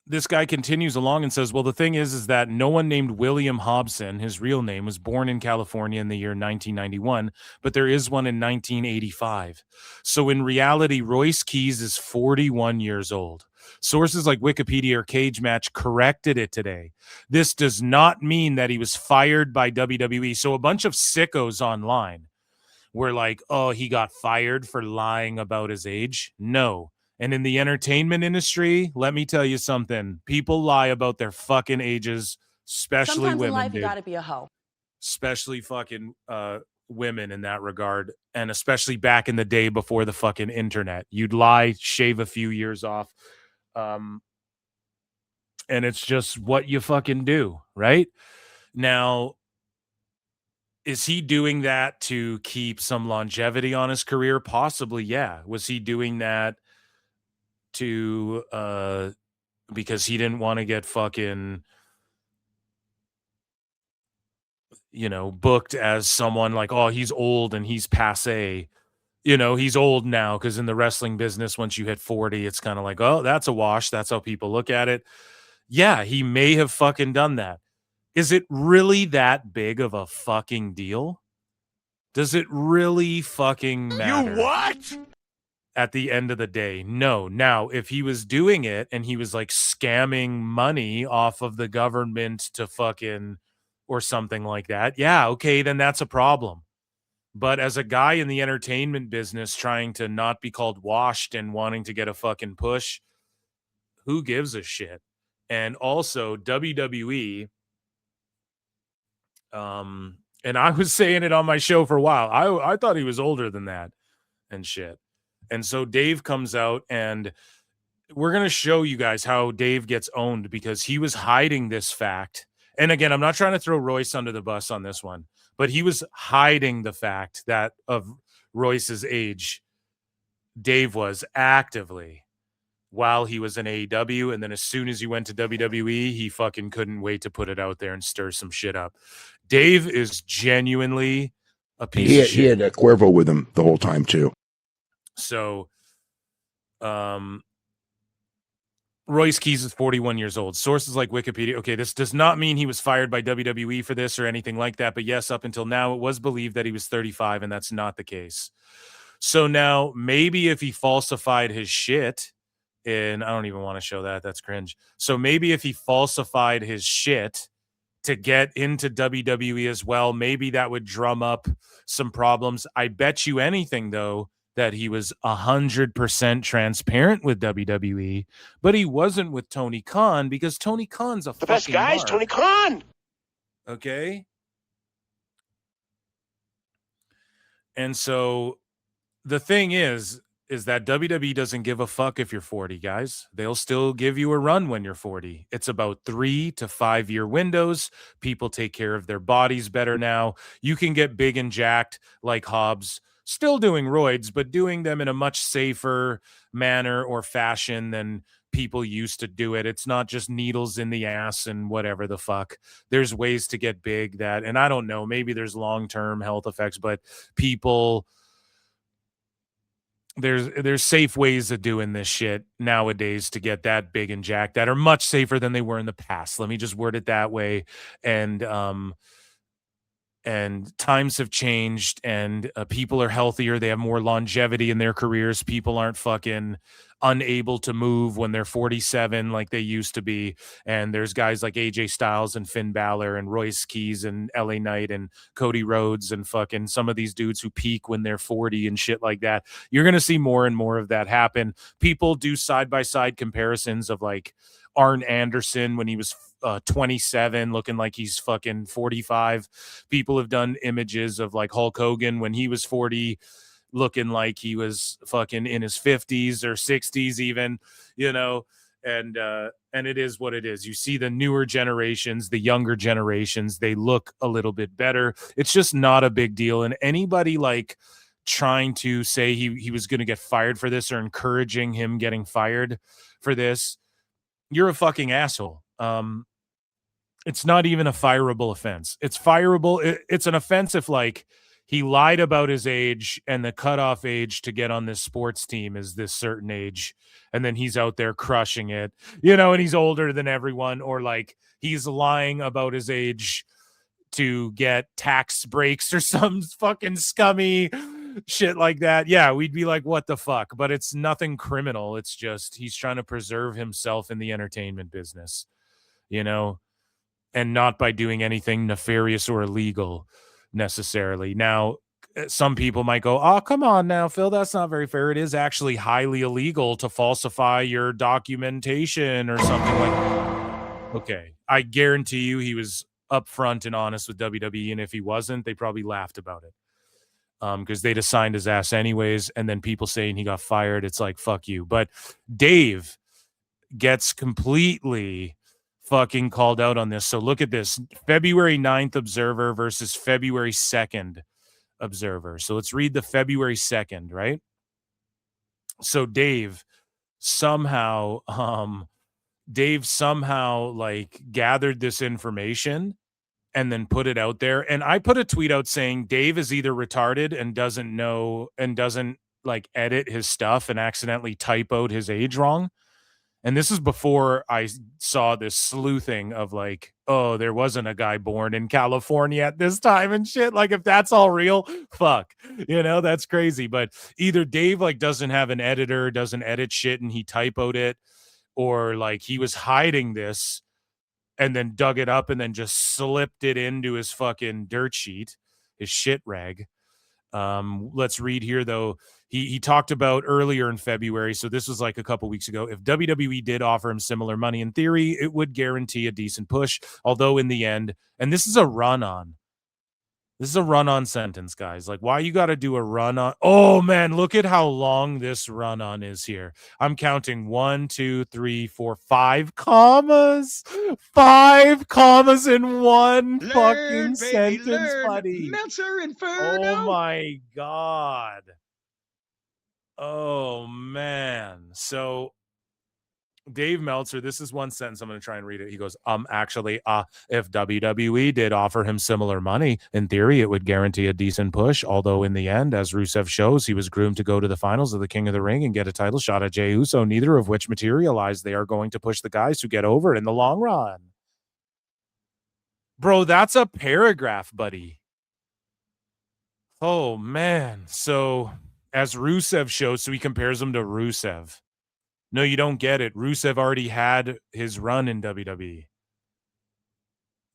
this guy continues along and says, well, the thing is that no one named William Hobson, his real name, was born in California in the year 1991, but there is one in 1985. So in reality, Royce Keys is 41 years old. Sources like Wikipedia or Cage Match corrected it today. This does not mean that he was fired by WWE. So a bunch of sickos online were like, oh, he got fired for lying about his age. No. And in the entertainment industry, let me tell you something. People lie about their fucking ages, especially Sometimes women. in life, dude. you gotta be a hoe. Especially fucking women in that regard. And especially back in the day before the fucking internet. You'd lie, shave a few years off. And it's just what you fucking do, right? Now, is he doing that to keep some longevity on his career? Possibly, yeah. Was he doing that to because he didn't want to get fucking, you know, booked as someone like, oh, he's old and he's passe, you know, he's old now? Because in the wrestling business, once you hit 40, it's kind of like, oh, that's a wash. That's how people look at it. Yeah, he may have fucking done that. Is it really that big of a fucking deal? Does it really fucking matter? You what? At the end of the day, no. Now, if he was doing it and he was like scamming money off of the government to fucking or something like that, yeah, okay, then that's a problem. But as a guy in the entertainment business trying to not be called washed and wanting to get a fucking push, who gives a shit? And also WWE, and I was saying it on my show for a while. I thought he was older than that and shit. And so Dave comes out, and we're going to show you guys how Dave gets owned because he was hiding this fact. And again, I'm not trying to throw Royce under the bus on this one, but he was hiding the fact that of Royce's age. Dave was actively while he was in AEW. And then as soon as he went to WWE, he fucking couldn't wait to put it out there and stir some shit up. Dave is genuinely a piece of shit. He had Cuervo with him the whole time too. So, Royce Keys is 41 years old. Sources like Wikipedia. Okay, this does not mean he was fired by WWE for this or anything like that. But yes, up until now, it was believed that he was 35, and that's not the case. So now maybe if he falsified his shit, and I don't even want to show that. That's cringe. So maybe if he falsified his shit to get into WWE as well, maybe that would drum up some problems. I bet you anything, though, that he was 100% transparent with WWE, but he wasn't with Tony Khan because Tony Khan's a The best fucking guy is mark. Tony Khan. Okay? And so the thing is that WWE doesn't give a fuck if you're 40, guys. They'll still give you a run when you're 40. It's about 3 to 5 year windows. People take care of their bodies better now. You can get big and jacked like Hobbs, still doing roids, but doing them in a much safer manner or fashion than people used to do it. It's not just needles in the ass and whatever the fuck. There's ways to get big that, and I don't know, maybe there's long-term health effects, but people, there's safe ways of doing this shit nowadays to get that big and jacked that are much safer than they were in the past. Let me just word it that way. And times have changed, and people are healthier. They have more longevity in their careers. People aren't fucking unable to move when they're 47 like they used to be. And there's guys like AJ Styles and Finn Balor and Royce Keys and LA Knight and Cody Rhodes and fucking some of these dudes who peak when they're 40 and shit like that. You're going to see more and more of that happen. People do side-by-side comparisons of like Arn Anderson when he was 27 looking like he's fucking 45. People have done images of like Hulk Hogan when he was 40 looking like he was fucking in his 50s or 60s even, you know, and it is what it is. You see the newer generations, the younger generations, they look a little bit better. It's just not a big deal. And anybody like trying to say he was going to get fired for this or encouraging him getting fired for this, you're a fucking asshole. It's not even a fireable offense. It's fireable. It's an offense if like he lied about his age and the cutoff age to get on this sports team is this certain age. And then he's out there crushing it, and he's older than everyone, or like he's lying about his age to get tax breaks or some fucking scummy shit like that. Yeah, we'd be like, what the fuck? But it's nothing criminal. It's just he's trying to preserve himself in the entertainment business, and not by doing anything nefarious or illegal necessarily. Now, some people might go, oh, come on now, Phil, that's not very fair. It is actually highly illegal to falsify your documentation or something like that. Okay, I guarantee you he was upfront and honest with WWE, and if he wasn't, they probably laughed about it because they'd assigned his ass anyways, and then people saying he got fired, it's like, fuck you. But Dave gets completely fucking called out on this. So look at this. February 9th Observer versus February 2nd Observer. So let's read the February 2nd, right? So Dave somehow like gathered this information and then put it out there. And I put a tweet out saying Dave is either retarded and doesn't know and doesn't like edit his stuff and accidentally typoed his age wrong. And this is before I saw this sleuthing of like, oh, there wasn't a guy born in California at this time and shit. Like, if that's all real, fuck, that's crazy. But either Dave like doesn't have an editor, doesn't edit shit, and he typoed it, or like he was hiding this and then dug it up and then just slipped it into his fucking dirt sheet, his shit rag. Let's read here, though. He talked about earlier in February, so this was like a couple weeks ago, if WWE did offer him similar money, in theory, it would guarantee a decent push, although in the end, and this is a run-on sentence, guys. Like, why you got to do a run-on? Oh, man, look at how long this run-on is here. I'm counting 1, 2, 3, 4, 5 commas. 5 commas in one fucking sentence, buddy. Meltzer Inferno. Oh, my God. Oh, man. So Dave Meltzer, this is one sentence. I'm going to try and read it. He goes, actually, if WWE did offer him similar money, in theory, it would guarantee a decent push. Although in the end, as Rusev shows, he was groomed to go to the finals of the King of the Ring and get a title shot at Jey Uso, neither of which materialized. They are going to push the guys who get over in the long run. Bro, that's a paragraph, buddy. Oh, man. So as Rusev shows, so he compares him to Rusev. No, you don't get it. Rusev already had his run in WWE.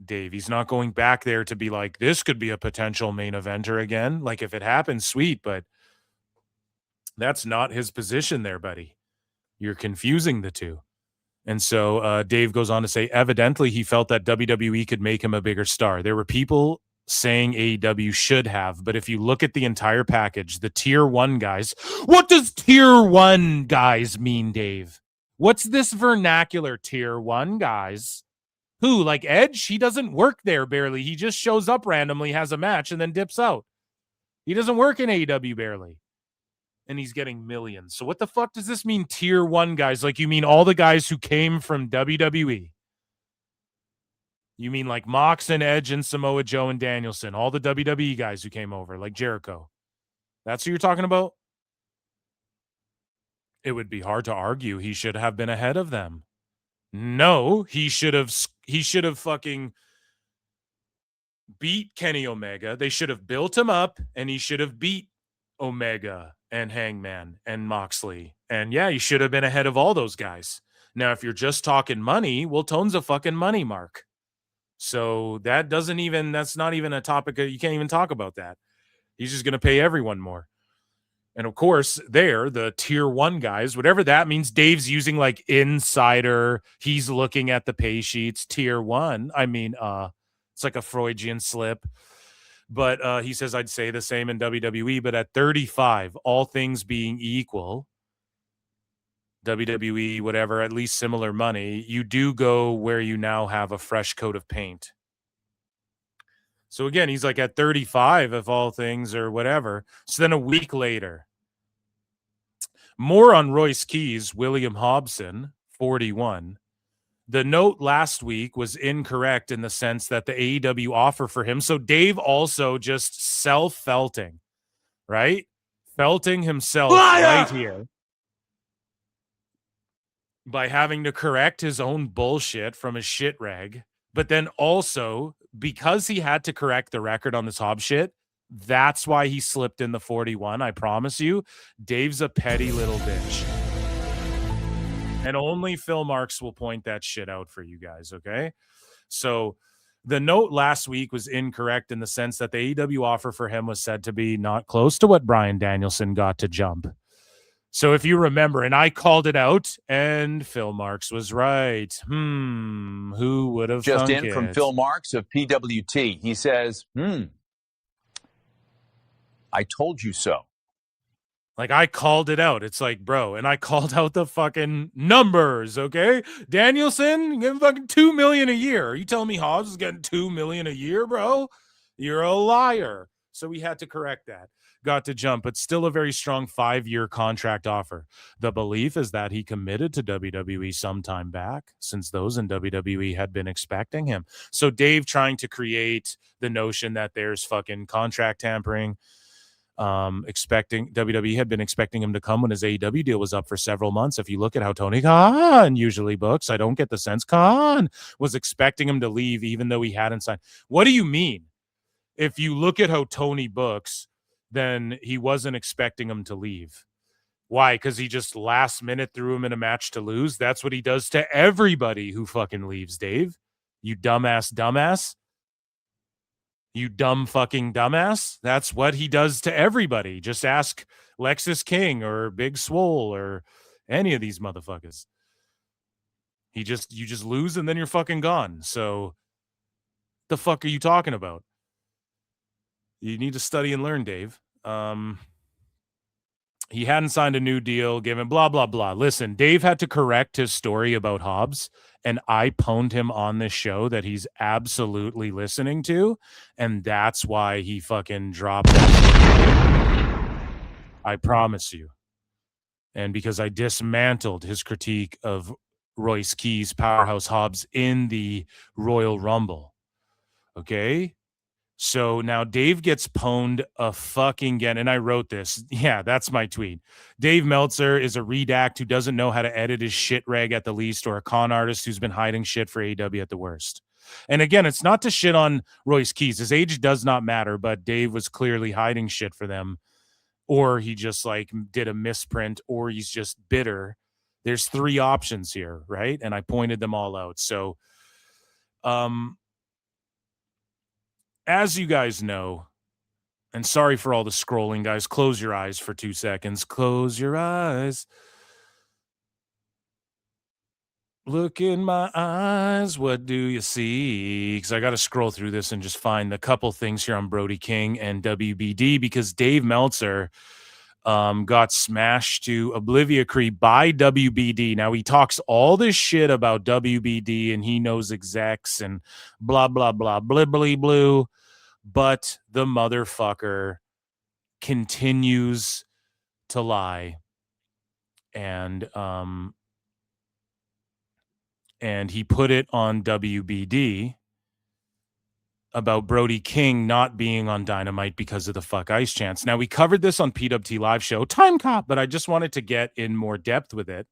Dave, he's not going back there to be like, this could be a potential main eventer again. Like, if it happens, sweet, but that's not his position there, buddy. You're confusing the two. And so Dave goes on to say, evidently, he felt that WWE could make him a bigger star. There were people saying AEW should have, but if you look at the entire package, the tier 1 guys, what does tier 1 guys mean, Dave? What's this vernacular, tier 1 guys? Who, like Edge? He doesn't work there barely. He just shows up randomly, has a match, and then dips out. He doesn't work in AEW barely. And he's getting millions. So what the fuck does this mean, tier 1 guys? Like, you mean all the guys who came from WWE? You mean like Mox and Edge and Samoa Joe and Danielson, all the WWE guys who came over, like Jericho. That's who you're talking about? It would be hard to argue he should have been ahead of them. No, he should have fucking beat Kenny Omega. They should have built him up, and he should have beat Omega and Hangman and Moxley. And yeah, he should have been ahead of all those guys. Now, if you're just talking money, well, Tone's a fucking money mark. So that's not even a topic. You can't even talk about that. He's just going to pay everyone more. And of course, the tier 1 guys, whatever that means, Dave's using like insider. He's looking at the pay sheets, tier 1. I mean, it's like a Freudian slip. But he says, I'd say the same in WWE, but at 35, all things being equal, WWE, whatever, at least similar money, you do go where you now have a fresh coat of paint. So again, he's like at 35 of all things or whatever. So then a week later, more on Royce Keys, William Hobson, 41. The note last week was incorrect in the sense that the AEW offer for him. So Dave also just self-felting, right? Felting himself right here by having to correct his own bullshit from his shit rag. But then also, because he had to correct the record on this Hobbs shit, that's why he slipped in the 41. I promise you, Dave's a petty little bitch. And only Phil Marks will point that shit out for you guys, okay? So the note last week was incorrect in the sense that the AEW offer for him was said to be not close to what Bryan Danielson got to jump. So if you remember, and I called it out, and Phil Marks was right. Who would have Just thunk in from it? Phil Marks of PWT. He says, I told you so. Like, I called it out. It's like, bro, and I called out the fucking numbers, okay? Danielson, getting fucking $2 million a year. Are you telling me Hobbs is getting $2 million a year, bro? You're a liar. So we had to correct that. Got to jump, but still a very strong 5-year contract offer. The belief is that he committed to WWE some time back, since those in WWE had been expecting him. So Dave trying to create the notion that there's fucking contract tampering, expecting WWE had been expecting him to come when his AEW deal was up for several months. If you look at how Tony Khan usually books, I don't get the sense Khan was expecting him to leave even though he hadn't signed. What do you mean? If you look at how Tony books, then he wasn't expecting him to leave. Why? Because he just last minute threw him in a match to lose. That's what he does to everybody who fucking leaves, Dave. You dumbass. You dumb fucking dumbass. That's what he does to everybody. Just ask Lexus King or Big Swole or any of these motherfuckers. You just lose and then you're fucking gone. So the fuck are you talking about? You need to study and learn, Dave. He hadn't signed a new deal, given blah, blah, blah. Listen, Dave had to correct his story about Hobbs, and I pwned him on this show that he's absolutely listening to, and that's why he fucking dropped that. I promise you. And because I dismantled his critique of Royce Keys, Powerhouse Hobbs in the Royal Rumble. Okay? So now Dave gets pwned a fucking again, and I wrote this. Yeah, that's my tweet. Dave Meltzer is a redact who doesn't know how to edit his shit rag at the least, or a con artist who's been hiding shit for AEW at the worst. And again, it's not to shit on Royce Keys. His age does not matter, but Dave was clearly hiding shit for them, or he just like did a misprint, or he's just bitter. There's 3 options here, right? And I pointed them all out. So, as you guys know, and sorry for all the scrolling, guys, close your eyes for 2 seconds. Close your eyes. Look in my eyes. What do you see? Because I got to scroll through this and just find a couple things here on Brody King and WBD, because Dave Meltzer got smashed to Obliviacree by WBD. Now, he talks all this shit about WBD and he knows execs and blah, blah, blah, blibbly blue. But the motherfucker continues to lie. And he put it on WBD about Brody King not being on Dynamite because of the fuck ice chance. Now, we covered this on PWT Live Show, Time Cop, but I just wanted to get in more depth with it.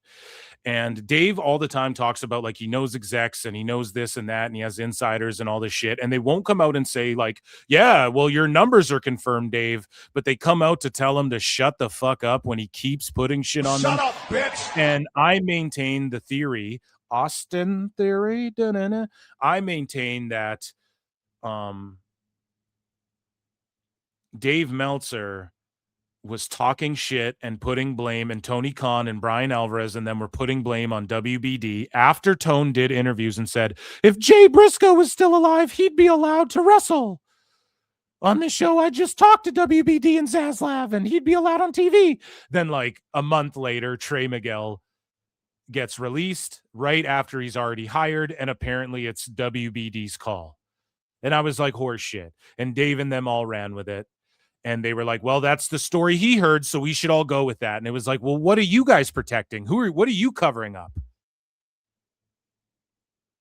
And Dave all the time talks about, like, he knows execs and he knows this and that, and he has insiders and all this shit. And they won't come out and say, like, yeah, well, your numbers are confirmed, Dave. But they come out to tell him to shut the fuck up when he keeps putting shit on them. Shut up, bitch! And I maintain the theory, Austin theory, I maintain that Dave Meltzer was talking shit and putting blame, and Tony Khan and Brian Alvarez and them were putting blame on WBD after Tone did interviews and said, if Jay Briscoe was still alive, he'd be allowed to wrestle. On this show, I just talked to WBD and Zaslav, and he'd be allowed on TV. Then, like, a month later, Trey Miguel gets released right after he's already hired, and apparently it's WBD's call. And I was like, horse shit. And Dave and them all ran with it. And they were like, well, that's the story he heard, so we should all go with that. And it was like, well, what are you guys protecting? What are you covering up?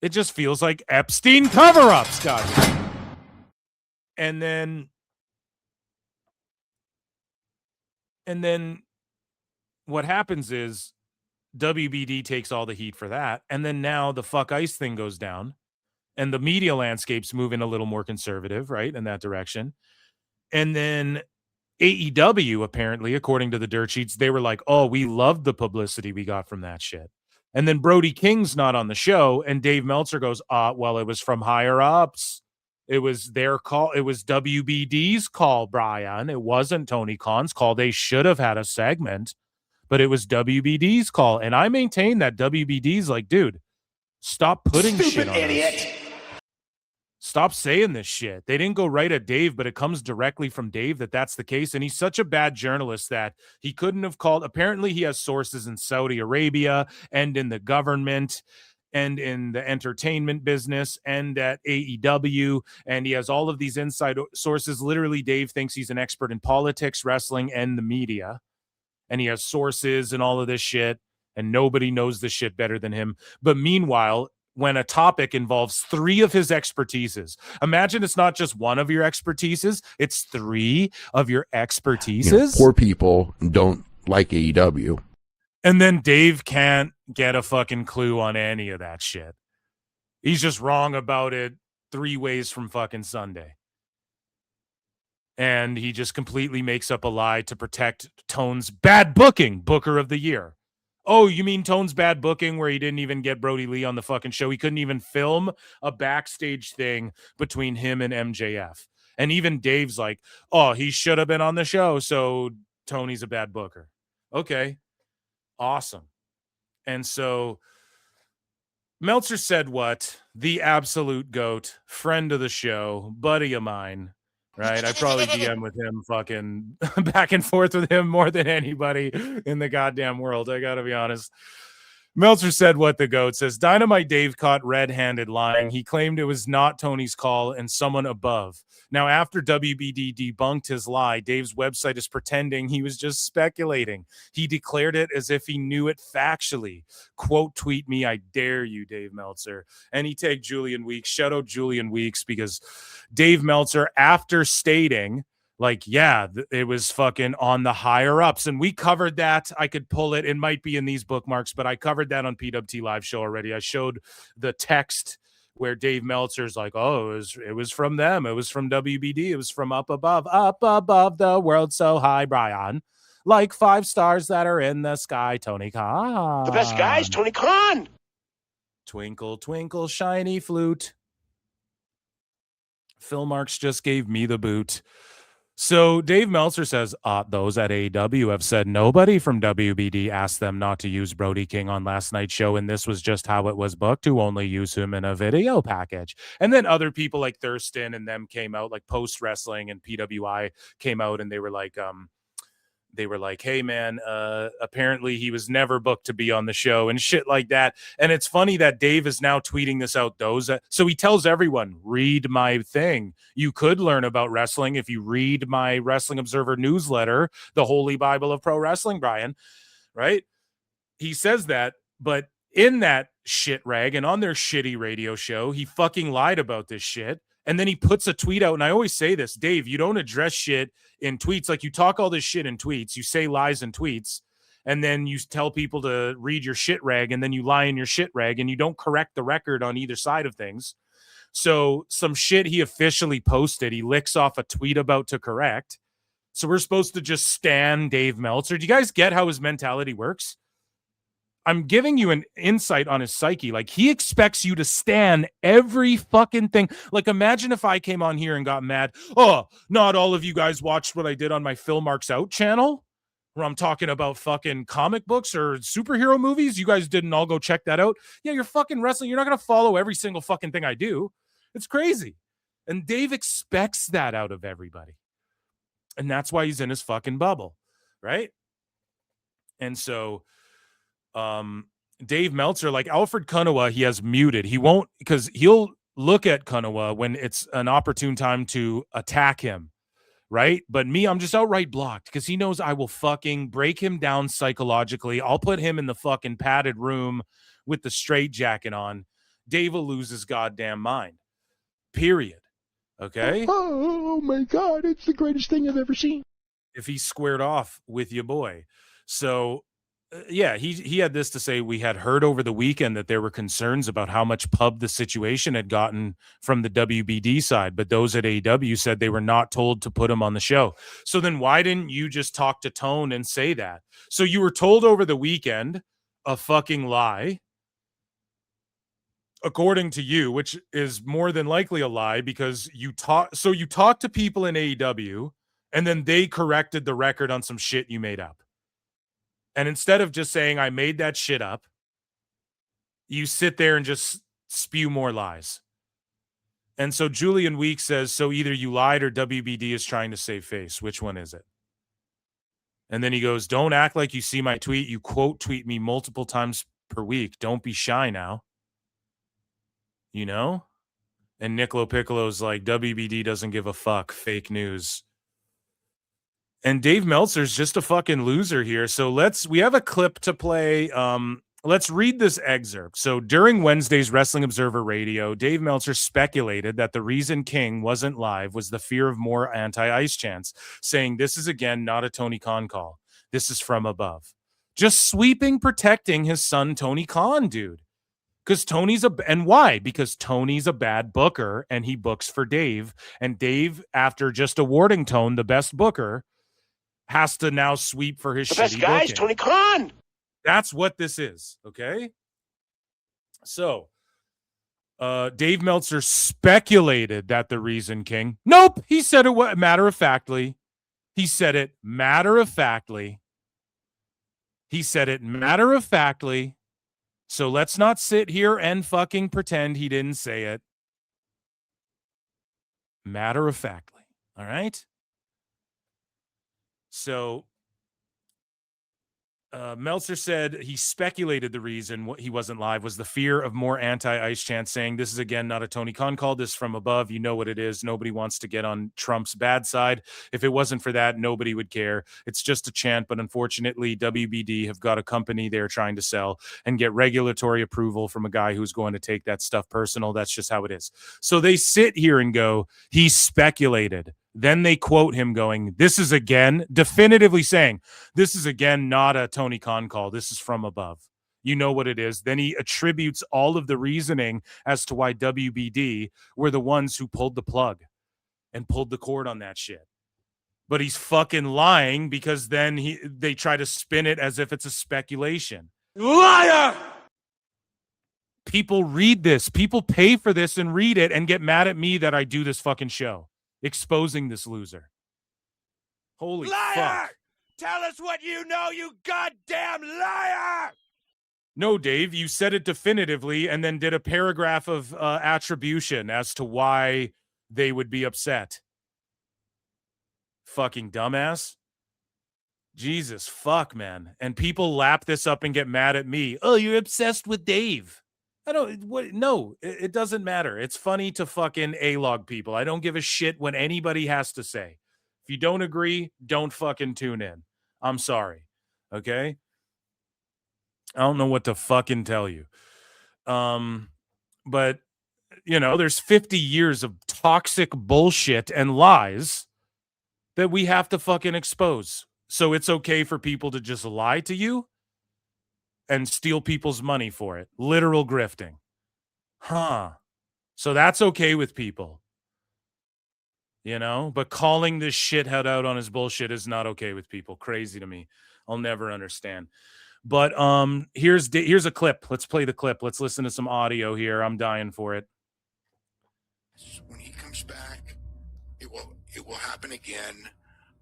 It just feels like Epstein cover-ups, guys. And then what happens is WBD takes all the heat for that. And then now the fuck ice thing goes down and the media landscape's moving a little more conservative, right, in that direction. And then AEW, apparently, according to the dirt sheets, they were like, oh, we loved the publicity we got from that shit. And then Brody King's not on the show, and Dave Meltzer goes, well, it was from higher ups. It was their call. It was WBD's call, Brian. It wasn't Tony Khan's call. They should have had a segment, but it was WBD's call. And I maintain that WBD's like, dude, stop putting shit on us. Stop saying this shit. They didn't go right at Dave, but it comes directly from Dave that's the case. And he's such a bad journalist that he couldn't have called. Apparently, he has sources in Saudi Arabia and in the government and in the entertainment business and at AEW. And he has all of these inside sources. Literally, Dave thinks he's an expert in politics, wrestling, and the media. And he has sources and all of this shit. And nobody knows this shit better than him. But meanwhile, when a topic involves 3 of his expertises. Imagine it's not just one of your expertises, it's 3 of your expertises. You know, poor people don't like AEW. And then Dave can't get a fucking clue on any of that shit. He's just wrong about it 3 ways from fucking Sunday. And he just completely makes up a lie to protect Tone's bad booking, Booker of the Year. Oh, you mean Tone's bad booking where he didn't even get Brody Lee on the fucking show? He couldn't even film a backstage thing between him and MJF. And even Dave's like, oh, he should have been on the show, so Tony's a bad booker. Okay, awesome. And so Meltzer said what? The absolute GOAT, friend of the show, buddy of mine. Right, I probably DM with him fucking back and forth with him more than anybody in the goddamn world. I gotta be honest. Meltzer said what the GOAT says. Dynamite Dave caught red-handed lying. He claimed it was not Tony's call and someone above. Now, after WBD debunked his lie, Dave's website is pretending he was just speculating. He declared it as if he knew it factually. Quote, tweet me, I dare you, Dave Meltzer. And he tagged Julian Weeks. Shout out Julian Weeks because Dave Meltzer, after stating, like, yeah, it was fucking on the higher ups. And we covered that. I could pull it. It might be in these bookmarks, but I covered that on PWT Live Show already. I showed the text where Dave Meltzer's like, oh, it was from them. It was from WBD. It was from up above the world so high, Brian. Like 5 stars that are in the sky, Tony Khan. The best guy's Tony Khan. Twinkle, twinkle, shiny flute. Phil Marks just gave me the boot. So Dave Meltzer says, those at AEW have said nobody from WBD asked them not to use Brody King on last night's show, and this was just how it was booked, to only use him in a video package. And then other people like Thurston and them came out, like Post Wrestling and PWI came out, and they were like, hey, man, apparently he was never booked to be on the show and shit like that. And it's funny that Dave is now tweeting this out. So he tells everyone, read my thing. You could learn about wrestling if you read my Wrestling Observer newsletter, the Holy Bible of Pro Wrestling, Brian, right? He says that, but in that shit rag and on their shitty radio show, he fucking lied about this shit. And then he puts a tweet out. And I always say this, Dave, you don't address shit in tweets. Like, you talk all this shit in tweets. You say lies in tweets. And then you tell people to read your shit rag. And then you lie in your shit rag. And you don't correct the record on either side of things. So some shit he officially posted, he licks off a tweet about to correct. So we're supposed to just stan Dave Meltzer. Do you guys get how his mentality works? I'm giving you an insight on his psyche. Like, he expects you to stand every fucking thing. Like, imagine if I came on here and got mad. Oh, not all of you guys watched what I did on my Phil Marks Out channel, where I'm talking about fucking comic books or superhero movies. You guys didn't all go check that out. Yeah, you're fucking wrestling. You're not going to follow every single fucking thing I do. It's crazy. And Dave expects that out of everybody. And that's why he's in his fucking bubble, right? And so Dave Meltzer, like Alfred Kunawa, he has muted. He won't, because he'll look at Kanawa when it's an opportune time to attack him, right? But me, I'm just outright blocked because he knows I will fucking break him down psychologically. I'll put him in the fucking padded room with the straight jacket on. Dave will lose his goddamn mind. Period. Okay? Oh my God, it's the greatest thing I've ever seen. If he squared off with your boy. So, yeah, he had this to say. We had heard over the weekend that there were concerns about how much pub the situation had gotten from the WBD side, but those at AEW said they were not told to put him on the show. So then why didn't you just talk to Tone and say that? So you were told over the weekend a fucking lie, according to you, which is more than likely a lie because you talked to people in AEW and then they corrected the record on some shit you made up. And instead of just saying, I made that shit up, you sit there and just spew more lies. And so Julian Weeks says, so either you lied or WBD is trying to save face. Which one is it? And then he goes, don't act like you see my tweet. You quote tweet me multiple times per week. Don't be shy now. You know? And Nicolo Piccolo's like, WBD doesn't give a fuck. Fake news. And Dave Meltzer's just a fucking loser here. So we have a clip to play. Let's read this excerpt. So during Wednesday's Wrestling Observer Radio, Dave Meltzer speculated that the reason King wasn't live was the fear of more anti-ice chants, saying this is again not a Tony Khan call. This is from above. Just sweeping, protecting his son Tony Khan, dude. Because and why? Because Tony's a bad booker and he books for Dave. And Dave, after just awarding Tone the best booker, has to now sweep for his the shitty best guys, booking. Tony Khan. That's what this is, okay? So, Dave Meltzer speculated that the reason King... Nope, he said it matter-of-factly. He said it matter-of-factly. He said it matter-of-factly. So let's not sit here and fucking pretend he didn't say it. Matter-of-factly, all right? So Meltzer said he speculated the reason he wasn't live was the fear of more anti-ice chants, saying this is again not a Tony Khan call. This from above. You know what it is. Nobody wants to get on Trump's bad side. If it wasn't for that, nobody would care. It's just a chant, but unfortunately, WBD have got a company they're trying to sell and get regulatory approval from a guy who's going to take that stuff personal. That's just how it is. So they sit here and go, he speculated. Then they quote him going, this is again, definitively saying, this is again not a Tony Khan call. This is from above. You know what it is. Then he attributes all of the reasoning as to why WBD were the ones who pulled the plug and pulled the cord on that shit. But he's fucking lying because then they try to spin it as if it's a speculation. Liar! People read this. People pay for this and read it and get mad at me that I do this fucking show. Exposing this loser. Holy Liar! fuck. Tell us what you know, you goddamn liar! No, Dave, you said it definitively and then did a paragraph of attribution as to why they would be upset. Fucking dumbass. Jesus, fuck, man. And people lap this up and get mad at me. Oh, you're obsessed with Dave. No, it doesn't matter. It's funny to fucking A-log people. I don't give a shit what anybody has to say. If you don't agree, don't fucking tune in. I'm sorry. Okay? I don't know what to fucking tell you. But, you know, there's 50 years of toxic bullshit and lies that we have to fucking expose. So it's okay for people to just lie to you and steal people's money for it. Literal grifting. Huh. So that's okay with people. You know? But calling this shithead out on his bullshit is not okay with people. Crazy to me. I'll never understand. But here's a clip. Let's play the clip. Let's listen to some audio here. I'm dying for it. When he comes back, it will happen again.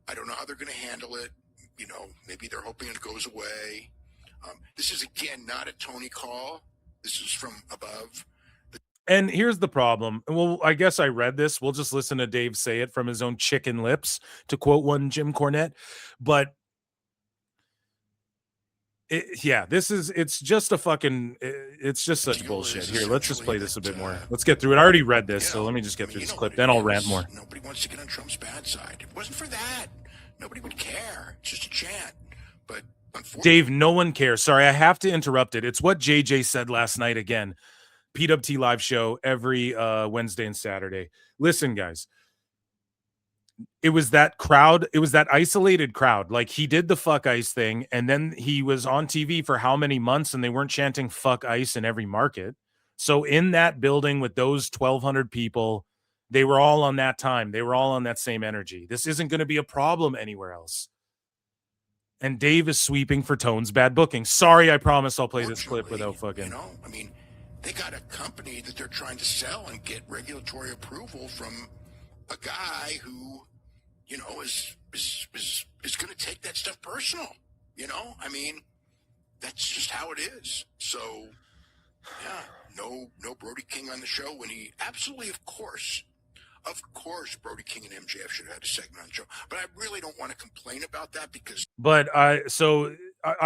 I don't know how they're going to handle it. You know, maybe they're hoping it goes away. This is, again, not a Tony call. This is from above. And here's the problem. Well, I guess I read this. We'll just listen to Dave say it from his own chicken lips, to quote one Jim Cornette. But It's just a fucking, it's just such bullshit. Here, let's just play this a bit more. Let's get through it. I already read this, so let me just get through this clip. Then I'll rant more. Nobody wants to get on Trump's bad side. If it wasn't for that, nobody would care. It's just a chant. But Dave, no one cares. Sorry, I have to interrupt it. It's what JJ said last night again. PWT live show every Wednesday and Saturday. Listen, guys. It was that crowd. It was that isolated crowd. Like, he did the fuck ice thing, and then he was on TV for how many months, and they weren't chanting fuck ice in every market. So in that building with those 1,200 people, they were all on that time. They were all on that same energy. This isn't going to be a problem anywhere else. And Dave is sweeping for Tone's bad booking. Sorry, I promise I'll play this clip without fucking. You know, I mean, they got a company that they're trying to sell and get regulatory approval from a guy who, you know, is going to take that stuff personal. You know, I mean, that's just how it is. So, yeah, no Brody King on the show when he absolutely, of course, Brody King and MJF should have had a segment on the show. But I really don't want to complain about that because. But I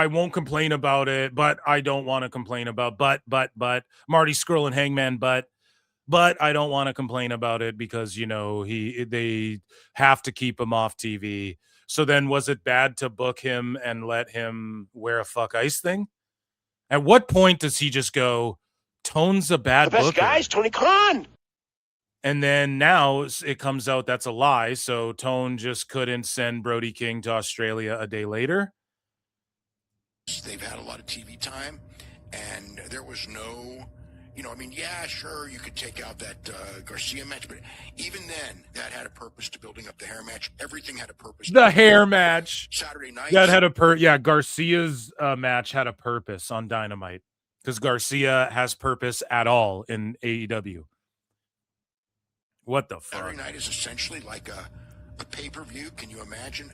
won't complain about it. But I don't want to complain about. But Marty Scurll and Hangman. But I don't want to complain about it because, you know, they have to keep him off TV. So then was it bad to book him and let him wear a fuck ice thing? At what point does he just go, Tone's a bad booker? The best guy is Tony Khan. And then now it comes out that's a lie. So Tone just couldn't send Brody King to Australia a day later. They've had a lot of TV time and there was no, you know, I mean, yeah, sure, you could take out that Garcia match, but even then, that had a purpose to building up the hair match. Everything had a purpose. The hair match. Saturday night. That had Garcia's match had a purpose on Dynamite because Garcia has purpose at all in AEW. What the fuck? Saturday night is essentially like a pay-per-view. Can you imagine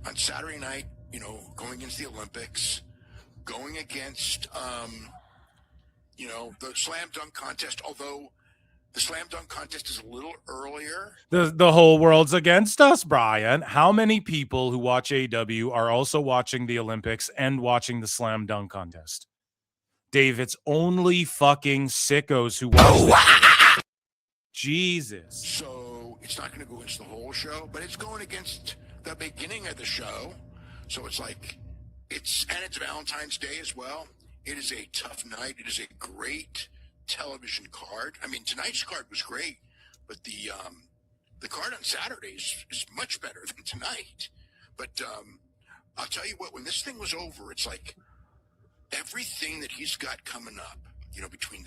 on Saturday night, you know, going against the Olympics, going against, you know, the slam dunk contest, although the slam dunk contest is a little earlier. The whole world's against us, Brian. How many people who watch AEW are also watching the Olympics and watching the slam dunk contest? Dave, it's only fucking sickos who watch Jesus. So it's not going to go against the whole show, but it's going against the beginning of the show. So it's like, it's Valentine's Day as well. It is a tough night. It is a great television card. I mean, tonight's card was great, but the card on Saturday is much better than tonight. But I'll tell you what, when this thing was over, it's like everything that he's got coming up, you know, between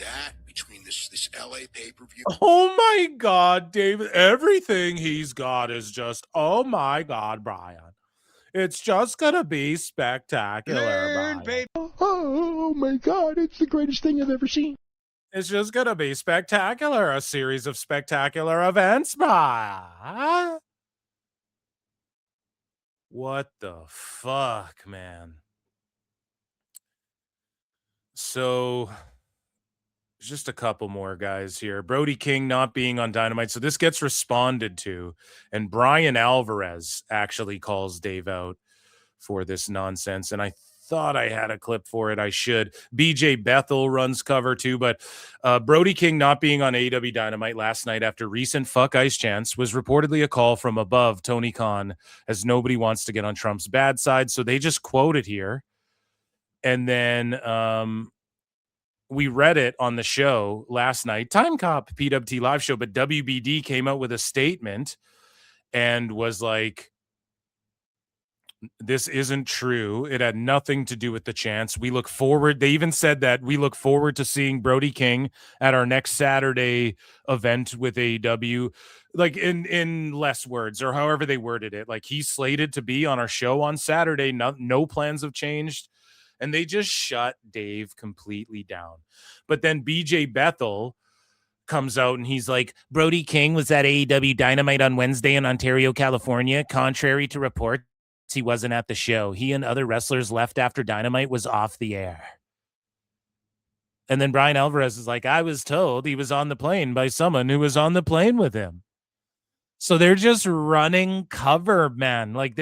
this LA pay-per-view. Oh my God, David, everything he's got is just, oh my God, Brian. It's just going to be spectacular, Brian. Oh my God, it's the greatest thing I've ever seen. It's just going to be spectacular. A series of spectacular events, Brian. What the fuck, man? So just a couple more guys here. Brody King not being on Dynamite. So this gets responded to. And Brian Alvarez actually calls Dave out for this nonsense. And I thought I had a clip for it. I should. BJ Bethel runs cover too. But Brody King not being on AEW Dynamite last night after recent fuck ice chants was reportedly a call from above Tony Khan, as nobody wants to get on Trump's bad side. So they just quote it here. And then we read it on the show last night, Time Cop PWT live show, but WBD came out with a statement and was like, this isn't true. It had nothing to do with the chance. We look forward. They even said that we look forward to seeing Brody King at our next Saturday event with AEW, like in less words or however they worded it. Like, he's slated to be on our show on Saturday. No plans have changed. And they just shut Dave completely down. But then BJ Bethel comes out and he's like, Brody King was at AEW Dynamite on Wednesday in Ontario, California. Contrary to reports, he wasn't at the show. He and other wrestlers left after Dynamite was off the air. And then Brian Alvarez is like, I was told he was on the plane by someone who was on the plane with him. So they're just running cover, man. Like,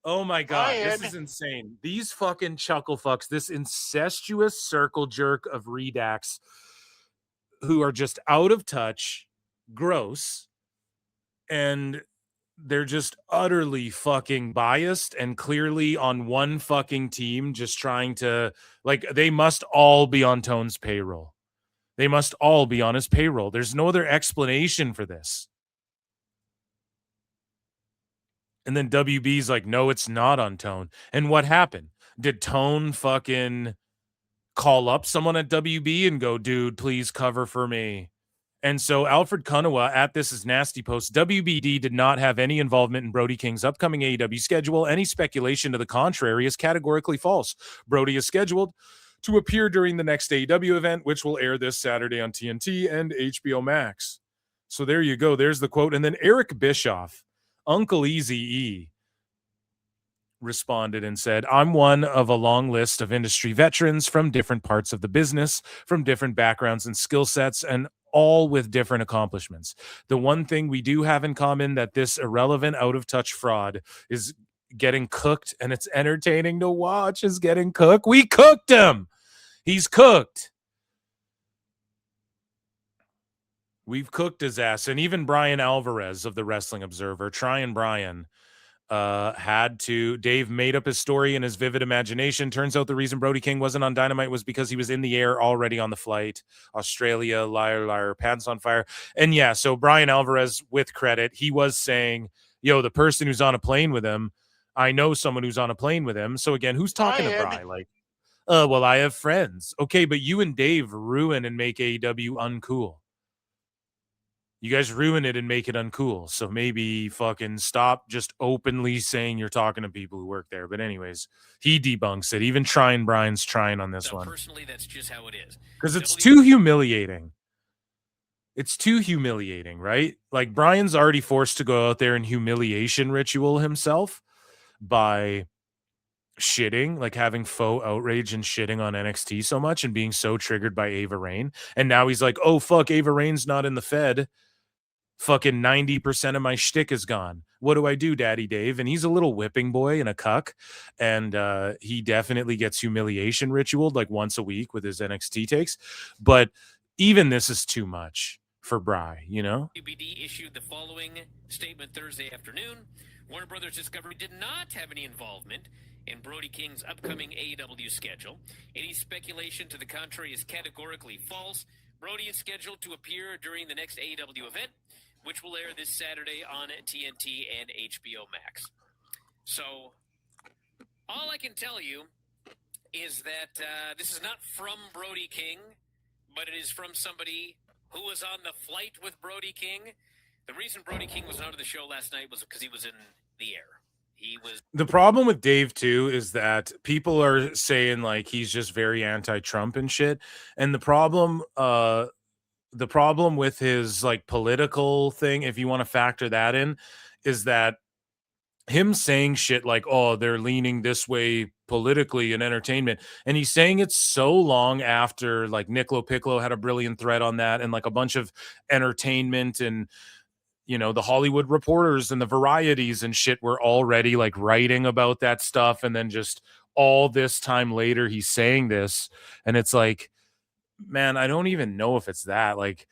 Oh my God, this Ryan. is insane. These fucking chuckle fucks, this incestuous circle jerk of redax who are just out of touch, gross, and they're just utterly fucking biased and clearly on one fucking team, just trying to, like, they must all be on Tone's payroll. They must all be on his payroll. There's no other explanation for this. And then WB's like, no, it's not on Tone. And what happened? Did Tone fucking call up someone at WB and go, dude, please cover for me? And so Alfred Kunawa at This Is Nasty post, WBD did not have any involvement in Brody King's upcoming AEW schedule. Any speculation to the contrary is categorically false. Brody is scheduled to appear during the next AEW event, which will air this Saturday on TNT and HBO Max. So there you go. There's the quote. And then Eric Bischoff, Uncle Eazy-E, responded and said, I'm one of a long list of industry veterans from different parts of the business, from different backgrounds and skill sets, and all with different accomplishments. The one thing we do have in common that this irrelevant, out-of-touch fraud is getting cooked, and it's entertaining to watch, is getting cooked. We cooked him. He's cooked. We've cooked his ass. And even Brian Alvarez of the Wrestling Observer, Tryin' Brian, Dave made up his story in his vivid imagination. Turns out the reason Brody King wasn't on Dynamite was because he was in the air already on the flight. Australia, liar, liar, pants on fire. And yeah, so Brian Alvarez, with credit, he was saying, yo, the person who's on a plane with him, I know someone who's on a plane with him. So again, who's talking to Bri? Like, well, I have friends. Okay, but you and Dave ruin and make AEW uncool. You guys ruin it and make it uncool. So maybe fucking stop just openly saying you're talking to people who work there. But anyways, he debunks it. Even Brian's trying on this one. Personally, that's just how it is. Because it's too humiliating. It's too humiliating, right? Like, Brian's already forced to go out there and humiliation ritual himself by shitting, like having faux outrage and shitting on NXT so much and being so triggered by Ava Raine. And now he's like, oh, fuck, Ava Raine's not in the Fed. Fucking 90% of my shtick is gone. What do I do, Daddy Dave? And he's a little whipping boy and a cuck. And he definitely gets humiliation ritualed like once a week with his NXT takes. But even this is too much for Bri, you know? WBD issued the following statement Thursday afternoon. Warner Brothers Discovery did not have any involvement in Brody King's upcoming AEW schedule. Any speculation to the contrary is categorically false. Brody is scheduled to appear during the next AEW event, which will air this Saturday on TNT and HBO Max. So, all I can tell you is that this is not from Brody King, but it is from somebody who was on the flight with Brody King. The reason Brody King was not on the show last night was because he was in the air. The problem with Dave too is that people are saying like he's just very anti-Trump and shit. And the problem with his like political thing, if you want to factor that in, is that him saying shit like, oh, they're leaning this way politically in entertainment. And he's saying it so long after like Nicolo Piccolo had a brilliant thread on that, and like a bunch of entertainment and, you know, the Hollywood Reporters and the Varieties and shit were already like writing about that stuff. And then just all this time later, he's saying this. And it's like, man, I don't even know if it's that. Like,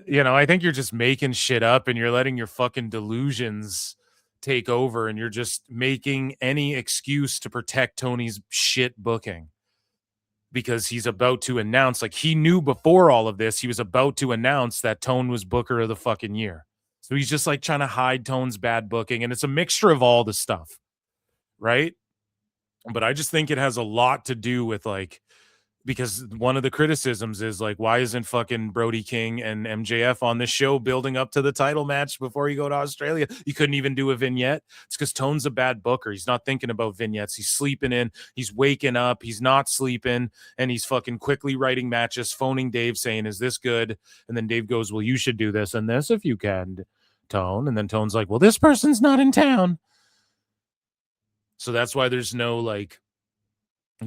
you know, I think you're just making shit up and you're letting your fucking delusions take over, and you're just making any excuse to protect Tony's shit booking. Because he's about to announce, like, he knew before all of this, he was about to announce that Tone was Booker of the fucking year. So he's just like trying to hide Tone's bad booking. And it's a mixture of all the stuff, right? But I just think it has a lot to do with like, because one of the criticisms is like, why isn't fucking Brody King and MJF on this show building up to the title match before you go to Australia? You couldn't even do a vignette. It's because Tone's a bad booker. He's not thinking about vignettes. He's sleeping in. He's waking up. He's not sleeping. And he's fucking quickly writing matches, phoning Dave saying, is this good? And then Dave goes, well, you should do this and this if you can, Tone. And then Tone's like, well, this person's not in town. So that's why there's no like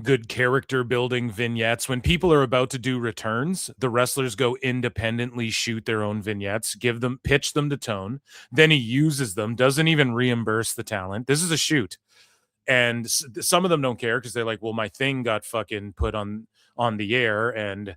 good character building vignettes. When people are about to do returns, the wrestlers go independently shoot their own vignettes, pitch them to Tone. Then he uses them, doesn't even reimburse the talent. This is a shoot. And some of them don't care because they're like, well, my thing got fucking put on the air and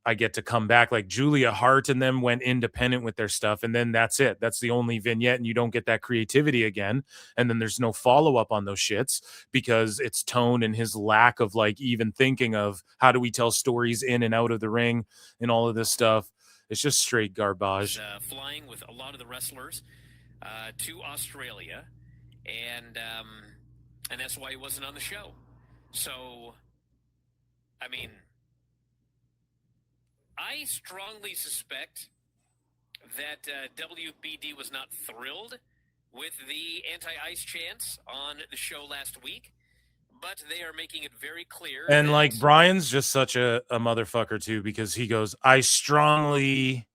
I get to come back. Like Julia Hart and them went independent with their stuff. And then that's it. That's the only vignette. And you don't get that creativity again. And then there's no follow up on those shits because it's Tone and his lack of like even thinking of how do we tell stories in and out of the ring and all of this stuff. It's just straight garbage. Flying with a lot of the wrestlers to Australia. And that's why he wasn't on the show. So, I mean, I strongly suspect that WBD was not thrilled with the anti-ice chants on the show last week, but they are making it very clear. And like Brian's just such a motherfucker too, because he goes, I strongly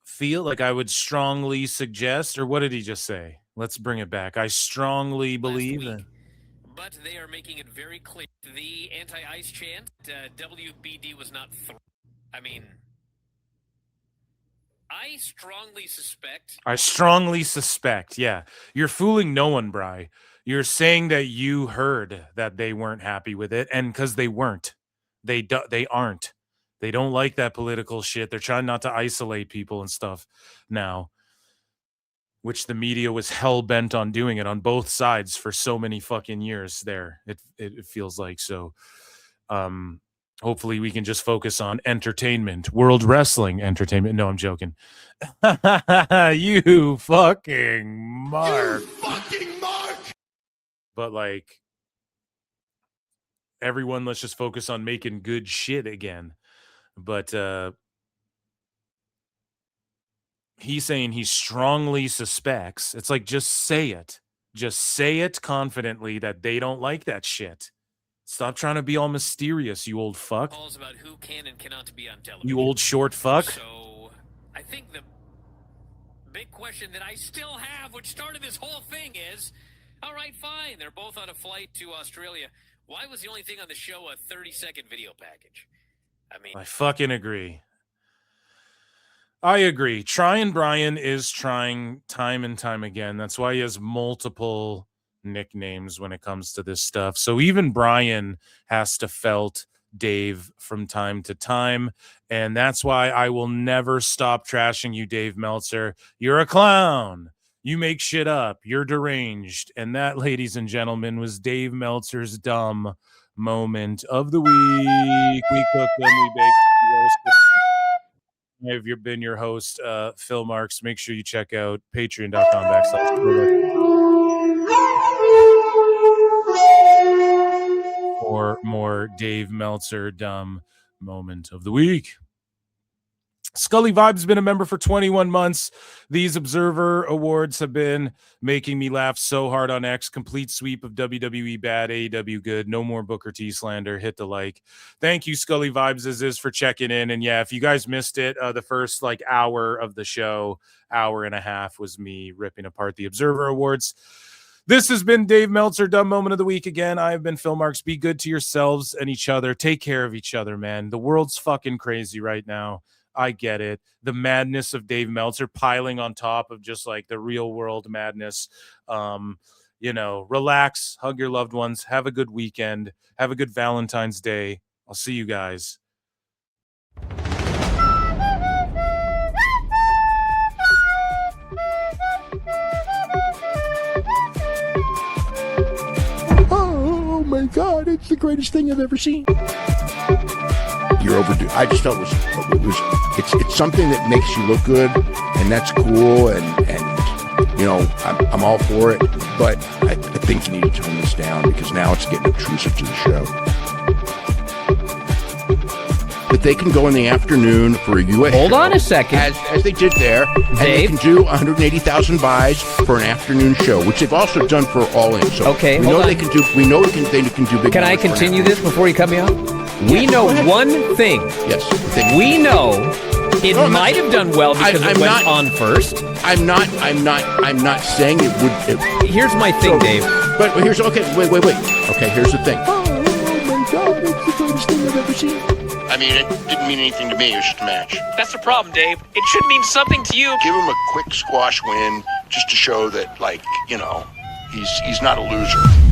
feel like I would strongly suggest, or what did he just say? Let's bring it back. I strongly believe that. But they are making it very clear. The anti-ice chant, WBD was not I mean, I strongly suspect. Yeah. You're fooling no one, Bri. You're saying that you heard that they weren't happy with it. And because they weren't. They aren't. They don't like that political shit. They're trying not to isolate people and stuff now, which the media was hell-bent on doing it on both sides for so many fucking years there. It feels like. So hopefully we can just focus on entertainment, world wrestling entertainment. No, I'm joking. You fucking Mark. But like, everyone, let's just focus on making good shit again. But he's saying he strongly suspects. It's like, just say it. Just say it confidently that they don't like that shit. Stop trying to be all mysterious, you old fuck. Calls about who can and cannot be on television. You old short fuck. So I think the big question that I still have, which started this whole thing, is, all right, fine. They're both on a flight to Australia. Why was the only thing on the show a 30-second video package? I mean, I fucking agree. I agree. Trying Brian is trying time and time again. That's why he has multiple nicknames when it comes to this stuff. So even Brian has to felt Dave from time to time. And that's why I will never stop trashing you, Dave Meltzer. You're a clown. You make shit up. You're deranged. And that, ladies and gentlemen, was Dave Meltzer's dumb moment of the week. We cook them, we bake them, we roast them. I've been your host, Phil Marks. Make sure you check out patreon.com/. For more Dave Meltzer dumb moment of the week. Scully Vibes been a member for 21 months. These Observer Awards have been making me laugh so hard on X. Complete sweep of WWE bad, AEW good. No more Booker T slander. Hit the like. Thank you, Scully Vibes, as is, for checking in. And yeah, if you guys missed it, the first like hour of the show, hour and a half, was me ripping apart the Observer Awards. This has been Dave Meltzer, Dumb Moment of the Week. Again, I've been Phil Marks. Be good to yourselves and each other. Take care of each other, man. The world's fucking crazy right now. I get it. The madness of Dave Meltzer piling on top of just like the real world madness. Relax, hug your loved ones, have a good weekend, have a good Valentine's Day. I'll see you guys. Oh my God, it's the greatest thing I've ever seen. You're overdue. I just felt it's something that makes you look good, and that's cool, and I'm all for it. But I think you need to tone this down because now it's getting intrusive to the show. But they can go in the afternoon for a US Hold show, on a second. as they did there, and they can do 180,000 buys for an afternoon show, which they've also done for All In. So okay, we know they can do. We know they can do big. Can I continue this before you cut me off? We know one thing. Yes. We know It might have done well because it went on first. I'm not saying it would. Here's my thing, Dave. But here's okay. Wait. Okay, here's the thing. Oh my God, that's the greatest thing I've ever seen. I mean, it didn't mean anything to me. It was just a match. That's the problem, Dave. It should mean something to you. Give him a quick squash win just to show that, like, you know, he's not a loser.